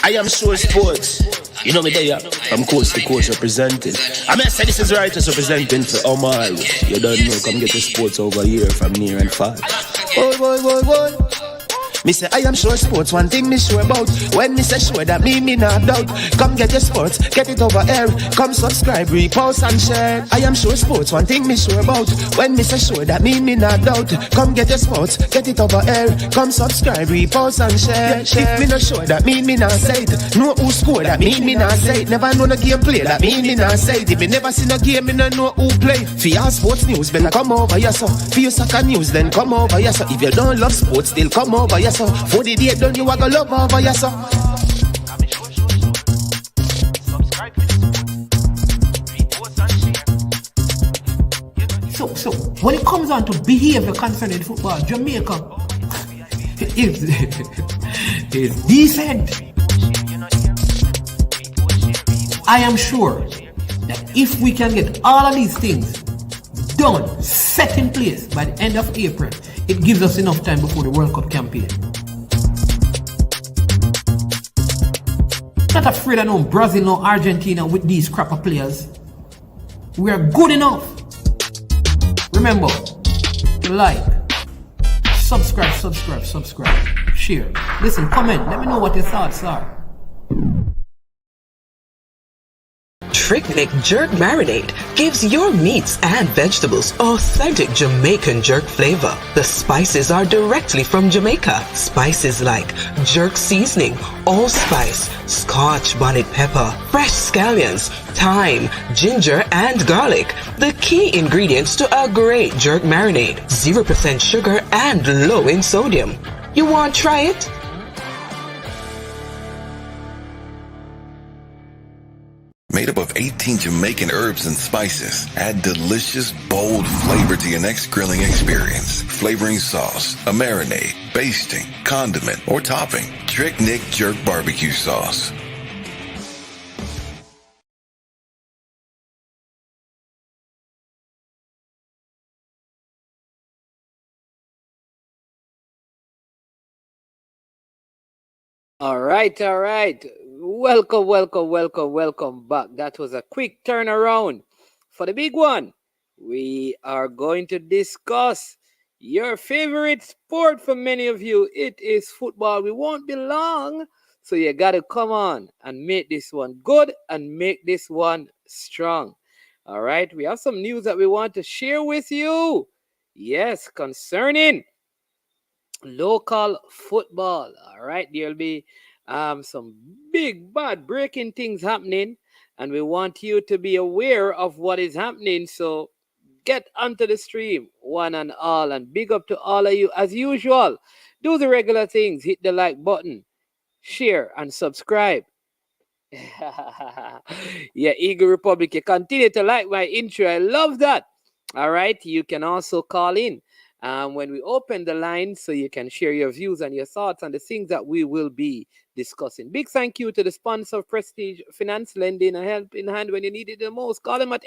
I am sure sports. You know me there, from coast to coast representing. I mean, I say this is righteous representing for Omar. You don't know, come get your sports over here from near and far. Boy. Me say I am sure sports, one thing me sure about. When me say sure, that me not doubt. Come get your sports, get it over here. Come subscribe, repost and share. I am sure sports, one thing me sure about. When me say sure, that me not doubt. Come get your sports, get it over here. Come subscribe, repost and share. If me not sure, that me not say it. Know who score, that me not say it. Never know the game play, that me not say it. If me never seen a game, me not know who play. For your sports news, better come over here so. For your soccer news, then come over here so. If you don't love sports, still come over here so. For the day done, you are gonna love over here so. So when it comes on to behavior concerning football, Jamaica is decent. I am sure that if we can get all of these things done, set in place by the end of April, it gives us enough time before the World Cup campaign. Not afraid of no Brazil, no Argentina with these crap of players. We are good enough. Remember, like, subscribe, share. Listen, comment, let me know what your thoughts are. Nicque Jerk Marinade gives your meats and vegetables authentic Jamaican jerk flavor. The spices are directly from Jamaica. Spices like jerk seasoning, allspice, Scotch bonnet pepper, fresh scallions, thyme, ginger, and garlic. The key ingredients to a great jerk marinade. 0% sugar and low in sodium. You want to try it? Made up of 18 Jamaican herbs and spices, add delicious, bold flavor to your next grilling experience. Flavoring sauce, a marinade, basting, condiment, or topping. Nicque Jerk Barbecue Sauce. All right. Welcome back. That was a quick turnaround. For the big one, we are going to discuss your favorite sport for many of you. It is football. We won't be long, so you got to come on and make this one good and make this one strong. All right, we have some news that we want to share with you. Yes, concerning local football. All right, there'll be some big bad breaking things happening, and we want you to be aware of what is happening. So get onto the stream, one and all, and big up to all of you as usual. Do the regular things, hit the like button, share, and subscribe. Yeah, Eagle Republic, you continue to like my intro. I love that. All right, you can also call in when we open the line so you can share your views and your thoughts on the things that we will be discussing. Big thank you to the sponsor of Prestige Finance, lending a help in hand when you need it the most. Call them at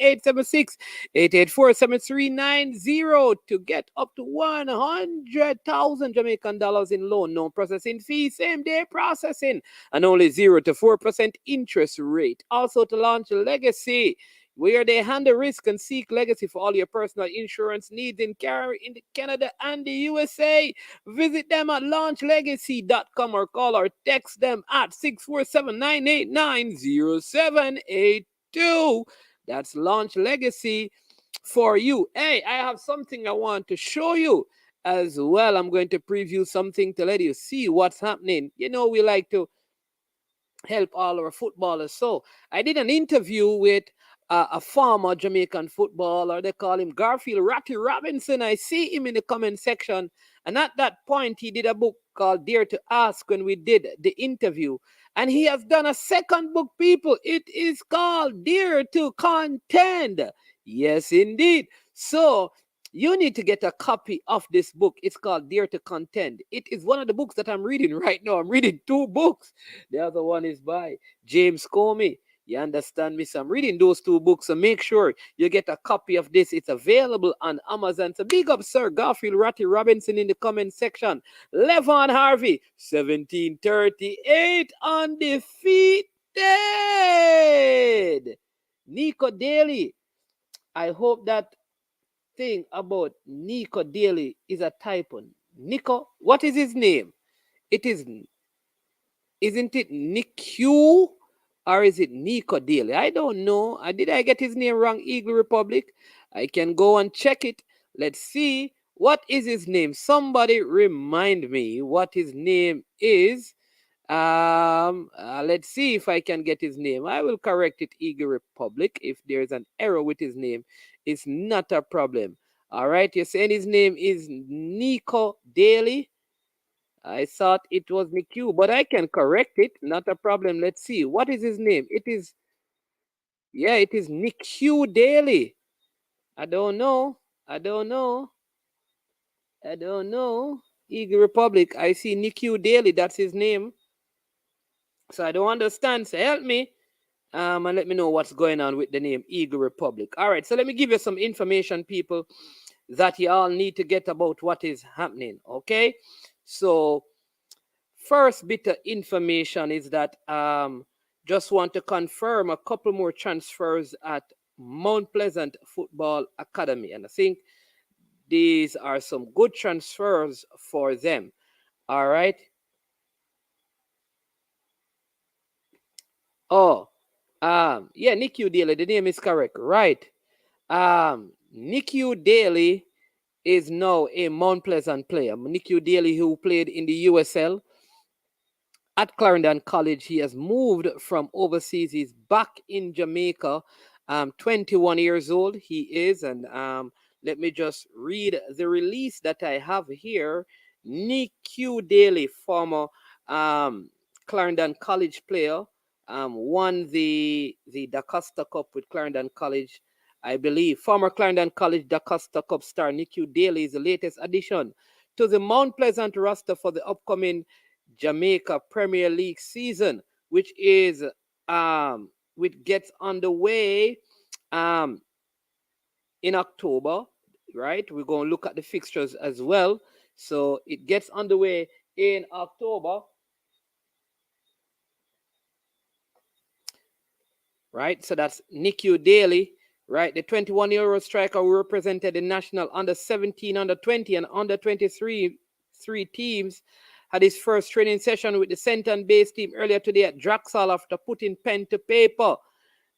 876-884-7390 to get up to 100,000 Jamaican dollars in loan. No processing fee, same day processing, and only 0 to 4% interest rate. Also to launch Legacy, where they handle risk and seek legacy for all your personal insurance needs in Canada and the USA. Visit them at launchlegacy.com or call or text them at 647-989-0782. That's Launch Legacy for you. Hey, I have something I want to show you as well. I'm going to preview something to let you see what's happening. You know, we like to help all our footballers. So I did an interview with a former Jamaican footballer. They call him Garfield Ratty Robinson. I see him in the comment section. And at that point, he did a book called Dare to Ask when we did the interview. And he has done a second book, people. It is called Dare to Contend. Yes, indeed. So you need to get a copy of this book. It's called Dare to Contend. It is one of the books that I'm reading right now. I'm reading 2 books. The other one is by James Comey. You understand me? So I'm reading those two books. So make sure you get a copy of this. It's available on Amazon. So big up Sir Garfield Ratty Robinson in the comment section. Levon Harvey, 1738, undefeated. Nicque Daley. I hope that thing about Nicque Daley is a typo. Nico, what is his name? It isn't it Nicque or is it Nicque Daley? I don't know. Did I get his name wrong, Eagle Republic? I can go and check it. Let's see. What is his name? Somebody remind me what his name is. Let's see if I can get his name. I will correct it, Eagle Republic. If there's an error with his name, it's not a problem. All right, you're saying his name is Nicque Daley. I thought it was Nicque, but I can correct it. Not a problem. Let's see. What is his name? It is Nicque Daley. I don't know. Eagle Republic. I see Nicque Daley. That's his name. So I don't understand. So help me. And let me know what's going on with the name Eagle Republic. All right. So let me give you some information, people, that you all need to get about what is happening. Okay. So first bit of information is that just want to confirm a couple more transfers at Mount Pleasant Football Academy. And I think these are some good transfers for them. All right. Oh, yeah, Nicque Daley. The name is correct. Right. Nicque Daley is now a Mount Pleasant player. Nicque Daley, who played in the USL at Clarendon College. He has moved from overseas. He's back in Jamaica. 21 years old he is. And let me just read the release that I have here. Nicque Daley, former Clarendon College player, won the Da Costa Cup with Clarendon College, I believe. Former Clarendon College Da Costa Cup star Nicque Daley is the latest addition to the Mount Pleasant roster for the upcoming Jamaica Premier League season, which gets underway in October, right? We're going to look at the fixtures as well. So it gets underway in October, right? So that's Nicque Daley, right? The 21-year-old striker who represented the national under 17, under 20, and under 23 teams had his first training session with the center and base team earlier today at Draxall after putting pen to paper.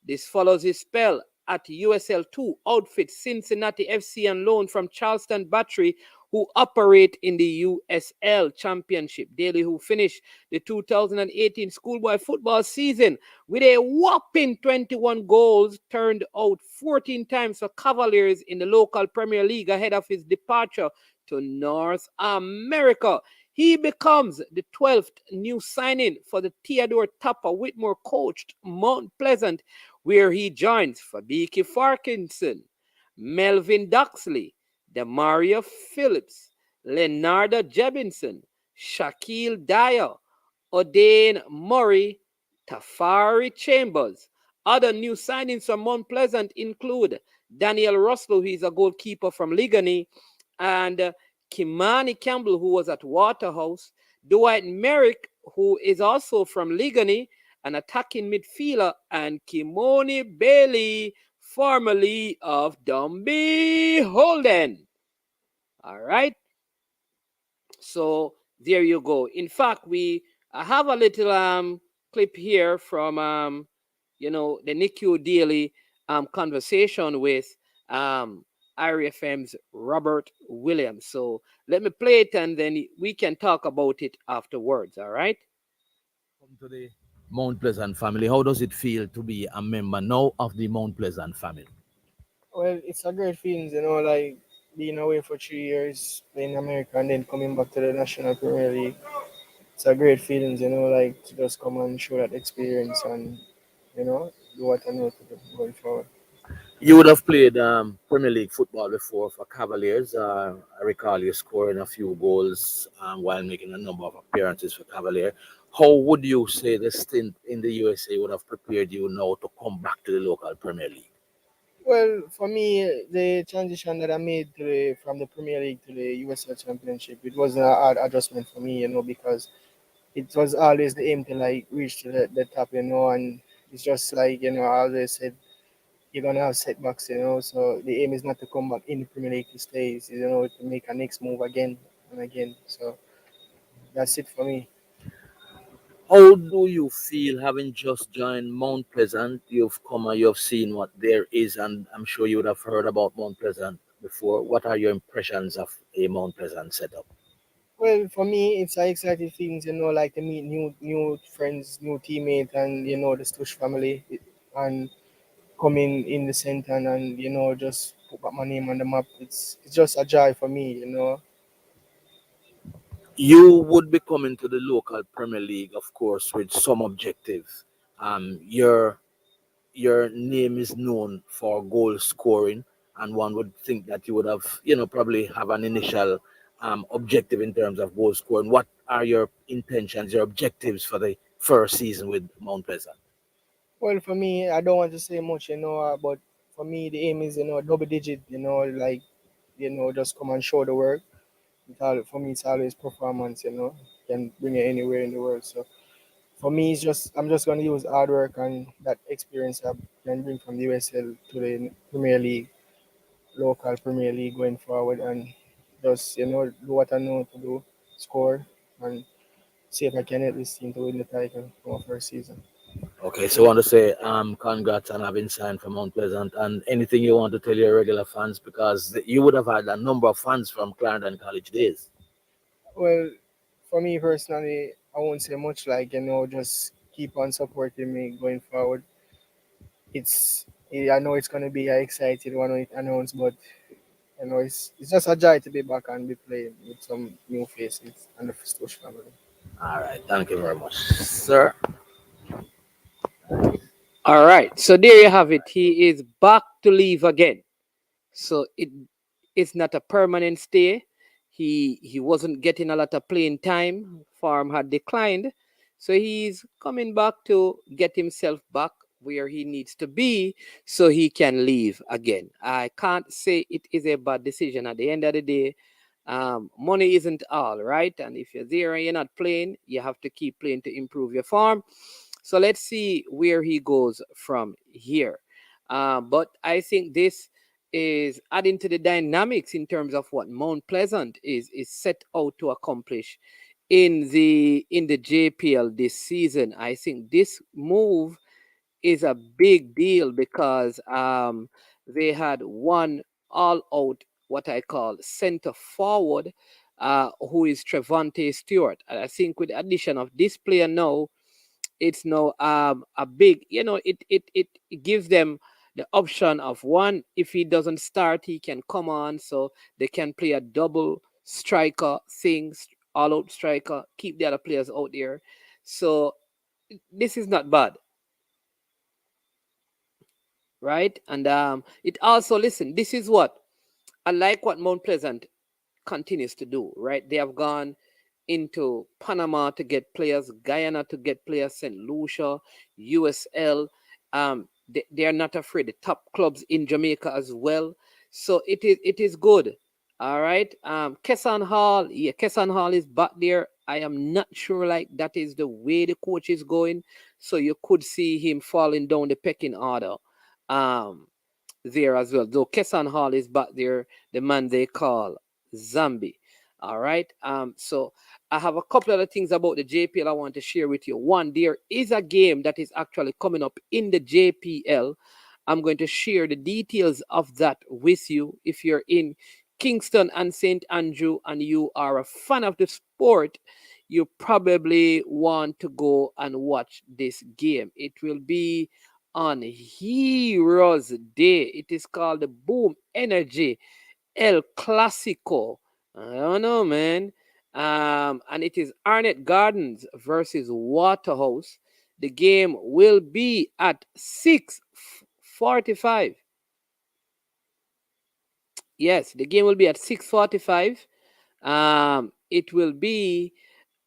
This follows his spell at USL 2 outfit Cincinnati FC and loan from Charleston Battery, who operate in the USL Championship. Daley, who finished the 2018 schoolboy football season with a whopping 21 goals, turned out 14 times for Cavaliers in the local Premier League ahead of his departure to North America. He becomes the 12th new signing for the Theodore Tapper Whitmore coached Mount Pleasant, where he joins Fabiki Farkinson, Melvin Duxley, Demario Phillips, Leonardo Jebinson, Shaquille Dyer, O'Dane Murray, Tafari Chambers. Other new signings from Mount Pleasant include Daniel Roslow, who is a goalkeeper from Ligony, and Kimani Campbell, who was at Waterhouse, Dwight Merrick, who is also from Ligony, an attacking midfielder, and Kimoni Bailey, formerly of Dumby Holden. All right. So there you go. In fact, I have a little clip here from the Nicque Daley conversation with IRFM's Robert Williams. So let me play it and then we can talk about it afterwards. All right. Welcome to the Mount Pleasant family. How does it feel to be a member now of the Mount Pleasant family? Well, it's a great feeling, like being away for 3 years, playing in America, and then coming back to the National Premier League. It's a great feeling, like to just come and show that experience and, do what I know to do going forward. You would have played Premier League football before for Cavaliers. I recall you scoring a few goals while making a number of appearances for Cavaliers. How would you say the stint in the USA would have prepared you now to come back to the local Premier League? Well, for me, the transition that I made from the Premier League to the USL Championship, it was a hard adjustment for me, because it was always the aim to like reach to the top, and it's just like, I always said, you're gonna have setbacks, so the aim is not to come back in the Premier League to stay, it's, to make a next move again and again. So that's it for me. How do you feel having just joined Mount Pleasant? You've come and you've seen what there is, and I'm sure you would have heard about Mount Pleasant before. What are your impressions of a Mount Pleasant setup? Well, for me, it's an exciting things, like to meet new friends, new teammates, and the Stush family, and coming in the center and just put back my name on the map. It's just a joy for me. You would be coming to the local Premier League, of course, with some objectives. Your name is known for goal scoring, and one would think that you would have, probably have an initial objective in terms of goal scoring. What are your intentions, your objectives for the first season with Mount Pleasant? Well, for me, I don't want to say much, but for me, the aim is double digit. Like just come and show the work. For me, it's always performance. Can bring it anywhere in the world. So for me, I'm just gonna use hard work and that experience I can bring from the USL to the Premier League, local Premier League going forward, and just do what I know to do, score, and see if I can help this team to win the title for our first season. Okay, so I want to say congrats on having signed for Mount Pleasant, and anything you want to tell your regular fans, because you would have had a number of fans from Clarendon College days. Well, for me personally, I won't say much. Like just keep on supporting me going forward. I know it's gonna be an exciting one when it announced, but it's just a joy to be back and be playing with some new faces and the Fistosh family. All right, thank you very much, sir. All right. So there you have it. He is back to leave again. So it's not a permanent stay. He wasn't getting a lot of playing time. Farm had declined. So he's coming back to get himself back where he needs to be so he can leave again. I can't say it is a bad decision. At the end of the day, money isn't all, right? And if you're there and you're not playing, you have to keep playing to improve your farm. So let's see where he goes from here. But I think this is adding to the dynamics in terms of what Mount Pleasant is set out to accomplish in the JPL this season. I think this move is a big deal because they had one all out what I call center forward, who is Trevante Stewart. And I think with the addition of this player now, it's now a big, it gives them the option of one, if he doesn't start, he can come on, so they can play a double striker thing, all out striker, keep the other players out there. So this is not bad, right? And it also, listen, this is what I like what Mount Pleasant continues to do, right? They have gone into Panama to get players, Guyana to get players, St. Lucia, USL. They are not afraid. The top clubs in Jamaica as well. So it is good. All right. Kesson Hall. Yeah, Kesson Hall is back there. I am not sure like that is the way the coach is going. So you could see him falling down the pecking order. Um, there as well. Though Kesson Hall is back there, the man they call Zombie. All right. So I have a couple other things about the JPL I want to share with you. One, there is a game that is actually coming up in the JPL. I'm going to share the details of that with you. If you're in Kingston and St. Andrew and you are a fan of the sport, you probably want to go and watch this game. It will be on Heroes Day. It is called the Boom Energy El Clasico. I don't know, man. And it is Arnett Gardens versus Waterhouse. The game will be at 6:45. Yes, the game will be at 6:45. It will be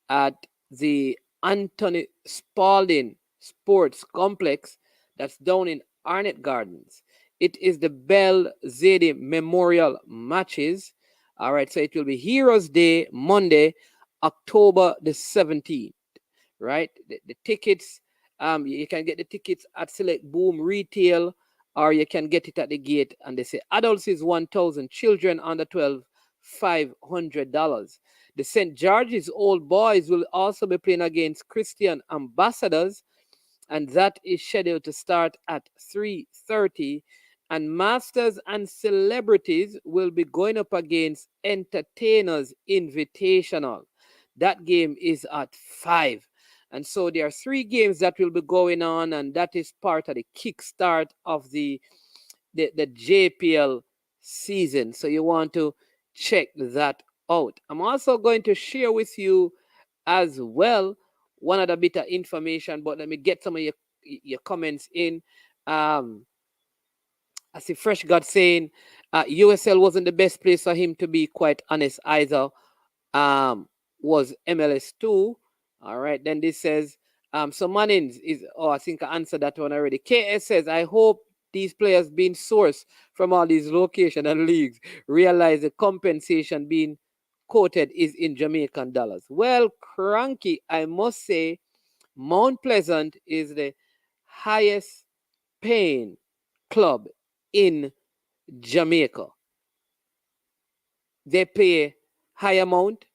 at the Anthony Spalding Sports Complex that's down in Arnett Gardens. It is the Bell Zadie Memorial Matches. All right, so it will be Heroes Day, Monday, October the 17th. Right, the tickets, you can get the tickets at Select Boom Retail, or you can get it at the gate. And they say adults is 1,000, children under 12, $500. The St. George's Old Boys will also be playing against Christian Ambassadors, and that is scheduled to start at 3:30. And Masters and Celebrities will be going up against Entertainers Invitational. That game is at 5. And so there are 3 games that will be going on, and that is part of the kickstart of the JPL season. So you want to check that out. I'm also going to share with you as well one other bit of information, but let me get some of your comments in. I see Fresh God saying USL wasn't the best place for him, to be quite honest, either. Was MLS2. All right, then this says, so Mannings is, I think I answered that one already. KS says, I hope these players being sourced from all these locations and leagues realize the compensation being quoted is in Jamaican dollars. Well, Cranky, I must say, Mount Pleasant is the highest paying club in Jamaica. They pay high amount,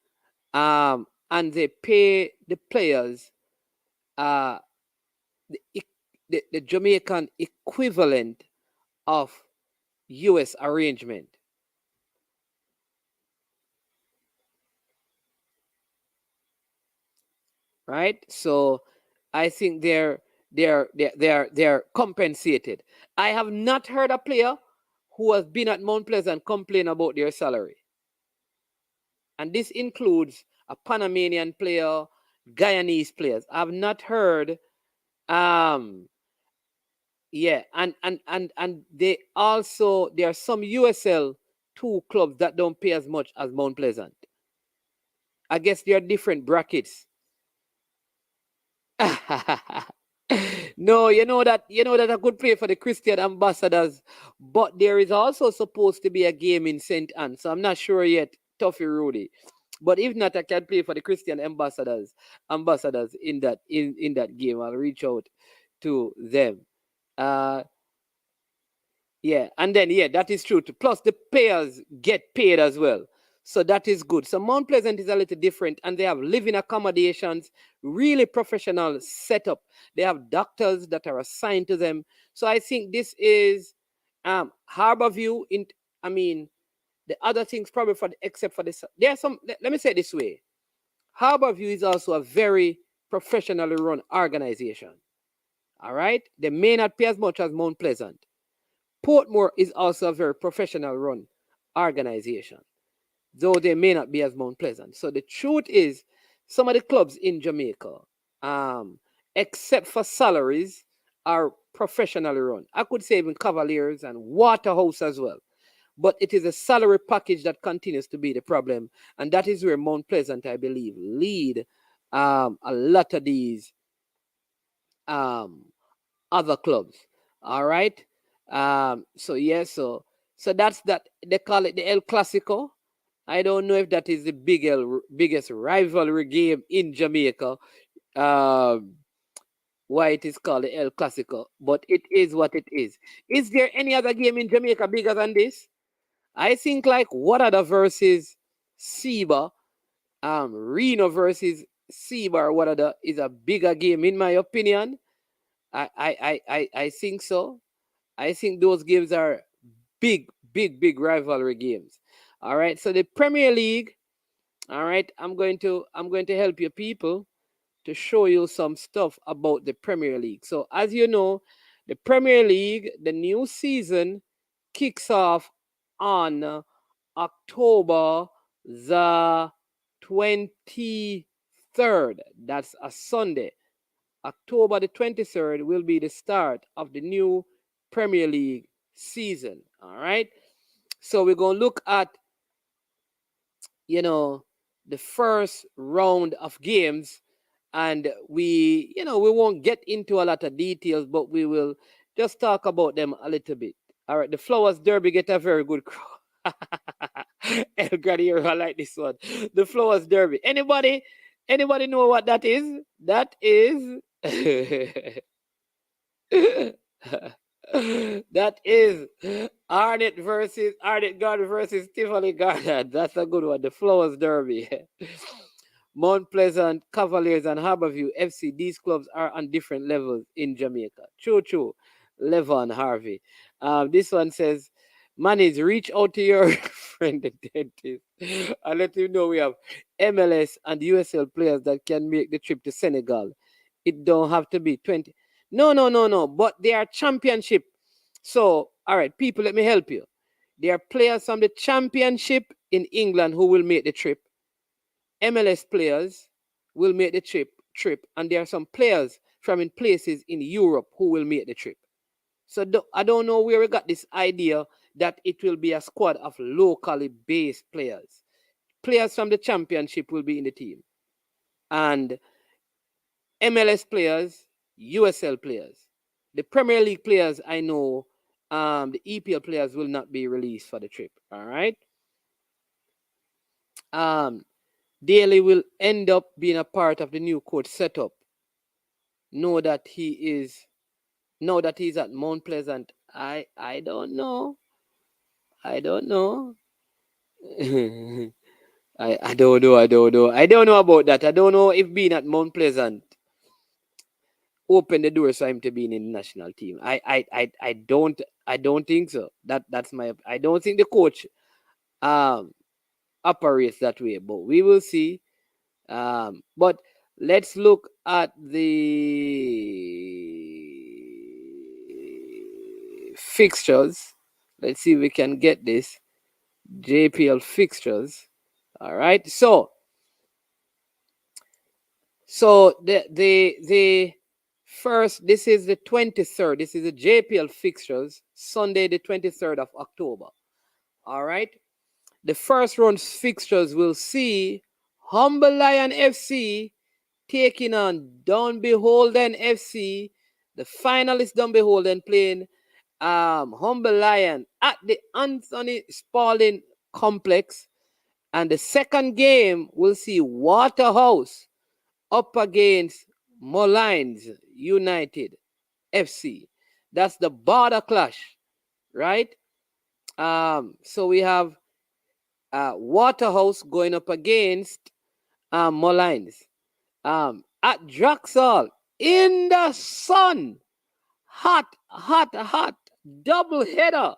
and they pay the players the Jamaican equivalent of US arrangement. Right? So I think they're compensated. I have not heard a player who has been at Mount Pleasant complain about their salary. And this includes a Panamanian player, Guyanese players. I've not heard and they also, there are some USL 2 clubs that don't pay as much as Mount Pleasant. I guess there are different brackets. No, you know that I could play for the Christian Ambassadors, but there is also supposed to be a game in St. Anne, so I'm not sure yet, Tuffy Rudy. But if not, I can play for the Christian Ambassadors in that game. I'll reach out to them. And then that is true too. Plus the players get paid as well. So that is good. So Mount Pleasant is a little different, and they have living accommodations, really professional setup. They have doctors that are assigned to them. So I think this is Harborview. The other things probably except for this, there are some. Let me say it this way: Harborview is also a very professionally run organization. All right, they may not pay as much as Mount Pleasant. Portmore is also a very professional run organization, though they may not be as Mount Pleasant. So the truth is, some of the clubs in Jamaica, except for salaries, are professionally run. I could say even Cavaliers and Waterhouse as well. But it is a salary package that continues to be the problem. And that is where Mount Pleasant, I believe, lead a lot of these other clubs. All right. So that's that. They call it the El Clasico. I don't know if that is the biggest rivalry game in Jamaica. Why it is called the El Clasico, but it is what it is. Is there any other game in Jamaica bigger than this? I think like Waterhouse versus Seba, Reno versus Seba or Waterhouse is a bigger game in my opinion. I think so. I think those games are big rivalry games. All right. So the Premier League. All right. I'm going to help you people to show you some stuff about the Premier League. So as you know, the Premier League, the new season kicks off on October the 23rd. That's a Sunday. October the 23rd will be the start of the new Premier League season. All right. So we're going to look at, the first round of games. And we won't get into a lot of details, but we will just talk about them a little bit. All right, the Flowers Derby get a very good crowd. El Gradiero, I like this one. The Flowers Derby. Anybody know what that is? That is that is Arnett Garden versus Tiffany Garden. That's a good one. The Flowers Derby. Mount Pleasant, Cavaliers, and Harborview FC. These clubs are on different levels in Jamaica. True. Levon Harvey. This one says, Manage, reach out to your friend the dentist and let him know we have MLS and USL players that can make the trip to Senegal. It don't have to be 20. No. But they are championship. So, all right, people, let me help you. There are players from the championship in England who will make the trip. MLS players will make the trip, and there are some players from in places in Europe who will make the trip. So I don't know where we got this idea that it will be a squad of locally based players. Players from the championship will be in the team, and MLS players, USL players. The Premier League players, I know, the EPL players will not be released for the trip. All right. Daley will end up being a part of the new coach setup. Now that he's at Mount Pleasant, I don't know. I don't know. I don't know. I don't know about that. I don't know if being at Mount Pleasant open the doors for him to be in the national team. I don't think so. That's my. I don't think the coach operates that way. But we will see. But let's look at the fixtures. Let's see if we can get this. JPL fixtures. All right. So the first, this is the 23rd. This is the JPL fixtures, Sunday the 23rd of October. All right. The first round fixtures will see Humble Lion FC taking on Dunbeholden FC. The finalist Dunbeholden playing Humble Lion at the Anthony Spalding Complex. And the second game will see Waterhouse up against Moulins United FC. That's the border clash, right? So we have Waterhouse going up against Moulins. At Draxall in the sun. Hot double header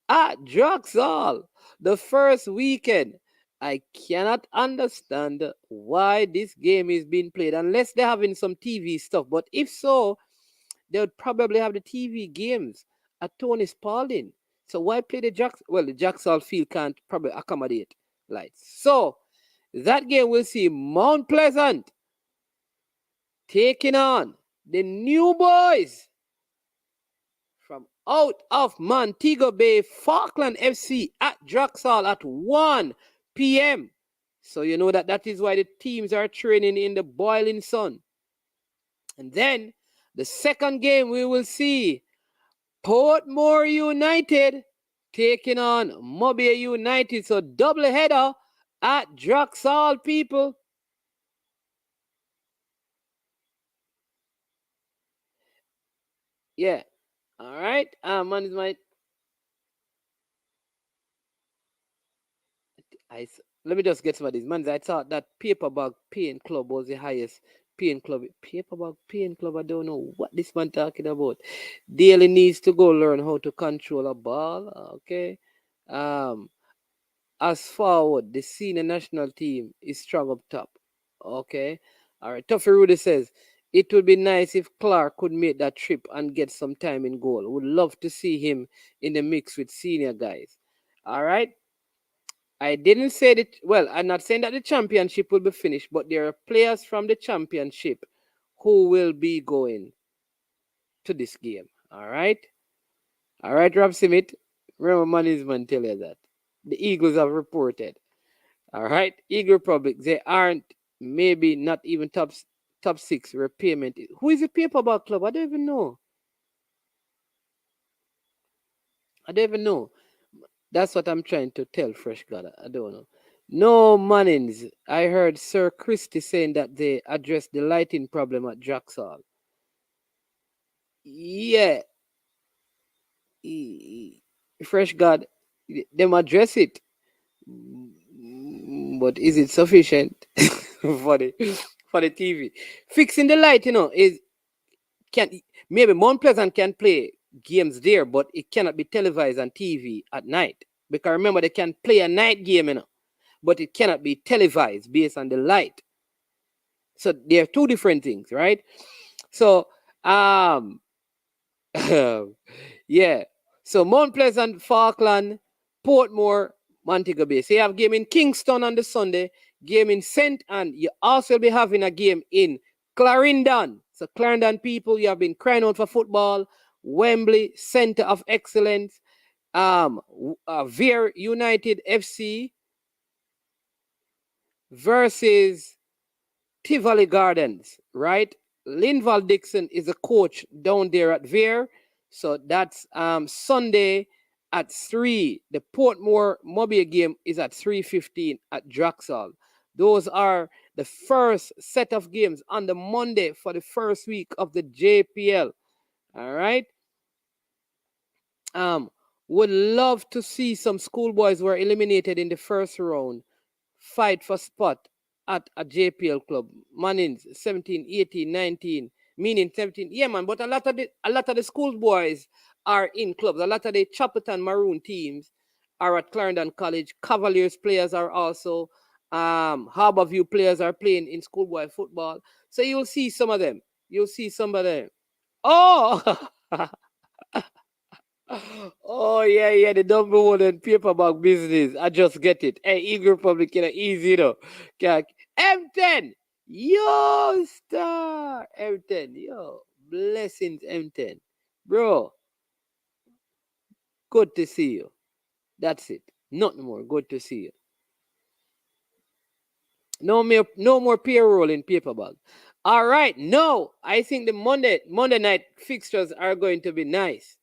at Draxall. The first weekend. I cannot understand why this game is being played unless they're having some TV stuff. But if so, they would probably have the TV games at Tony Spalding. So why play the Jackson? Well, the Jacksall field can't probably accommodate lights. So that game will see Mount Pleasant taking on the new boys from out of Montego Bay, Falkland FC at Draxall at 1 p.m. So you know that is why the teams are training in the boiling sun. And then the second game we will see Portmore United taking on Mobile United. So double header at Draxall, people. Yeah. All right. Man is my. Let me just get some of these. Man, I thought that Paperbag Pain Club was the highest pain club. Paperbag Pain Club, I don't know what this man talking about. Daley needs to go learn how to control a ball. Okay. As forward, the senior national team is strong up top. Okay. All right. Tuffy Rudy says, it would be nice if Clark could make that trip and get some time in goal. Would love to see him in the mix with senior guys. All right. I didn't say that. Well, I'm not saying that the championship will be finished, but there are players from the championship who will be going to this game. All right. All right, Rob Simit. Remember, management tell you that. The Eagles have reported. All right. Eagle Republic, they aren't maybe not even top top 6 repayment. Who is the paperback club? I don't even know. That's what I'm trying to tell Fresh God. I don't know. No, Mannings. I heard Sir Christie saying that they addressed the lighting problem at Jaxall. Yeah. Fresh God, them address it. But is it sufficient for the TV? Fixing the light, is maybe Mount Pleasant can play games there, but it cannot be televised on TV at night. Because remember, they can play a night game, but it cannot be televised based on the light. So there are two different things, right? So, yeah. So Mount Pleasant, Falkland, Portmore, Montego Bay. So you have game in Kingston on the Sunday, game in St. Anne. You also will be having a game in Clarendon. So Clarendon people, you have been crying out for football. Wembley, Center of Excellence. Veer United FC versus Tivoli Gardens, right? Linval Dixon is a coach down there at Veer. So that's Sunday at 3. The Portmore Mobile game is at 3:15 at Draxall. Those are the first set of games on the Monday for the first week of the JPL. All right. Would love to see some schoolboys who were eliminated in the first round fight for spot at a JPL club. Mannings 17, 18, 19, meaning 17. Yeah, man, but a lot of the schoolboys are in clubs. A lot of the Chapelton Maroon teams are at Clarendon College. Cavaliers players are also. Harborview players are playing in schoolboy football. So you'll see some of them. Oh! Oh, yeah, the number one and paperback business. I just get it. Hey, Eagle Republic, easy, M10! Yo, star! M10, yo. Blessings, M10. Bro, good to see you. That's it. Nothing more. Good to see you. No more payroll in paperback. All right. No, I think the Monday night fixtures are going to be nice.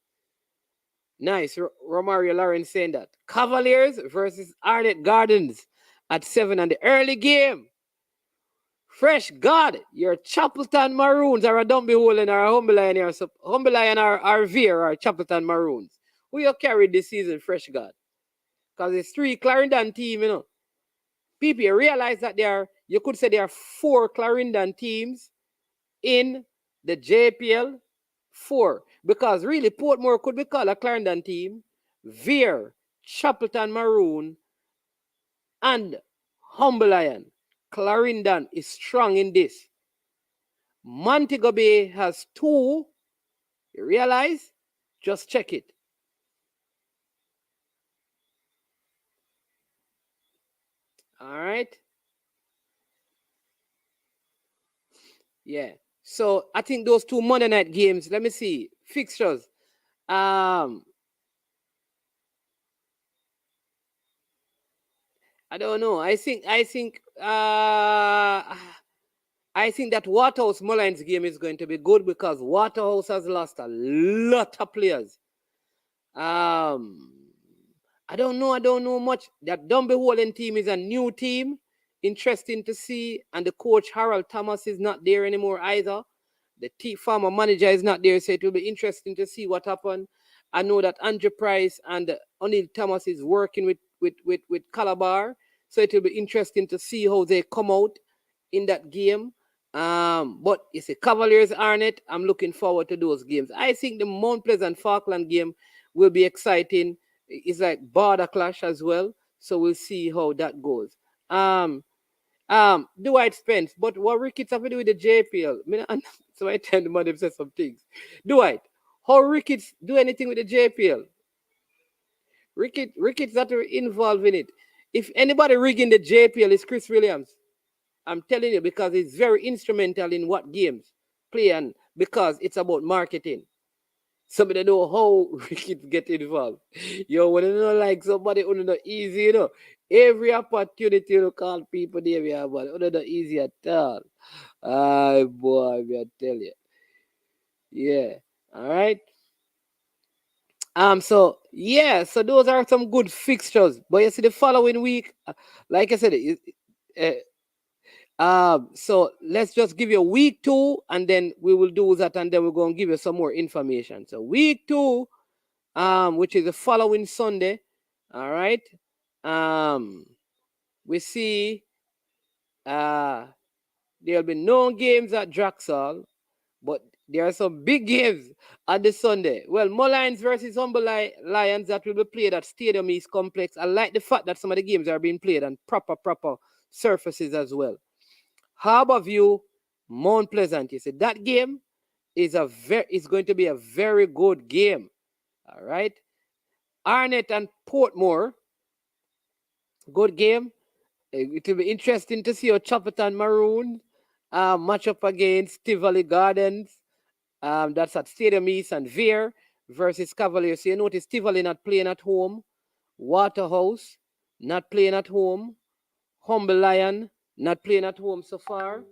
Nice. Romario Lawrence saying that. Cavaliers versus Arnett Gardens at 7 on the early game. Fresh God, your Chapelton Maroons are a Dumby-Holen or a Humble Lion or Veer or Chapelton Maroons. Who you carried this season, Fresh God? Because it's 3 Clarendon team, People, you realize that you could say there are 4 Clarendon teams in the JPL. 4, because really Portmore could be called a Clarendon team. Veer, Chapelton Maroon, and Humble Lion. Clarendon is strong in this. Montego Bay has 2. You realize? Just check it. All right. Yeah. So I think those 2 Monday night games, let me see. Fixtures. I don't know. I think that Waterhouse Mullins game is going to be good because Waterhouse has lost a lot of players. I don't know much. That Dumby-Holen team is a new team. Interesting to see. And the coach, Harold Thomas, is not there anymore either. The former manager is not there, so it will be interesting to see what happened. I know that Andrew Price and O'Neill Thomas is working with Calabar, so it will be interesting to see how they come out in that game. But it's a Cavaliers Arnett. I'm looking forward to those games. I think the Mount Pleasant Falkland game will be exciting. It's like border clash as well, so we'll see how that goes. Dwight Spence, but what Ricketts have to do with the JPL? So I tell the man them say some things. Dwight, how Ricketts do anything with the JPL? Ricketts not involved in it. If anybody rigging the JPL is Chris Williams. I'm telling you, because he's very instrumental in what games play and because it's about marketing. Somebody know how kids get involved. Yo, when you know like somebody who not easy, you know. Every opportunity to call people there, yeah, but not easy at all. Ah, boy, I tell you. Yeah. All right. So yeah, so those are some good fixtures. But you see, the following week, like I said, so let's just give you week 2, and then we will do that, and then we're going to give you some more information. So week 2, which is the following Sunday, all right. We see there'll be no games at Draxall, but there are some big games on the Sunday. Well, Mullines versus Humble Lions that will be played at Stadium East Complex. I like the fact that some of the games are being played on proper surfaces as well. Harborview, Mount Pleasant. You see, that game is going to be a very good game. All right. Arnett and Portmore, good game. It will be interesting to see how Chopperton Maroon match up against Tivoli Gardens. That's at Stadium East, and Veer versus Cavaliers. So you notice Tivoli not playing at home. Waterhouse not playing at home. Humble Lion not playing at home so far.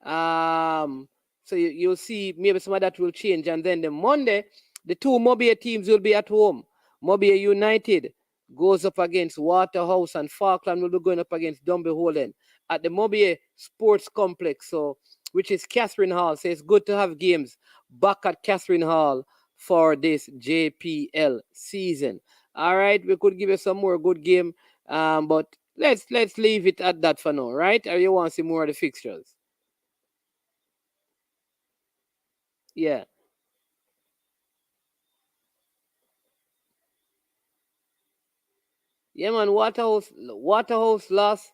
So you'll see maybe some of that will change. And then the Monday, the two Mobile teams will be at home. Mobile United goes up against Waterhouse, and Falkland will be going up against Dumby Holden at the Mobile Sports Complex, so which is Catherine Hall. So it's good to have games back at Catherine Hall for this JPL season. All right, we could give you some more good game, but let's leave it at that for now, right? Or you want to see more of the fixtures? Yeah. Yeah, man. Waterhouse lost.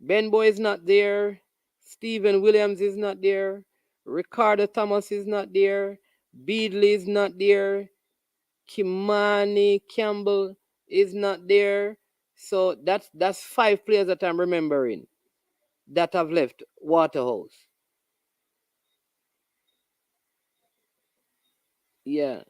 Benboy is not there. Stephen Williams is not there. Ricardo Thomas is not there. Beadley is not there. Kimani Campbell is not there. So that's 5 players that I'm remembering that have left Waterhouse. Yeah.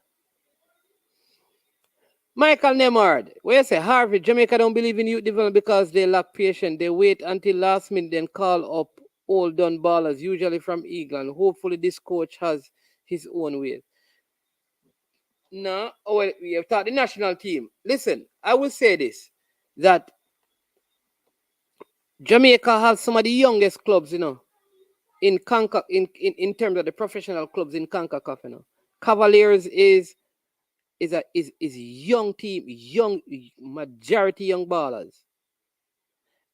Michael Nemard, where you say Harvey, Jamaica don't believe in youth development because they lack patience. They wait until last minute, then call up all done ballers, usually from England. Hopefully this coach has his own way. No, well, we have taught the national team. Listen, I will say this, that Jamaica has some of the youngest clubs, in terms of the professional clubs in CONCACAF. Cavaliers is a young team, young majority young ballers.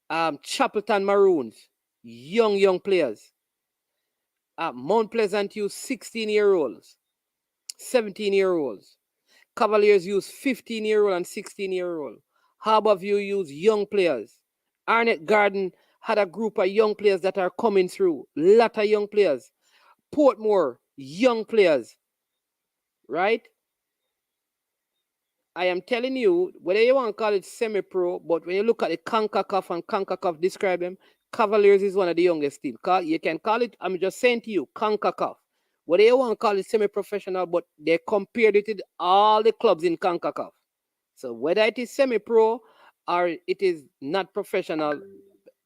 Chapelton Maroons, young players. Mount Pleasant use 16-year-olds, 17-year-olds. Cavaliers use 15-year-old and 16-year-old. Harborview use young players. Arnett Garden had a group of young players that are coming through. Lot of young players. Portmore, young players. Right? I am telling you, whether you want to call it semi-pro, but when you look at the CONCACAF and CONCACAF describe them, Cavaliers is one of the youngest teams. You can call it, I'm just saying to you, CONCACAF. Whether you want to call it semi-professional, but they compared it with all the clubs in CONCACAF. So whether it is semi-pro or it is not professional,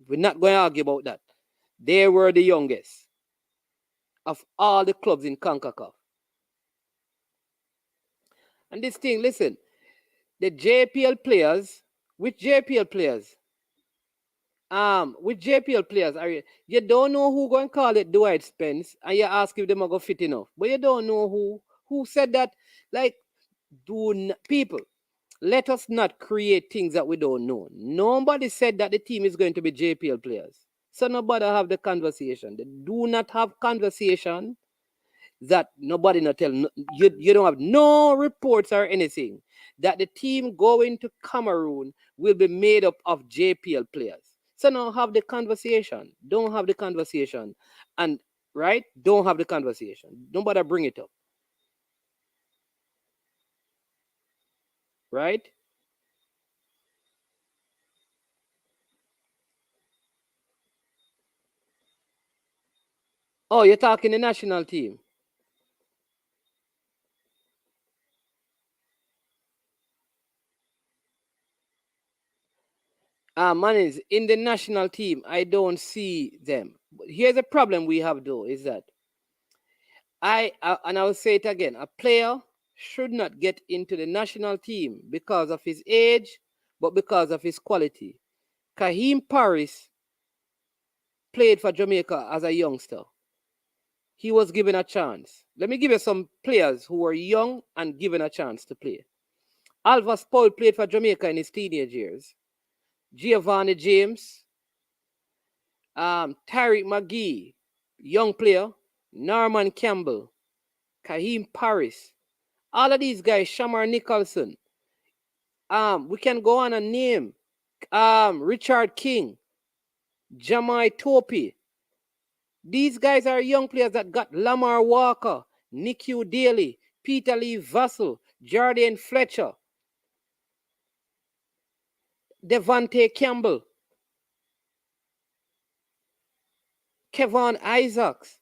we're not going to argue about that. They were the youngest of all the clubs in CONCACAF. And this thing, listen, the JPL players, which JPL players? With JPL players, you don't know who going to call it Dwight Spence, and you ask if them are going to fit enough. But you don't know who said that. Like, people, let us not create things that we don't know. Nobody said that the team is going to be JPL players. So nobody have the conversation. They do not have conversation that nobody not tell. You don't have no reports or anything that the team going to Cameroon will be made up of JPL players. So now have the conversation. Don't have the conversation. And right? Don't have the conversation. Nobody bring it up. Right? Oh, you're talking the national team. Man is in the national team. I don't see them. But here's a problem we have though, is that and I will say it again, a player should not get into the national team because of his age, but because of his quality. Kaheem Paris played for Jamaica as a youngster. He was given a chance. Let me give you some players who were young and given a chance to play. Alvas Paul played for Jamaica in his teenage years. Giovanni James, Tariq McGee, young player. Norman Campbell, Kaheem Paris. All of these guys, Shamar Nicholson. We can go on and name Richard King, Jamai Topi. These guys are young players that got Lamar Walker, Nicque Daley, Peter Lee Vassell, Jordan Fletcher, Devontae Campbell, Kevon Isaacs.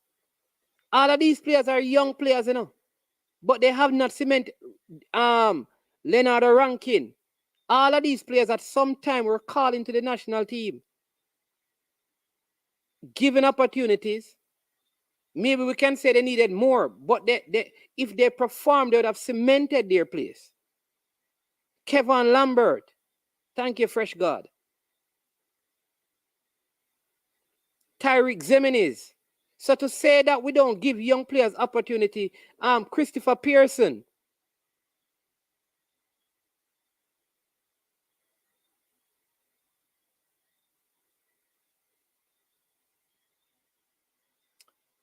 All of these players are young players, you know, but they have not cemented. Leonardo Rankin. All of these players at some time were called into the national team, given opportunities. Maybe we can say they needed more, but if they performed, they would have cemented their place. Kevin Lambert. Thank you, Fresh God. Tyreek Zemenis. So to say that we don't give young players opportunity, Christopher Pearson.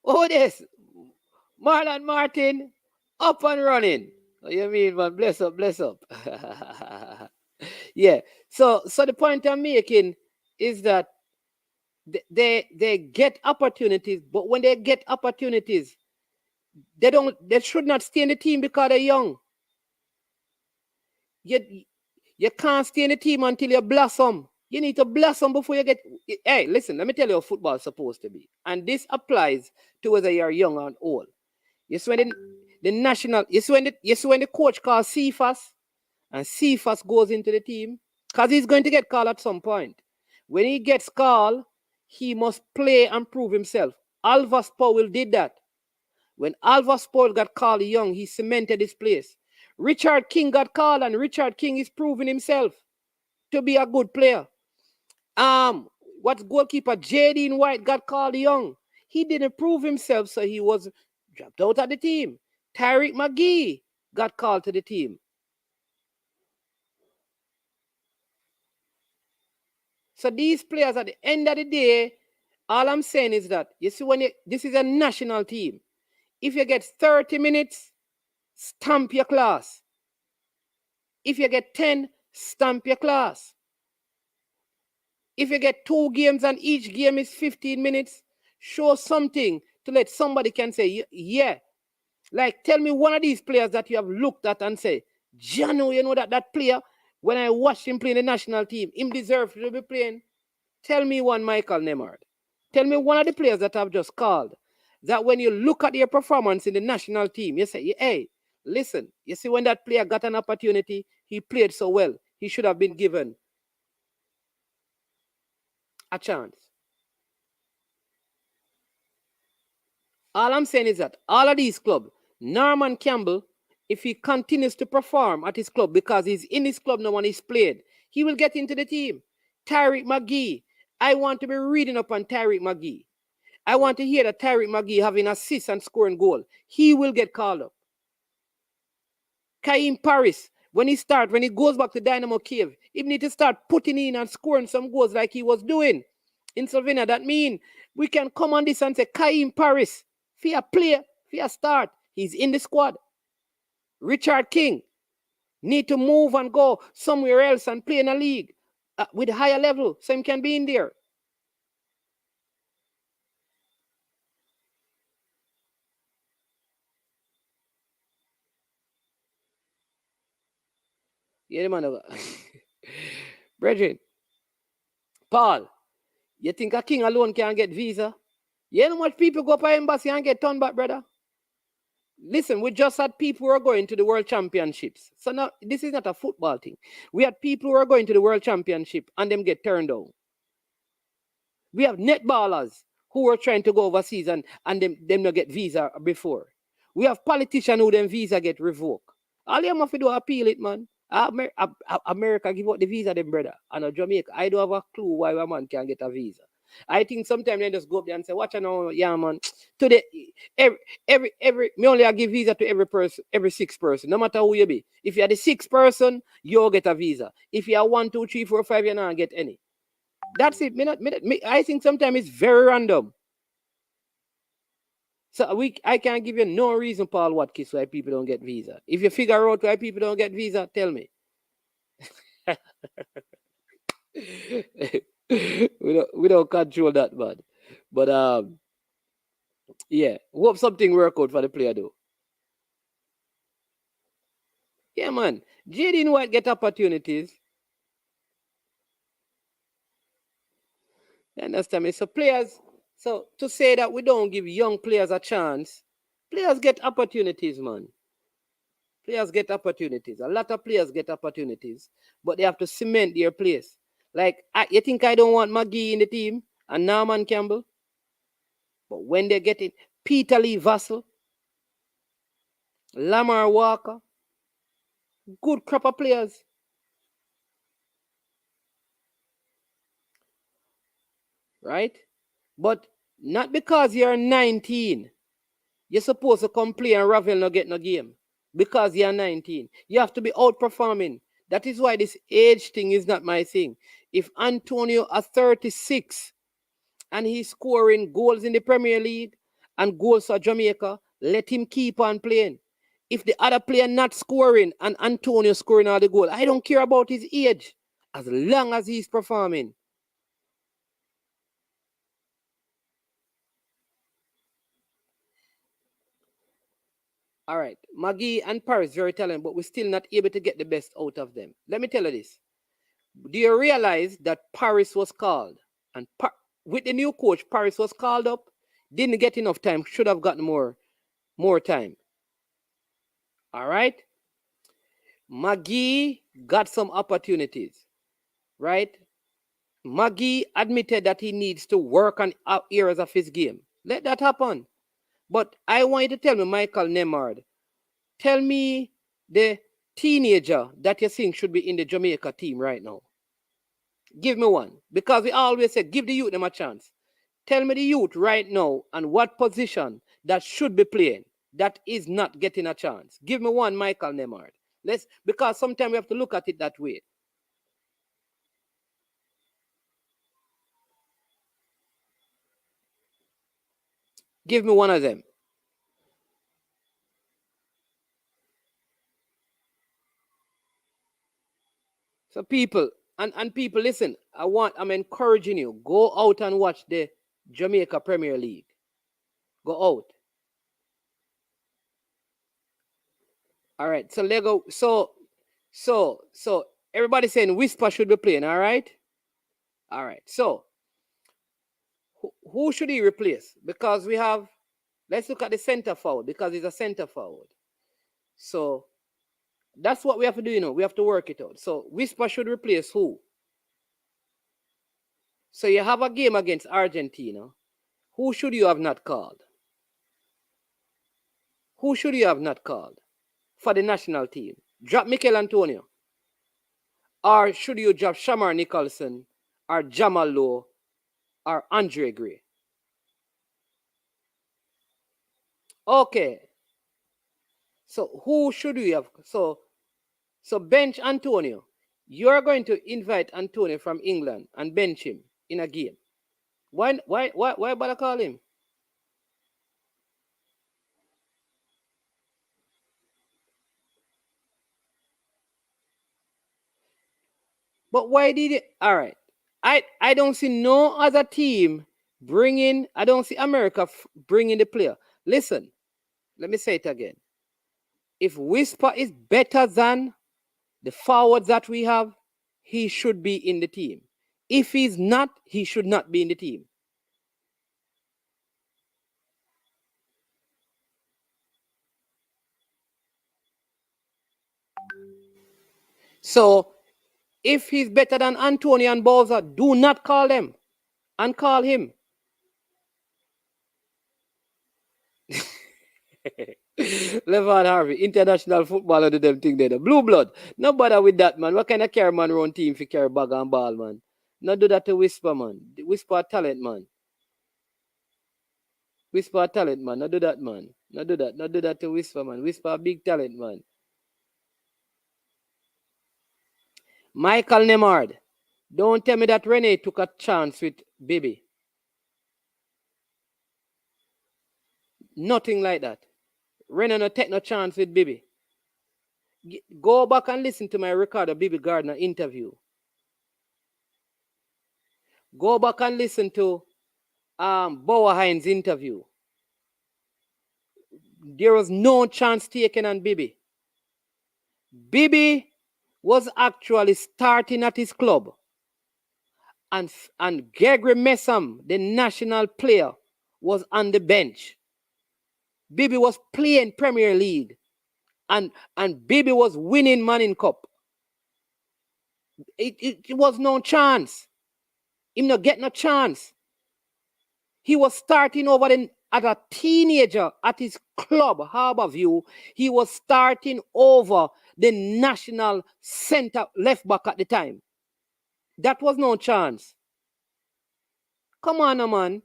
Oh, this. Marlon Martin, up and running. What you mean, man? Bless up, bless up. Yeah. So the point I'm making is that they get opportunities, but when they get opportunities, they should not stay in the team because they're young. You can't stay in the team until you blossom. You need to blossom before you get. Hey, listen, let me tell you how football is supposed to be. And this applies to whether you're young or old. You see when the national, you see when the coach calls Cephas, and Cephas goes into the team, because he's going to get called at some point. When he gets called, he must play and prove himself. Alvas Powell did that. When Alvas Powell got called young, he cemented his place. Richard King got called, and Richard King is proving himself to be a good player. What goalkeeper Jaden White got called young. He didn't prove himself, so he was dropped out of the team. Tariq McGee got called to the team. So these players, at the end of the day, all I'm saying is that, you see, this is a national team. If you get 30 minutes, stamp your class. If you get 10, stamp your class. If you get 2 games and each game is 15 minutes, show something to let somebody can say, yeah. Like, tell me one of these players that you have looked at and say, Jano, you know that player, when I watched him play in the national team, him deserves to be playing. Tell me one, Michael Nemard. Tell me one of the players that I've just called, that when you look at their performance in the national team, you say, hey, listen, you see when that player got an opportunity, he played so well, he should have been given a chance. All I'm saying is that all of these clubs, Norman Campbell, if he continues to perform at his club because he's in his club now and he's played, he will get into the team. Tariq McGee, I want to be reading up on Tariq McGee. I want to hear that Tariq McGee having assists and scoring goal. He will get called up. Kaheem Paris, when he goes back to Dynamo Kiev, he need to start putting in and scoring some goals like he was doing in Slovenia. That means we can come on this and say, Kaheem Paris, for a player, for a start, he's in the squad. Richard King need to move and go somewhere else and play in a league with a higher level, so he can be in there. Yeah, man. Brethren, Paul, you think a king alone can get visa? You know how much people go up to embassy and get turned back, brother? Listen, we just had people who are going to the World Championships. So now, this is not a football thing. We had people who are going to the World Championship and them get turned down. We have netballers who were trying to go overseas and them not get visa before. We have politicians who them visa get revoked. All you have to do is appeal it, man. America give out the visa, them brother. And Jamaica, I don't have a clue why a man can get a visa. I think sometimes they just go up there and say, watch now, yeah, man. Today, me only I give visa to every person, every 6 person, no matter who you be. If you're the 6th person, you'll get a visa. If you are 1, 2, 3, 4, 5, you're not get any. That's it. I think sometimes it's very random. So I can't give you no reason, Paul Watkins, why people don't get visa. If you figure out why people don't get visa, tell me. we don't control that, man. But yeah, hope something work out for the player though. Yeah, man. Jaden White get opportunities. You understand me? So players, so to say that we don't give young players a chance, players get opportunities, man. Players get opportunities. A lot of players get opportunities, but they have to cement their place. Like, you think I don't want McGee in the team and Norman Campbell? But when they get it, Peter Lee Vassell, Lamar Walker, good crop of players. Right? But not because you're 19, you're supposed to come play and Ravel not get no game. Because you're 19. You have to be outperforming. That is why this age thing is not my thing. If Antonio is 36 and he's scoring goals in the Premier League and goals for Jamaica, let him keep on playing. If the other player not scoring and Antonio scoring all the goal, I don't care about his age as long as he's performing. All right, McGee and Paris, very talented, but we're still not able to get the best out of them. Let me tell you this. Do you realize that Paris was called? And with the new coach, Paris was called up, didn't get enough time, should have gotten more time. All right? McGee got some opportunities, right? McGee admitted that he needs to work on areas of his game. Let that happen. But I want you to tell me, Michael Nemard, tell me the teenager that you think should be in the Jamaica team right now. Give me one. Because we always say, give the youth them a chance. Tell me the youth right now and what position that should be playing that is not getting a chance. Give me one, Michael Nemard. Because sometimes we have to look at it that way. Give me one of them. So people, and people, listen, I'm encouraging you, go out and watch the Jamaica Premier League. Go out. All right, so Lego, so everybody saying Whisper should be playing, all right? All right, so who should he replace? Because we have, let's look at the center forward, because he's a center forward. So that's what we have to do, you know. We have to work it out. So Whisper should replace who? So you have a game against Argentina. Who should you have not called? Who should you have not called for the national team? Drop Mikel Antonio. Or should you drop Shamar Nicholson or Jamal Lowe or Andre Gray? Okay. So who should we have? So bench Antonio. You're going to invite Antonio from England and bench him in a game. Why bother call him? But why did it? All right. I don't see no other team bringing, I don't see America bringing the player. Listen, let me say it again. If Whisper is better than the forwards that we have, he should be in the team. If he's not, he should not be in the team. So if he's better than Antonio and Bowser, do not call them and call him. Levon Harvey, international footballer, do them thing there. The blue blood. No bother with that, man. What kind of carry man run team if you carry bag and ball, man? Not do that to Whisper, man. Whisper talent, man. Whisper talent, man. Not do that, man. Not do that. Not do that to Whisper, man. Whisper big talent, man. Michael Nemard. Don't tell me that Rene took a chance with Bibi. Nothing like that. Rene no take no chance with Bibi. Go back and listen to my record of Bibi Gardner interview. Go back and listen to Bower Hines interview. There was no chance taken on Bibi. Bibi was actually starting at his club. And Gregory Messam, the national player, was on the bench. Bibi was playing Premier League. And Bibi was winning Manning Cup. It was no chance. Him not get no chance. He was starting over as a teenager at his club, Harborview. He was starting over the national center left back at the time. That was no chance. Come on, man.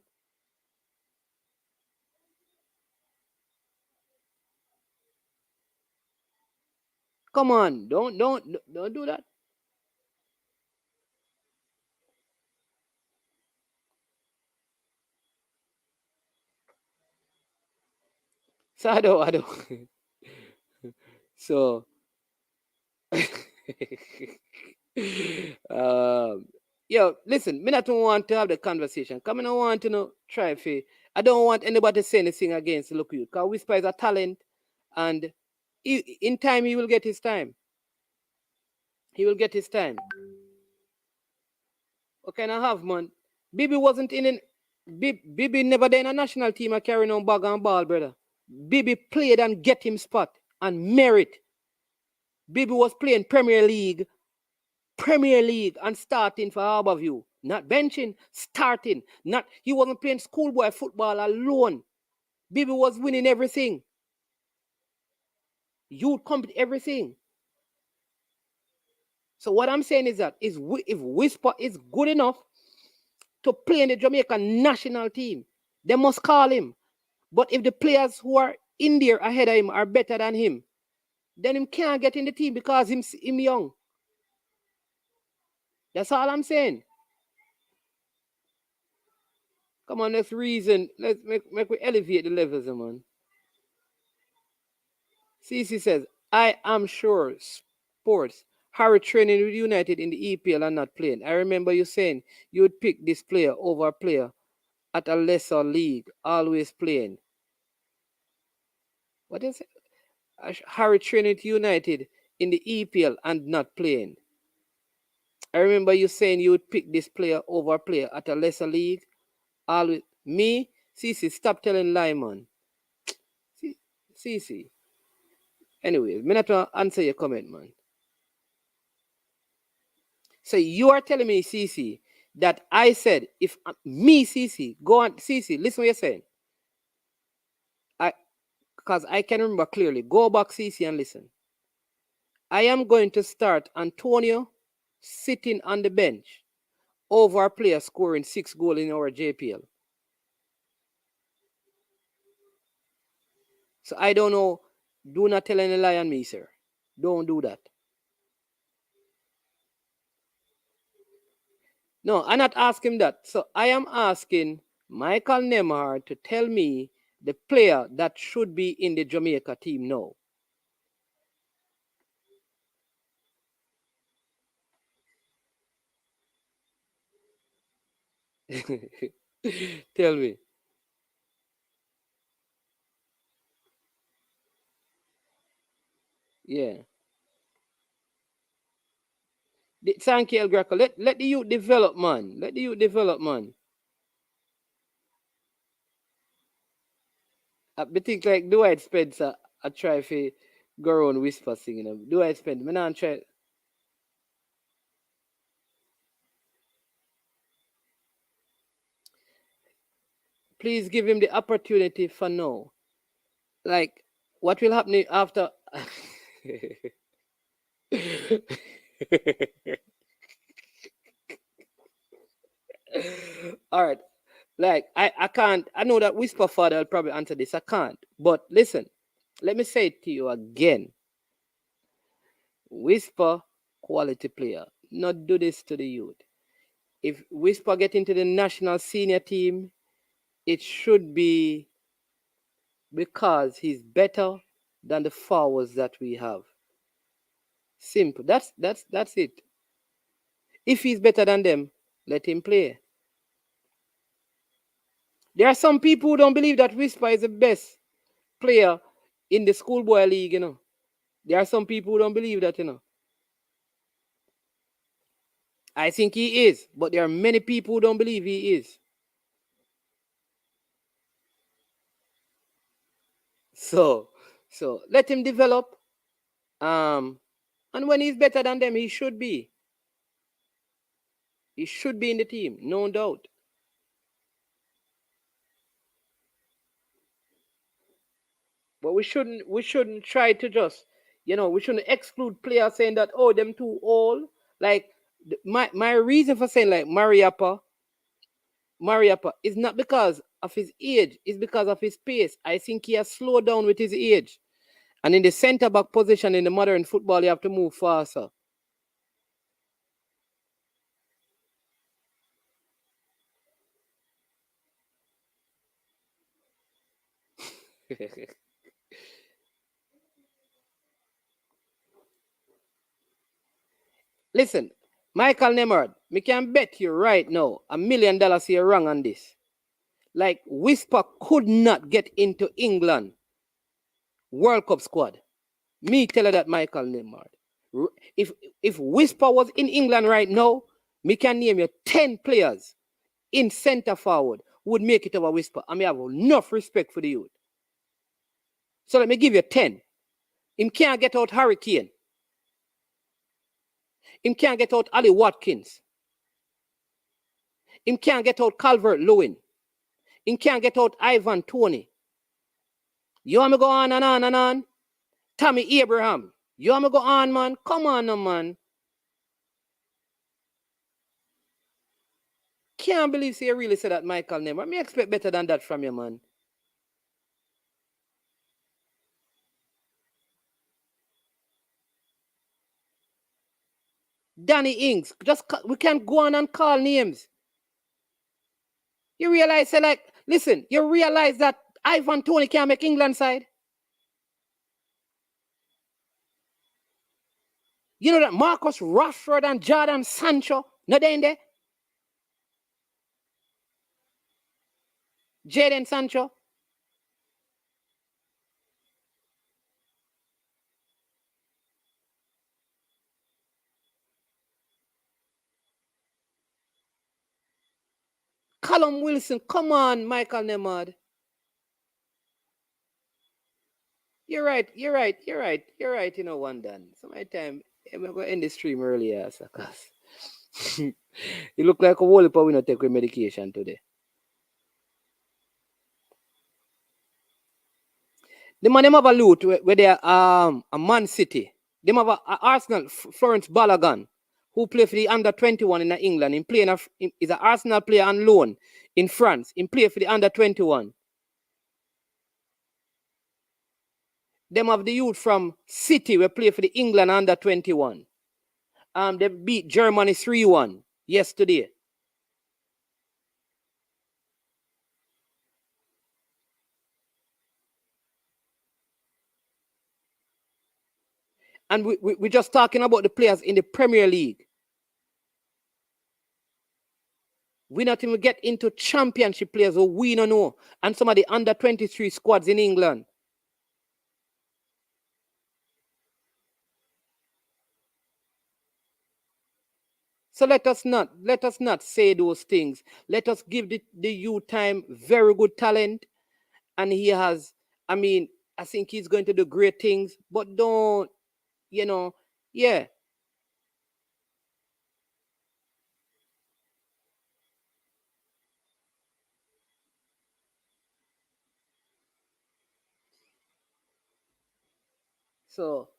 Come on, don't do that. So I don't. So yo, listen, me not want to have the conversation. Come, I don't want to know try for. I don't want anybody to say anything against look you. Because Whisper is a talent, and in time he will get his time. He will get his time. What can I have, man? Bibi wasn't in Bibi never done a national team and carrying on bag and ball, brother. Bibi played and get him spot and merit. Bibi was playing Premier League and starting for Harborview. Not benching, starting. Not he wasn't playing schoolboy football alone. Bibi was winning everything. Youth compete everything. So what I'm saying is that if Whisper is good enough to play in the Jamaican national team, they must call him. But if the players who are in there ahead of him are better than him, then him can't get in the team because him young. That's all I'm saying. Come on, let's reason. Let's make we elevate the levels, man. CC says, I am sure sports Harry training with United in the EPL and not playing. I remember you saying you would pick this player over a player at a lesser league, always playing. What is it? Harry training with United in the EPL and not playing. I remember you saying you would pick this player over a player at a lesser league. Always me, CC, stop telling lie, man. CC. Anyway, I'm not to answer your comment, man. So you are telling me, CC, that I said if me, CC, go on, CC, listen what you're saying. Because I can remember clearly. Go back, CC, and listen. I am going to start Antonio sitting on the bench over a player scoring 6 goals in our JPL. So I don't know. Do not tell any lie on me, sir. Don't do that. No, I'm not asking that. So I am asking Michael Nemar to tell me the player that should be in the Jamaica team now. Tell me. Yeah. Thank you, El Greco. Let the youth develop, man. Let the youth develop, man. I think like Dwight Spencer, I try to go around whisper singing. Dwight Spencer, I not try. Please give him the opportunity for now. Like, what will happen after? All right. Like, I can't. I know that Whisper Father will probably answer this. I can't. But listen, let me say it to you again. Whisper, quality player. Not do this to the youth. If Whisper get into the national senior team, it should be because he's better than the forwards that we have. Simple. That's it. If he's better than them, let him play. There are some people who don't believe that Whisper is the best player in the Schoolboy League, you know. There are some people who don't believe that, you know. I think he is, but there are many people who don't believe he is. So let him develop. And when he's better than them, he should be. He should be in the team, no doubt. But we shouldn't try to just, we shouldn't exclude players saying that, oh, them too old. Like, my reason for saying like Mariappa is not because of his age, it's because of his pace. I think he has slowed down with his age. And in the centre back position in the modern football, you have to move faster. Listen, Michael Nemard, me can bet you right now $1 million you're wrong on this. Like, Whisper could not get into England World Cup squad. Me tell her that, Michael Nemard. If Whisper was in England right now, me can name you 10 players in centre forward would make it over Whisper. I mean, I have enough respect for the youth. So let me give you 10. Him can't get out Hurricane. Him can't get out Ali Watkins. Him can't get out Calvert-Lewin. Him can't get out Ivan Toney. You want me go on and on and on? Tommy Abraham. You want me go on, man? Come on, no, man. Can't believe you really said that, Michael Nemar. Me expect better than that from you, man. Danny Ings. We can't go on and call names. You realize, listen, you realize that Ivan Toney can't make England side? You know that Marcus Rashford and Jadon Sancho, not in there? Jadon Sancho. Callum Wilson, come on, Michael Nemard. You're right, you know, one done. So my time, I'm going to end the stream earlier, because you look like a whole heap we not take with medication today. The man them have a loot where they are a Man City. They have a Arsenal, Florence Balogun, who play for the under 21 in England. He's an Arsenal player on loan in France. He play for the under 21. Them have the youth from City who play for the England under 21. They beat Germany 3-1 yesterday. And we're just talking about the players in the Premier League. We not even get into championship players who we don't know. And some of the under 23 squads in England. So let us not say those things. Let us give the youth time, very good talent. And he has, I think he's going to do great things. But don't, yeah. So,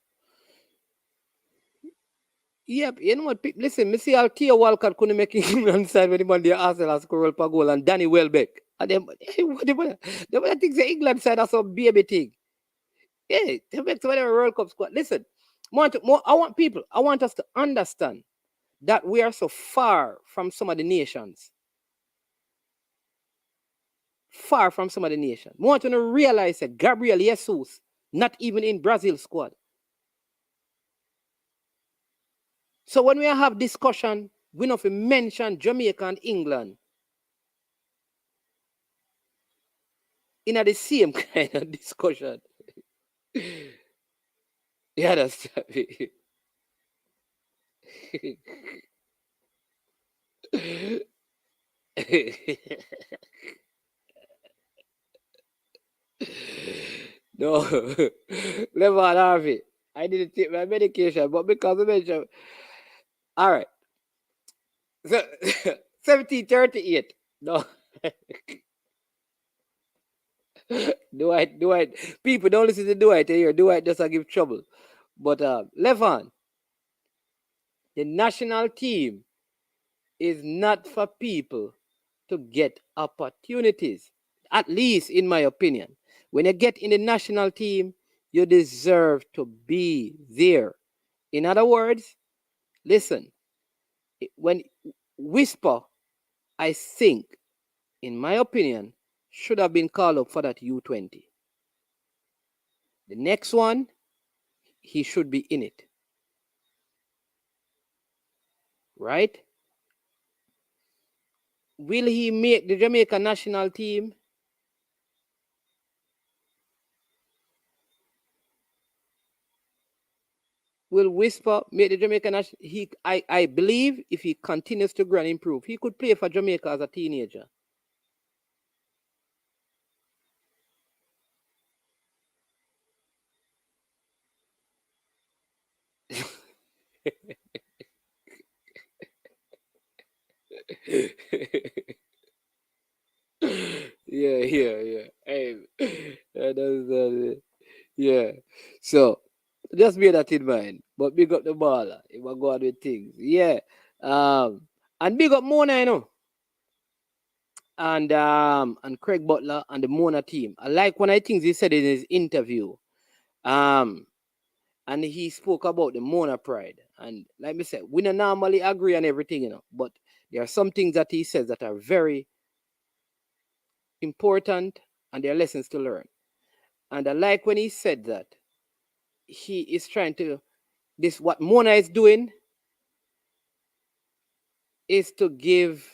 yep, you know what? Listen, me see how Tia Walcott couldn't make England side when the man there Arsenal scored per goal and Danny Welbeck. And them, they think the England side are some baby thing. Yeah, they make some World Cup squad. Listen, I want us to understand that we are so far from some of the nations. Far from some of the nations. I want you to realize that Gabriel Jesus, not even in Brazil squad. So when we have discussion, we know if we mention Jamaica and England in the same kind of discussion. You understand me? No, Levon Harvey. I didn't take my medication, but because I mentioned, all right. So 1738. No. Dwight. People don't listen to Dwight here. Dwight doesn't give trouble. But Levon, the national team is not for people to get opportunities. At least in my opinion. When you get in the national team, you deserve to be there. In other words, listen, when Whisper, I think, in my opinion, should have been called up for that U20. The next one, he should be in it. Right? Will he make the Jamaica national team? Will Whisper make the Jamaica national? I believe if he continues to grow and improve, he could play for Jamaica as a teenager. Yeah. Hey, yeah. So just bear that in mind. But big up the baller. If I go on with things. Yeah. And big up Mona, you know. And Craig Butler and the Mona team. I like one of the things he said in his interview. And he spoke about the Mona pride. And like I said, we don't normally agree on everything, you know, but there are some things that he says that are very important and there are lessons to learn. And I like when he said that he is trying to, what Mona is doing is to give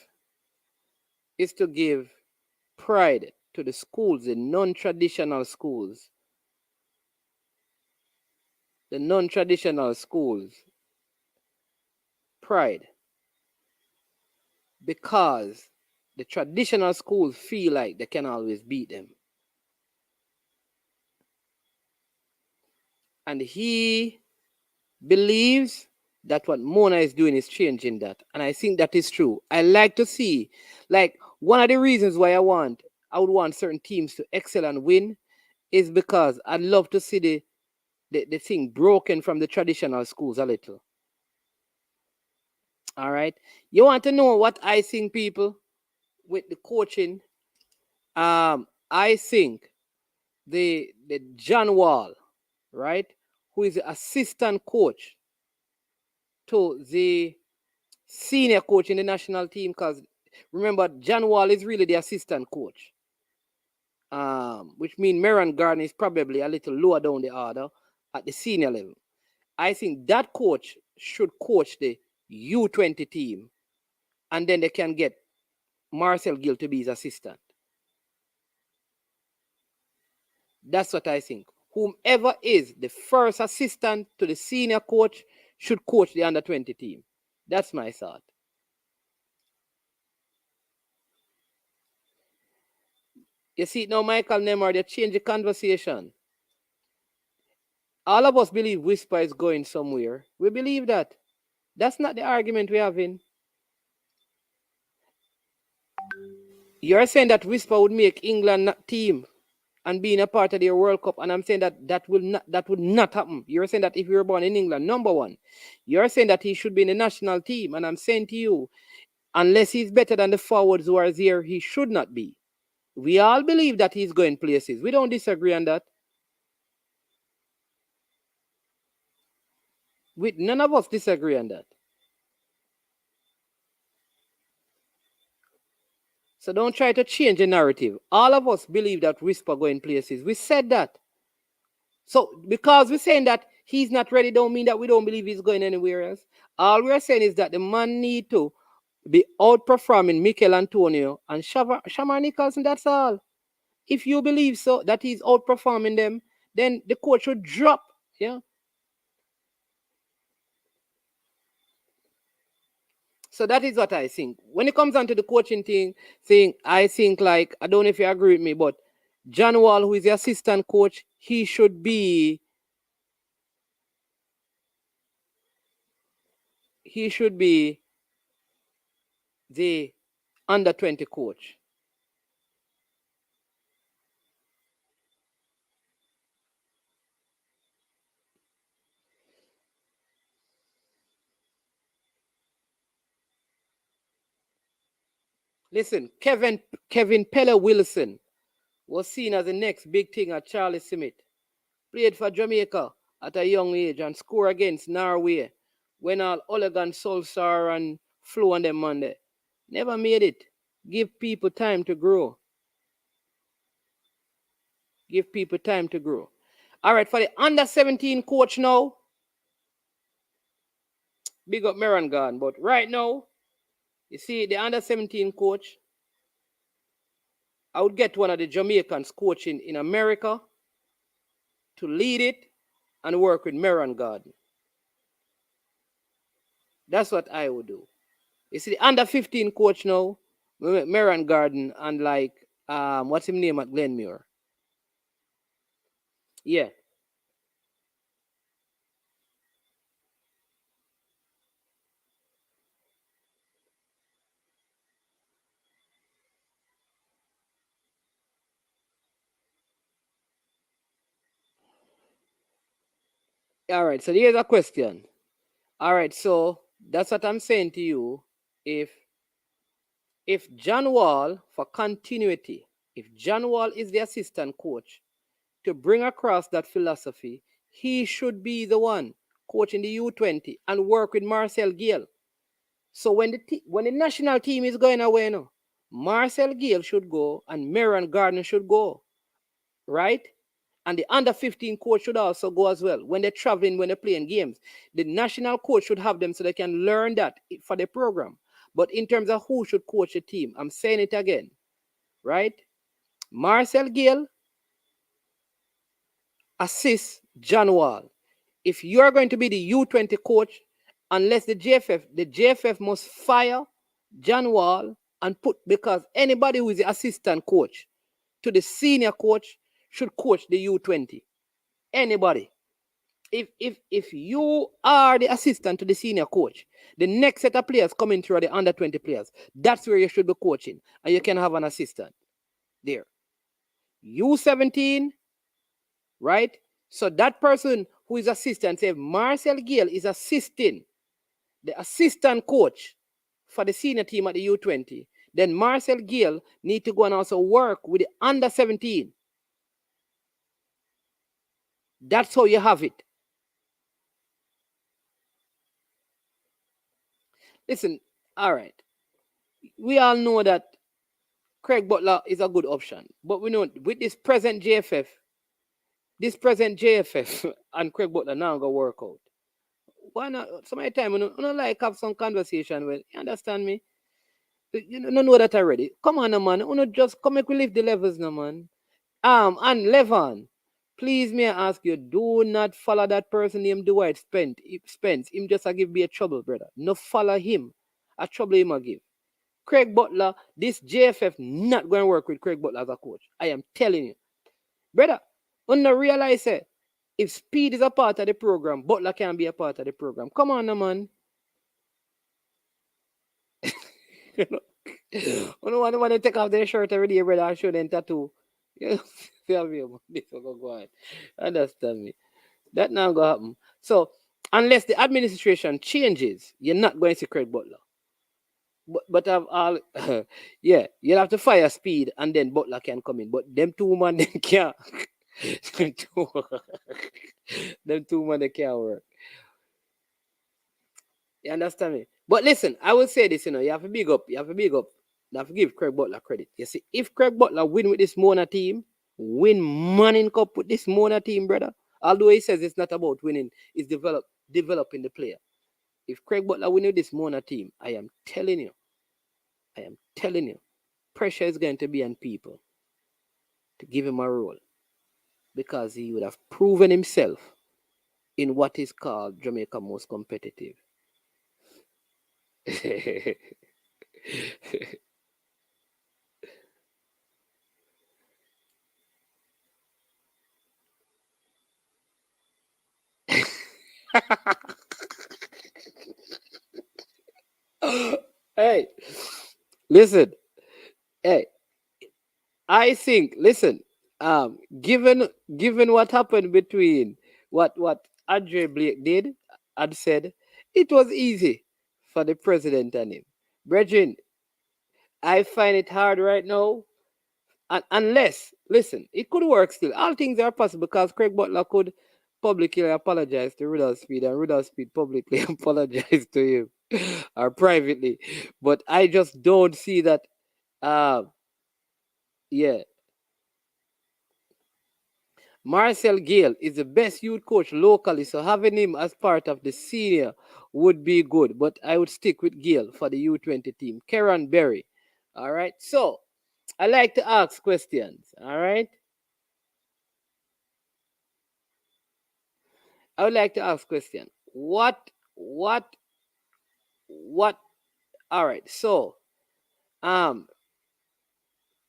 pride to the schools, the non-traditional schools. The non-traditional schools. Pride. Because the traditional schools feel like they can always beat them. And he believes that what Mona is doing is changing that. And I think that is true. I like to see, like, one of the reasons why I would want certain teams to excel and win is because I'd love to see the thing broken from the traditional schools a little. All right. You want to know what I think, people, with the coaching? I think the John Wall, right, who is the assistant coach to the senior coach in the national team, because remember, John Wall is really the assistant coach, which means Meron Gardner is probably a little lower down the order at the senior level. I think that coach should coach the U20 team, and then they can get Marcel Gill to be his assistant. That's what I think. Whomever is the first assistant to the senior coach should coach the under-20 team. That's my thought. You see now, Michael Neymar, they change the conversation. All of us believe Whisper is going somewhere. We believe that. That's not the argument we're having. You're saying that Whisper would make England team. and being a part of their World Cup. And I'm saying that would not happen. You're saying that if you were born in England, number one, you're saying that he should be in the national team. And I'm saying to you, unless he's better than the forwards who are there, he should not be. We all believe that he's going places. We don't disagree on that. None of us disagree on that. So don't try to change the narrative. All of us believe that Whisper going places. We said that. So because we're saying that he's not ready, don't mean that we don't believe he's going anywhere else. All we're saying is that the man need to be outperforming Mikel Antonio and Shamar Nicholson. That's all. If you believe so that he's outperforming them, then the coach should drop. Yeah. So that is what I think. When it comes down to the coaching thing, I think, like, I don't know if you agree with me, but John Wall, who is the assistant coach, he should be the under 20 coach. Listen, Kevin Pelle Wilson was seen as the next big thing at Charlie Smith. Played for Jamaica at a young age and scored against Norway when all Olegan Solskjaer and Flo and them Monday. Never made it. Give people time to grow. Give people time to grow. All right, for the under 17 coach now, big up Meron Garden. But right now, you see, the under 17 coach, I would get one of the Jamaicans coaching in America to lead it and work with Meron Garden. That's what I would do. You see, the under 15 coach now, Meron Garden and like, what's his name at Glenmuir? Yeah. All right, so here's a question. All right, so that's what I'm saying to you. If John Wall, for continuity, if John Wall is the assistant coach to bring across that philosophy, he should be the one coaching the U20 and work with Marcel Gill. So when the national team is going away now, Marcel Gill should go and Meron Gardner should go, right? And the under 15 coach should also go as well. When they're traveling, when they're playing games, the national coach should have them so they can learn that for the program. But in terms of who should coach the team, I'm saying it again, right? Marcel Gill assists John Wall. If you're going to be the U20 coach, unless the JFF must fire John Wall and put, because anybody who is the assistant coach to the senior coach should coach the U20. Anybody. If you are the assistant to the senior coach, the next set of players coming through are the under 20 players. That's where you should be coaching. And you can have an assistant there. U17, right? So that person who is assistant, say Marcel Gill is assisting the assistant coach for the senior team at the U20. Then Marcel Gill need to go and also work with the under 17. That's how you have it. Listen, all right. We all know that Craig Butler is a good option. But we know with this present JFF and Craig Butler now going to work out. Why not? Some of the time, I don't like have some conversation with, you understand me? You don't know that already. Come on, man. You just come make we lift the levels now, man. And Levon, please may I ask you, do not follow that person named Dwight Spence. Him just a give me a trouble, brother. No follow him. A trouble him a give. Craig Butler, this JFF not going to work with Craig Butler as a coach. I am telling you. Brother, you don't realize it. If speed is a part of the program, Butler can be a part of the program. Come on, man. You don't want to take off their shirt every day, brother, and show them tattoo. Tell me about this will go on. Understand me? That now gonna happen. So unless the administration changes, you're not going to see Craig Butler. But I've all yeah, you'll have to fire Speed and then Butler can come in. But them two man they can't them two, them two man they can't work. You understand me? But listen, I will say this, you have to big up, you have to give Craig Butler credit. You see, if Craig Butler win with this Mona team, win Manning Cup with this Mona team, brother. Although he says it's not about winning, it's developing the player. If Craig Butler win with this Mona team, I am telling you, pressure is going to be on people to give him a role because he would have proven himself in what is called Jamaica most competitive. Hey, listen. Hey, I think. Listen. Given what happened between what Andre Blake did and said, it was easy for the president and him. Brethren, I find it hard right now. Unless, listen, it could work still. All things are possible because Craig Butler could publicly apologize to Rudolph Speed and Rudolph Speed publicly apologize to him or privately. But I just don't see that. Yeah. Marcel Gale is the best youth coach locally, so having him as part of the senior would be good. But I would stick with Gale for the U20 team. Karen Berry. All right. So I like to ask questions. All right. I would like to ask question. What all right. So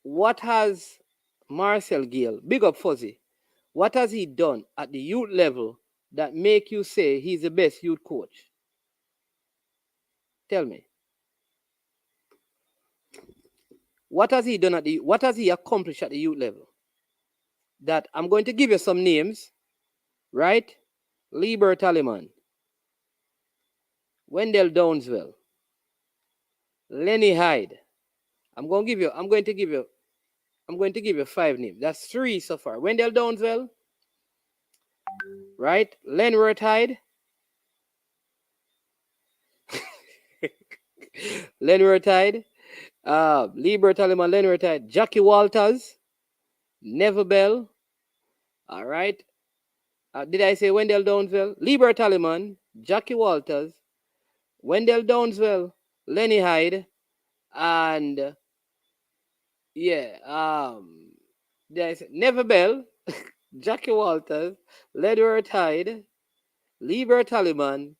what has Marcel Gill, big up Fuzzy, what has he done at the youth level that make you say he's the best youth coach? Tell me. What has he done what has he accomplished at the youth level? That I'm going to give you some names, right? Lieber Taliman, Wendell Downswell, Lenny Hyde. I'm going to give you 5 names. That's 3 so far. Wendell Downswell, right? Lenworth Hyde, Lenworth Hyde, Lieber Taliman, Lenworth Hyde, Jackie Walters, Neville Bell. All right. Did I say Wendell Downswell? Lieber Taliman, Jackie Walters, Wendell Downswell, Lenny Hyde, and yeah, did I say Neville Bell, Jackie Walters, Lenworth Hyde, Lieber Taliman,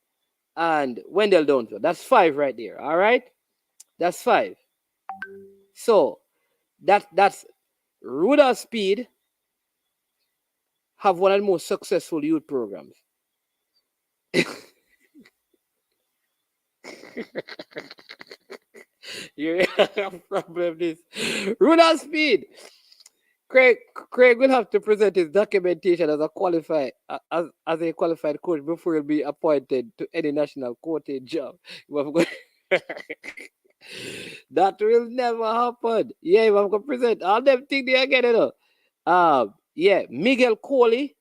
and Wendell Downswell. That's 5 right there. All right. That's 5. So that's Rudolph Speed have one of the most successful youth programs. You have problem this. Rudolph Speed. Craig will have to present his documentation as a qualified coach before he'll be appointed to any national coaching job. That will never happen. Yeah, if I'm gonna present all them things they again, yeah, Miguel Coley.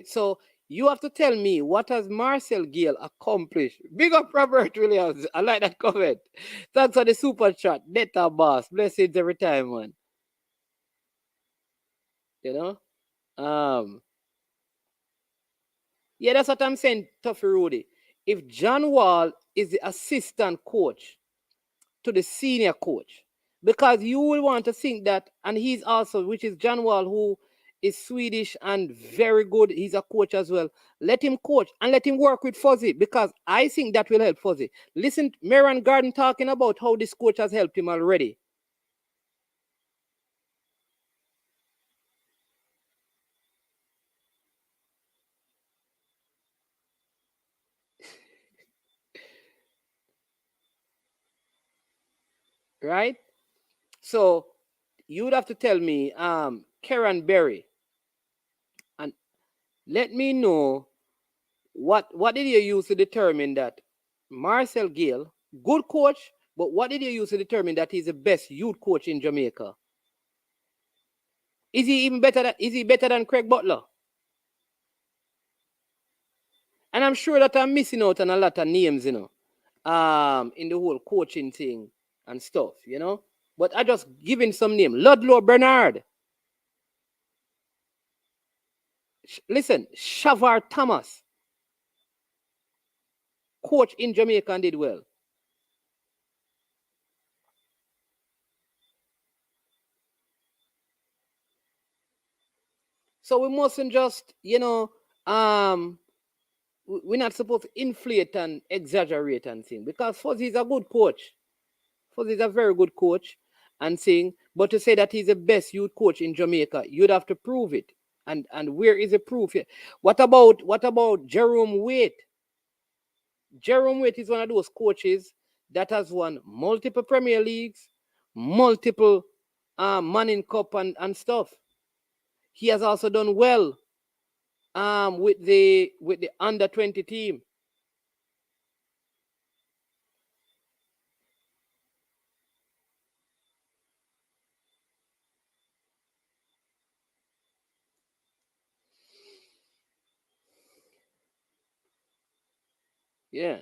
So you have to tell me what has Marcel Gill accomplished. Big up Robert Williams. I like that comment. Thanks for the super chat. Netta boss. Blessings every time, man. You know? Yeah, that's what I'm saying, Tuffy Rudy. If John Wall is the assistant coach to the senior coach, because you will want to think that, and he's also, which is John Wall, who is Swedish and very good. He's a coach as well. Let him coach and let him work with Fuzzy, because I think that will help Fuzzy. Listen, Marion Garden talking about how this coach has helped him already. Right? So you would have to tell me, Karen Berry, and let me know what did you use to determine that Marcel Gale, good coach, but what did you use to determine that he's the best youth coach in Jamaica? Is he better than Craig Butler? And I'm sure that I'm missing out on a lot of names, in the whole coaching thing and stuff, But I just giving some name. Ludlow Bernard. Listen, Shavar Thomas. Coach in Jamaica and did well. So we mustn't just, we're not supposed to inflate and exaggerate and thing, because Fuzzy is a good coach. Fuzzy is a very good coach and thing, but to say that he's the best youth coach in Jamaica, you'd have to prove it. And where is the proof here? What about Jerome Waite? Jerome Waite is one of those coaches that has won multiple Premier Leagues, multiple Manning Cup and stuff. He has also done well with the under 20 team. Yeah.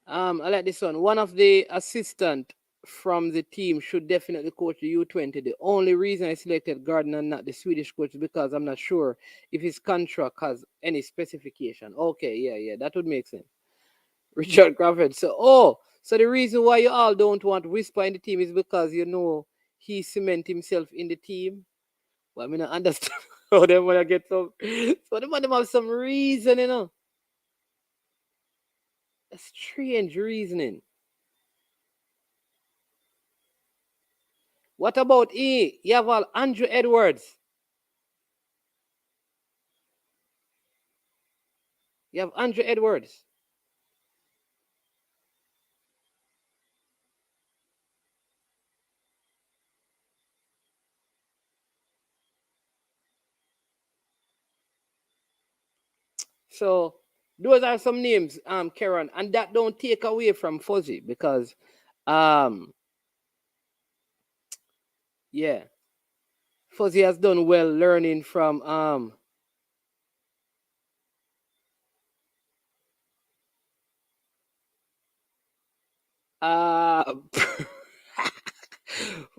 I like this one. One of the assistant from the team should definitely coach the U20. The only reason I selected Gardner and not the Swedish coach is because I'm not sure if his contract has any specification. Okay, yeah, that would make sense. Richard Crawford. So the reason why you all don't want Whisper in the team is because he cement himself in the team. Well, I mean, I understand how they want to get some. So they want to have some reason, A strange reasoning. What about E? You have Andrew Edwards. You have Andrew Edwards. So those are some names, Karen, and that don't take away from Fuzzy because, yeah, Fuzzy has done well learning from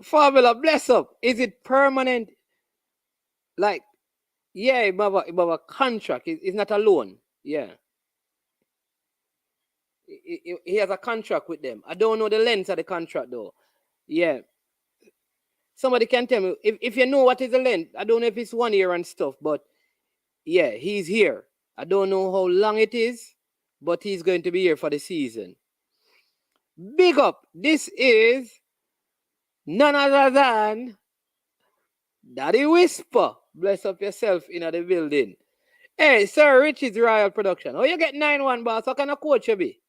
Formula, bless up. Is it permanent? Like, yeah, it have a contract. It's not a loan. Yeah. He has a contract with them. I don't know the length of the contract though. Yeah. Somebody can tell me if you know what is the length. I don't know if it's 1 year and stuff, but yeah, he's here. I don't know how long it is, but he's going to be here for the season. Big up. This is none other than Daddy Whisper. Bless up yourself in the building. Hey, Sir Richie's Royal Production. Oh, you get 9-1, boss. What kind of coach you be?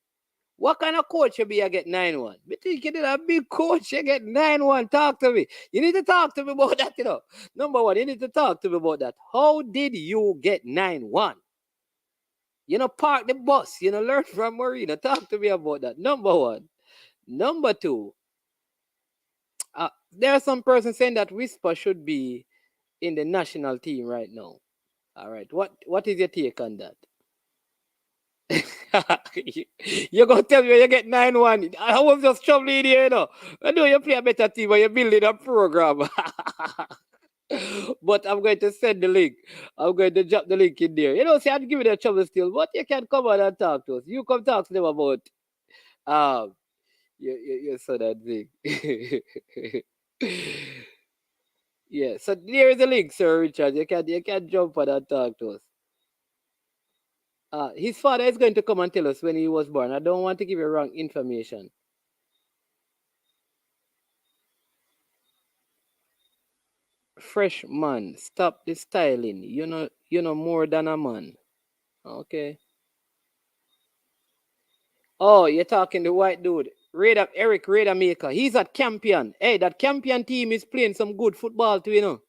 What kind of coach you be? You get 9-1. But you get a big coach, you get 9-1. Talk to me. You need to talk to me about that, Number one, you need to talk to me about that. How did you get 9-1? Park the bus. Learn from Marina. Talk to me about that. Number one. Number two, there are some persons saying that Whisper should be in the national team right now. All right. What is your take on that? You're going to tell me you get 9-1. I was just troubling here, I know you play a better team when you're building a program. But I'm going to send the link. I'm going to drop the link in there. See, I'd give you the trouble still, but you can come on and talk to us. You come talk to them about your son and thing. Yeah, so there is a link, Sir Richard. You can jump on and talk to us. His father is going to come and tell us when he was born. I don't want to give you wrong information. Fresh man, stop the styling. You know more than a man. Okay. Oh, you're talking the white dude. Eric Maker. He's at Campion. Hey, that Campion team is playing some good football too, you know.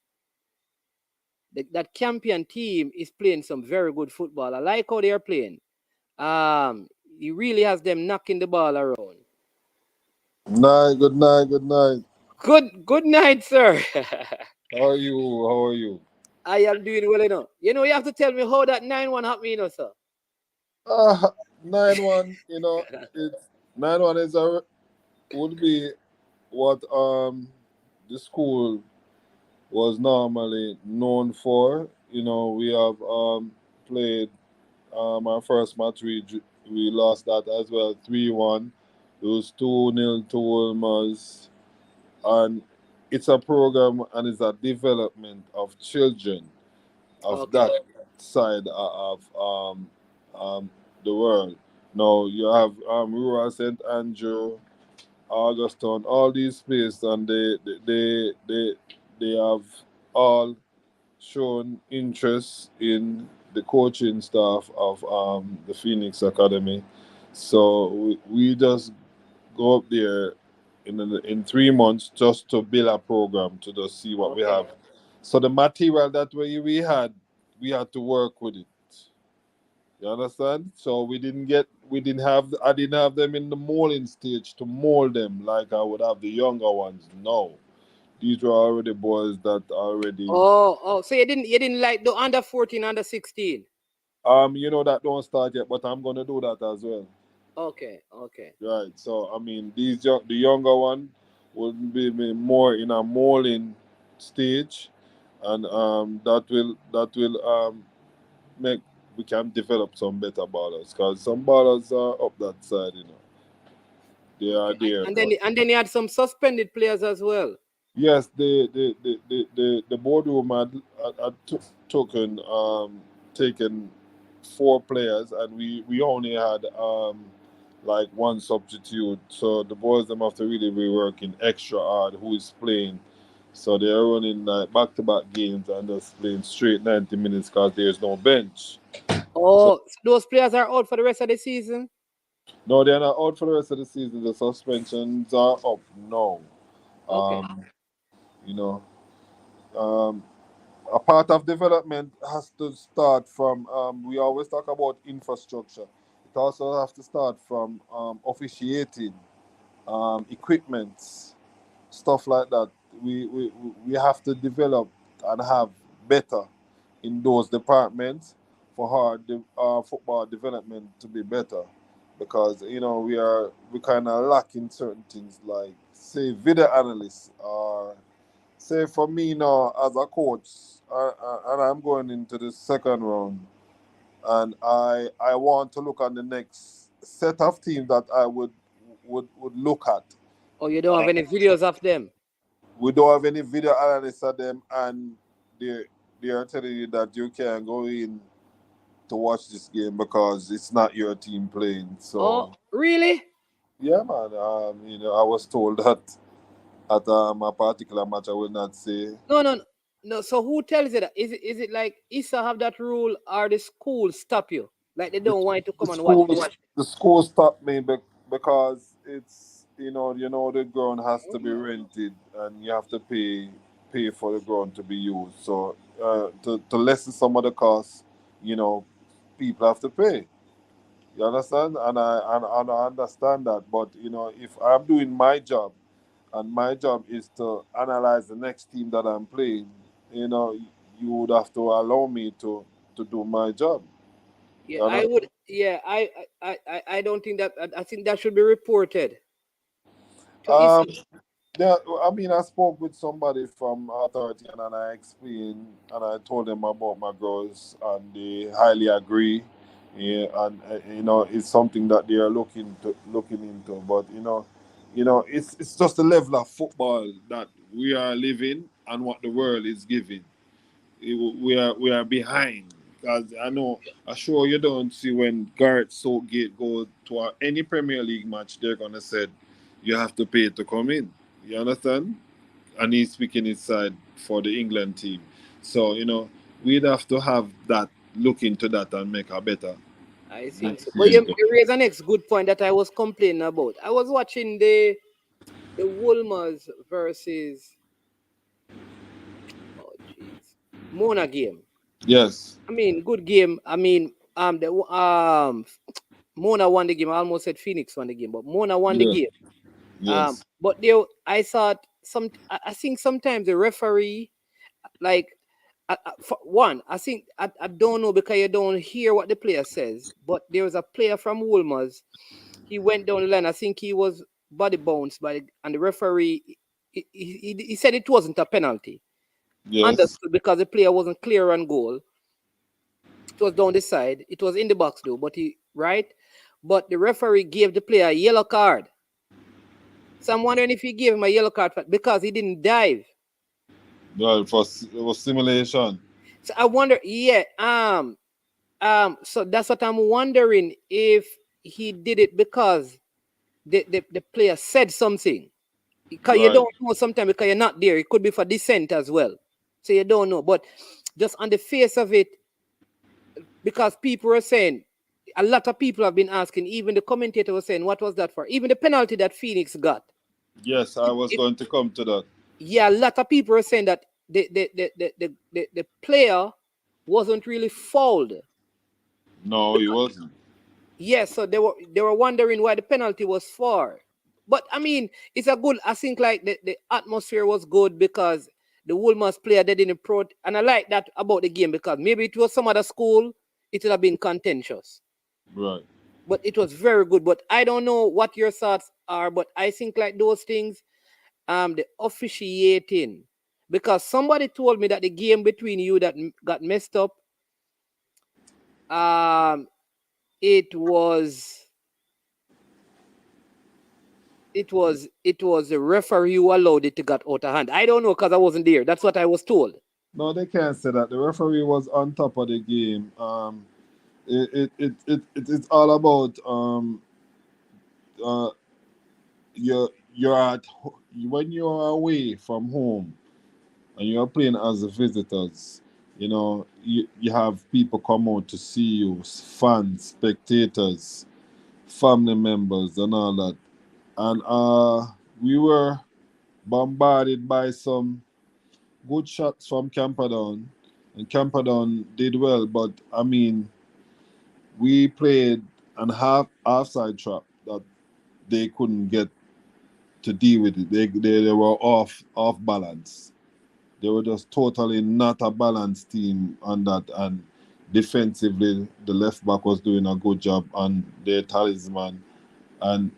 That Campion team is playing some very good football. I like how they are playing. He really has them knocking the ball around. Good night. Good night, sir. How are you? I am doing well enough. You know, you have to tell me how that 9-1 happened, you know, sir. 9-1, it's 9-1 would be what the school was normally known for. We have played our first match. We lost that as well, 3-1. It was 2-0 to Wolmer's, and it's a program and it's a development of children of that side of the world. Now you have rural St. Andrew, Auguston, all these places, and they have all shown interest in the coaching staff of the Phoenix Academy. So we just go up there in 3 months just to build a program to just see what we have. So the material that we had to work with it. You understand? So I didn't have them in the molding stage to mold them like I would have the younger ones. No. These were already boys that already so you didn't like the under 14, under 16? that don't start yet, but I'm gonna do that as well. Okay. Right. So the younger one would be more in a molding stage, and that will make we can develop some better ballers, because some ballers are up that side, They are there. And then you had some suspended players as well. Yes, the boardroom had taken 4 players, and we only had like 1 substitute. So the boys them have to really be working extra hard who is playing. So they are running like back-to-back games and just playing straight 90 minutes because there's no bench. So those players are out for the rest of the season? No, they're not out for the rest of the season. The suspensions are up now. Okay. A part of development has to start from, we always talk about infrastructure. It also has to start from officiating, equipment, stuff like that. We have to develop and have better in those departments for our football development to be better. Because, we kind of lack in certain things, like, say, video analysts, or say for me now as a coach, and I'm going into the second round, and I want to look on the next set of teams that I would look at. Oh, you don't have any videos of them? We don't have any video analysts of them, and they are telling you that you can't go in to watch this game because it's not your team playing. So really? Yeah, man. I was told that at a particular match. I will not say. No. So who tells you that? Is it like ISA have that rule, or the school stop you? Like they don't want you to come and watch? The school stopped me because it's the ground has to be rented, and you have to pay for the ground to be used. So to lessen some of the costs, people have to pay. You understand? And I understand that. But if I'm doing my job, and my job is to analyze the next team that I'm playing, you would have to allow me to do my job. Yeah, I would. Yeah, I don't think that. I think that should be reported. Yeah, I spoke with somebody from authority, and I explained, and I told them about my girls, and they highly agree. Yeah, and it's something that they are looking into. But it's just the level of football that we are living and what the world is giving. We are behind, because I'm sure you don't see when Gareth Southgate go to any Premier League match, they're gonna say you have to pay to come in. You understand? And he's speaking his side for the England team. So we'd have to have that, look into that and make a better. I think so. But you raise an next good point that I was complaining about. I was watching the Wolmers versus Mona game. Yes. I mean, good game. I mean, Mona won the game. I almost said Phoenix won the game, but Mona won the game. Yes. But I thought I think sometimes the referee, like, for one, I think I don't know because you don't hear what the player says. But there was a player from Wolmer's. He went down the line. I think he was body bounced and the referee. He said it wasn't a penalty. Yes. Understood, because the player wasn't clear on goal. It was down the side. It was in the box though, but But the referee gave the player a yellow card. So I'm wondering if he gave him a yellow card because he didn't dive. Well, it was simulation. So I wonder, so that's what I'm wondering, if he did it because the player said something. Because you don't know sometimes, because you're not there. It could be for dissent as well. So you don't know. But just on the face of it, because people are saying, a lot of people have been asking, even the commentator was saying, what was that for? Even the penalty that Phoenix got. Yes, I was going to come to that. Yeah, a lot of people are saying that the player wasn't really fouled. No, he wasn't. Yes, so they were wondering why the penalty was for. But I mean, it's a good. I think like the atmosphere was good because the Wolmer's player, they didn't and I like that about the game, because maybe it was some other school, it would have been contentious. Right. But it was very good. But I don't know what your thoughts are, but I think like those things, the officiating, because somebody told me that the game between you that got messed up, it was the referee who allowed it to get out of hand. I don't know because I wasn't there. That's what I was told. No, they can't say that. The referee was on top of the game. It's all about you're at when you're away from home and you're playing as the visitors. You know, you have people come out to see you, fans, spectators, family members, and all that. And we were bombarded by some good shots from Camperdown, and Camperdown did well. But I mean, we played an offside trap that they couldn't get to deal with it. They were off balance. They were just totally not a balanced team on that. And defensively, the left back was doing a good job on their talisman. And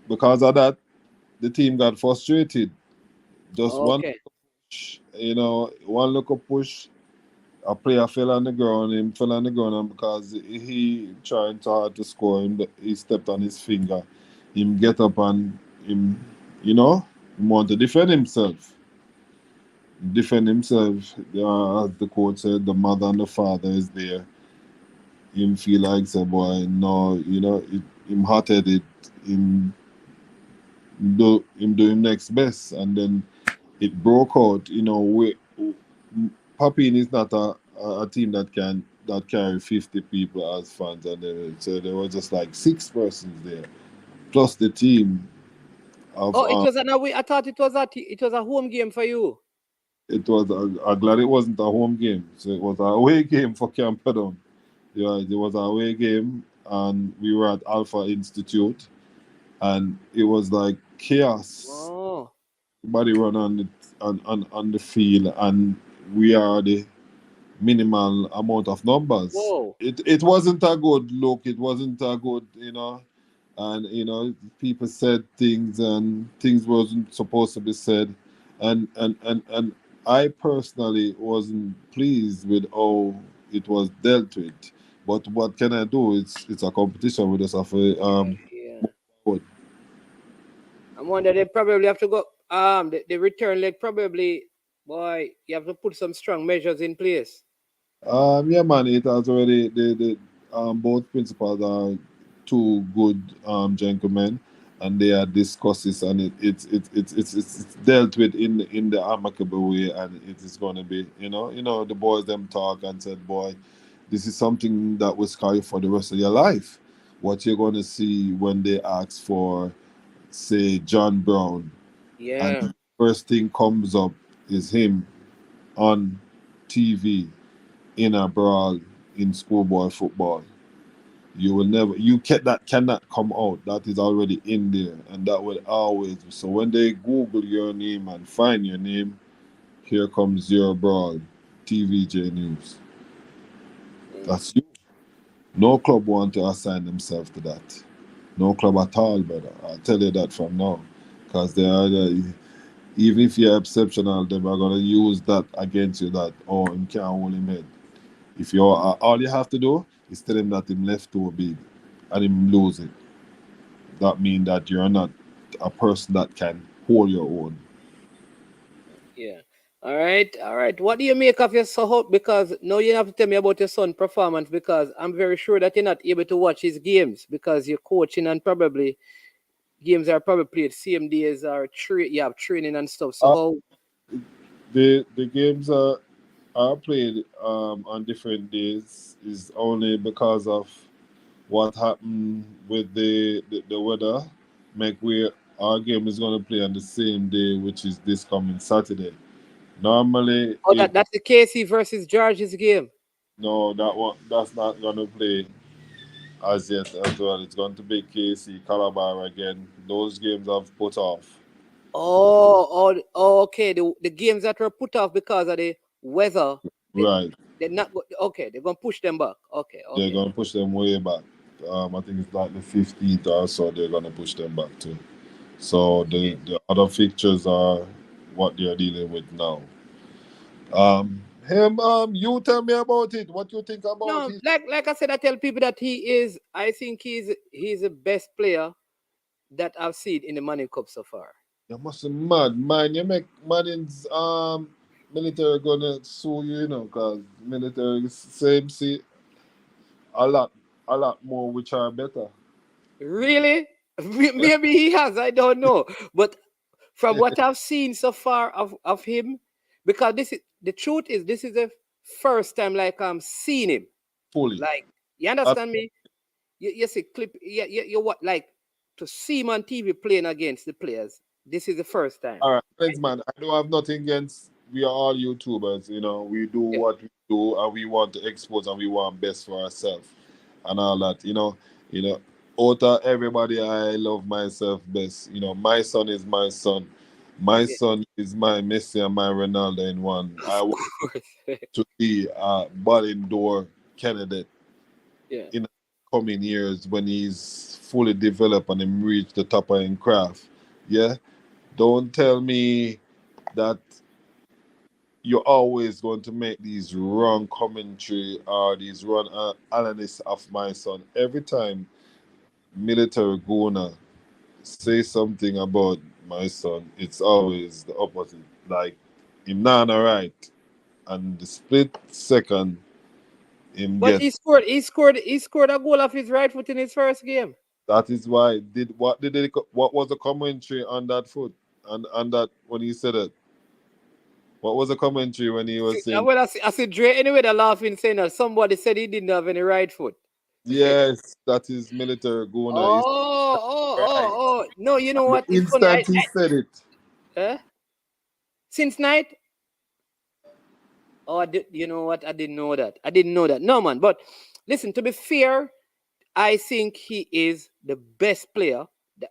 because of that, the team got frustrated. Just one push, one little push, a player fell on the ground, and because he trying too hard to score, he stepped on his finger. Him get up and him, he want to defend himself. As the coach said, the mother and the father is there. Him feel like, say, boy, no, him hot-headed, him do him next best, and then it broke out. Papine is not a team that carry 50 people as fans, and so there were just like 6 persons there, plus the team. It was an away. I thought it was a home game for you. It was. I'm glad it wasn't a home game. So it was an away game for Camperdown. Yeah, it was an away game, and we were at Alpha Institute, and it was like chaos. Oh. Everybody run on the field, and we are the minimal amount of numbers. Whoa. It wasn't a good look. It wasn't a good, and people said things, and things wasn't supposed to be said, and I personally wasn't pleased with how it was dealt with. But what can I do? It's a competition. We just have to move forward. I'm wondering, they probably have to go. The return leg probably, boy, you have to put some strong measures in place. Yeah, man. It has already. The both principals are 2 good gentlemen, and they are discussed this, and it's dealt with in the amicable way, and it is going to be, the boys them talk and said, boy, this is something that will scar you for the rest of your life. What you're going to see when they ask for, say, John Brown, and Yeah. the first thing comes up is him on TV in a brawl in schoolboy football. You will never, that cannot come out. That is already in there, and that will always. So when they Google your name and find your name, here comes your brawl, TVJ News. That's you. No club want to assign themselves to that. No club at all, brother. I'll tell you that from now, because they are even if you're exceptional, they are gonna use that against you. That him can't hold him head. If you all you have to do is tell him that him left too big, and him lose it. That means that you're not a person that can hold your own. Yeah. All right. All right. What do you make of your son? Because now you have to tell me about your son' performance because I'm very sure that you're not able to watch his games because you're coaching and probably games are probably played same days or you have training and stuff. So Uh, how the games are played on different days is only because of what happened with the weather. Make we our game is gonna play on the same day, which is this coming Saturday. Normally, oh that's the KC versus George's game. no, that's not gonna play as yet as well. It's going to be KC Calabar again. Those games have put off. Okay. The games that were put off because of the weather, they, Right. they're not okay. They're gonna push them back. Okay, They're okay. gonna push them way back. I think it's like the 15th or so. They're gonna push them back too. So the other fixtures are what they're dealing with now. You tell me about it. What you think about No, it? like I said, I tell people that I think he's the best player that I've seen in the Money Cup so far. You must be mad, man. You make Madden's military gonna sue you, cause military same see a lot, more which are better. Really? Maybe he has, I don't know. But from what I've seen so far of him, because this is the truth is this is the first time like I'm seeing him. Fully. Like you Uh, understand me? You see clip you what like to see him on TV playing against the players. This is the first time. all right, thanks, man. I don't have nothing against. We are all YouTubers, We do Yeah. what we do, and we want to expose, and we want best for ourselves, and all that. You know. Out of everybody, I love myself best. My son is my son. My Yeah, son is my Messi and my Ronaldo in one. I of want course. to be a Ballon d'Or candidate Yeah. in the coming years when he's fully developed and him reach the top of his craft. Yeah. Don't tell me that you're always going to make these wrong commentary or these wrong analysis of my son. Every time military gonna say something about my son, it's always the opposite. Like him not right. And the split second him But get he scored a goal off his right foot in his first game. that is why what was the commentary on that foot and that when he said it? What was the commentary when he was saying Well, I see Dre anyway. They're laughing, saying that somebody said he didn't have any right foot. yes, that is military Guna. Right. No, you know The what? It's funny. instant he said it. Eh? Since night. Oh, you know what? I didn't know that. I didn't know that. No, man. But listen, to be fair, I think he is the best player.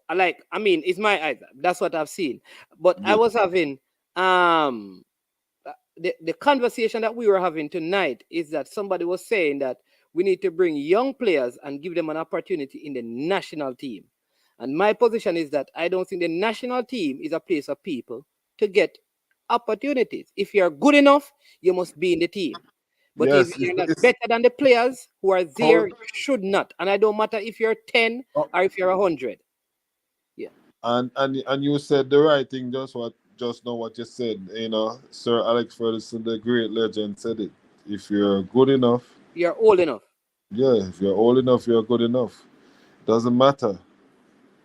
I mean, it's my eyes. That's what I've seen. But I Yeah. was having the conversation that we were having tonight is that somebody was saying that we need to bring young players and give them an opportunity in the national team. And my position is that I don't think the national team is a place for people to get opportunities. If you're good enough, you must be in the team. But if Yes, you're not it's better than the players who are how there, you should not. And I don't matter if you're 10 oh, or if you're 100. Yeah. and you said the right thing, just know what you said. Sir Alex Ferguson, the great legend, said it. If you're good enough, You're old enough. yeah, if you're old enough, you're good enough. Doesn't matter.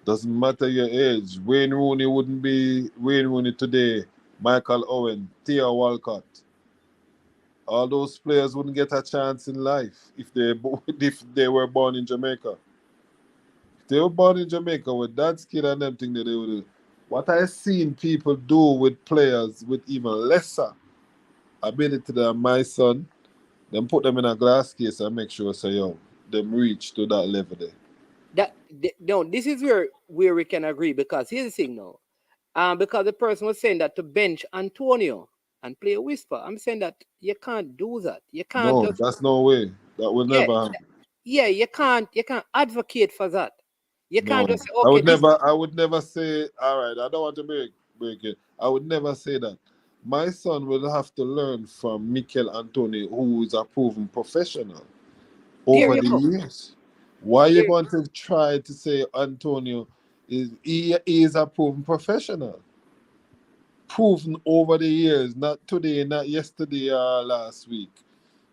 Doesn't matter your age. Wayne Rooney wouldn't be Wayne Rooney today. Michael Owen, Thea Walcott, all those players wouldn't get a chance in life if they were born in Jamaica. If they were born in Jamaica with that skill and everything that they would do. What I've seen people do with players with even lesser ability than my son, then put them in a glass case and make sure say, yo, them reach to that level there. No, this is where we can agree, because here's the thing now. Because the person was saying that to bench Antonio and play a Whisper. I'm saying that you can't do that. You can't No, just, that's no way. That will yeah, never happen. yeah, you can't advocate for that. You No, can't just say, I okay, would never say, all right, I don't want to break it. I would never say that. My son will have to learn from Mikel Antoni, who is a proven professional there over you the go. years. Why are you There, going to try to say Antonio he is a proven professional? Proven over the years, not today, not yesterday or last week.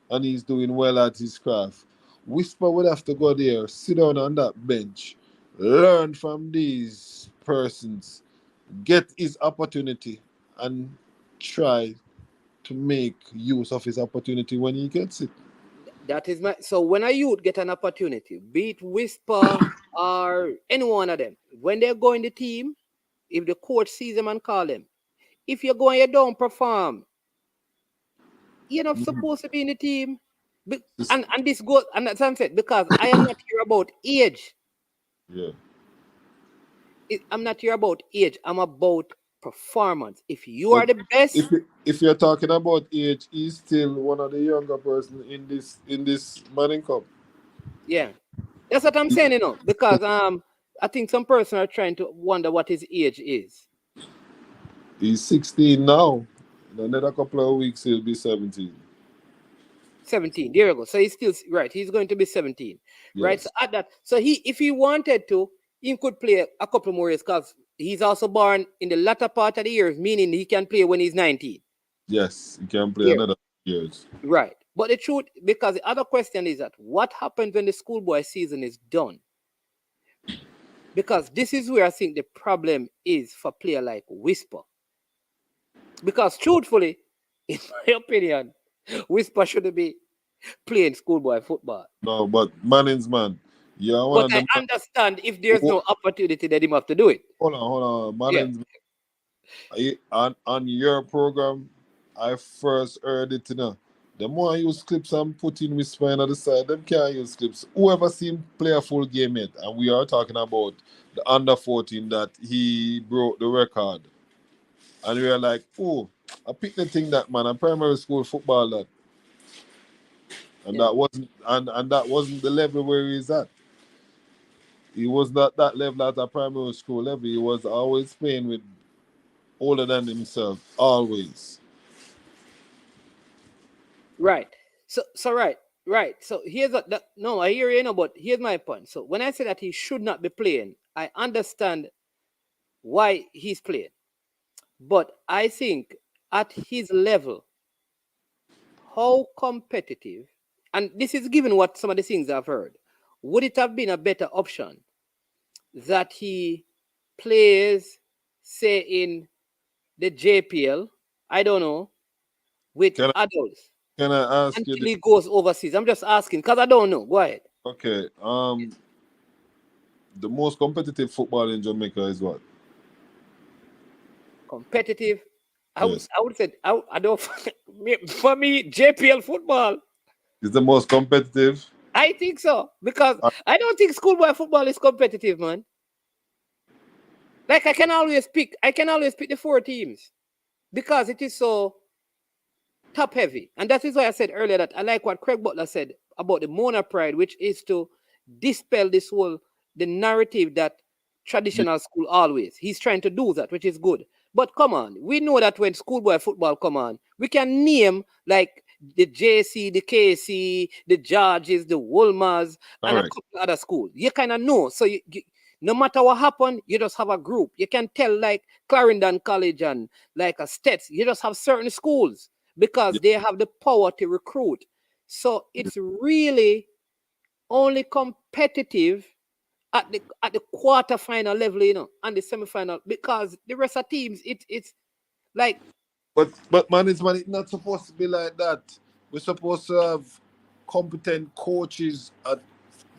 And he's doing well at his craft. Whisper would have to go there, sit down on that bench, learn from these persons, get his opportunity, and try to make use of his opportunity when he gets it. that is my, so when a youth get an opportunity, be it Whisper or any one of them, when they go in the team, if the coach sees them and call them, if you're going, you don't perform, you're not supposed to be in the team. And this goes, and that's what I'm saying, because I am not here about age. Yeah. I'm not here about age. I'm about performance. If you are the best, If you're talking about age, he's still one of the younger person in this Manning Cup. yeah, that's what I'm saying, because I think some person are trying to wonder what his age is. He's 16 now. In another couple of weeks, he'll be 17. 17. There you go. So he's still right. He's going to be 17. Right. So Yes. at that, so if he wanted to, he could play a couple more years, because he's also born in the latter part of the years, meaning he can play when he's 19. Yes, he can play Yeah. another years. Right. But the truth, because the other question is that what happens when the schoolboy season is done? Because this is where I think the problem is for a player like Whisper. Because truthfully, in my opinion, Whisper shouldn't be playing schoolboy football. No, but Manning's man. Yeah, one But of I them. understand if there's no opportunity, that him have to do it. Hold on. Yeah. Manning's on your program, I first heard it, The more I use clips and put in Whisper on the side, them can't use clips. Whoever seen play a full game yet, and we are talking about the under 14 that he broke the record. And we are like, oh, I picked the thing that man, a primary school football that. And Yeah. that wasn't the level where he's at. He was not that level at a primary school level. He was always playing with older than himself. Always. Right. So right. So here's no, I hear you, but here's my point. So when I say that he should not be playing, I understand why he's playing. But I think at his level, how competitive, and this is given what some of the things I've heard, would it have been a better option that he plays, say, in the JPL, I don't know, with adults Can I ask until you he goes overseas? I'm just asking because I don't know. Go ahead. Okay. The most competitive football in Jamaica is what? Competitive. Yes. I would say I don't. For me, JPL football. Is the most competitive? I think so, because I don't think schoolboy football is competitive, man. Like I can always pick the 4 teams because it is so top heavy. And that is why I said earlier that I like what Craig Butler said about the Mona pride, which is to dispel the narrative that traditional school always. He's trying to do that, which is good. But come on, we know that when schoolboy football come on, we can name like the JC, the KC, the Georges, the Wolmers, and a couple other schools. You kind of know. So no matter what happened, you just have a group. You can tell like Clarendon College and like a Stets, you just have certain schools because they have the power to recruit. So it's really only competitive at the quarterfinal level, and the semifinal, because the rest of teams, it's like. But management is not supposed to be like that. We're supposed to have competent coaches.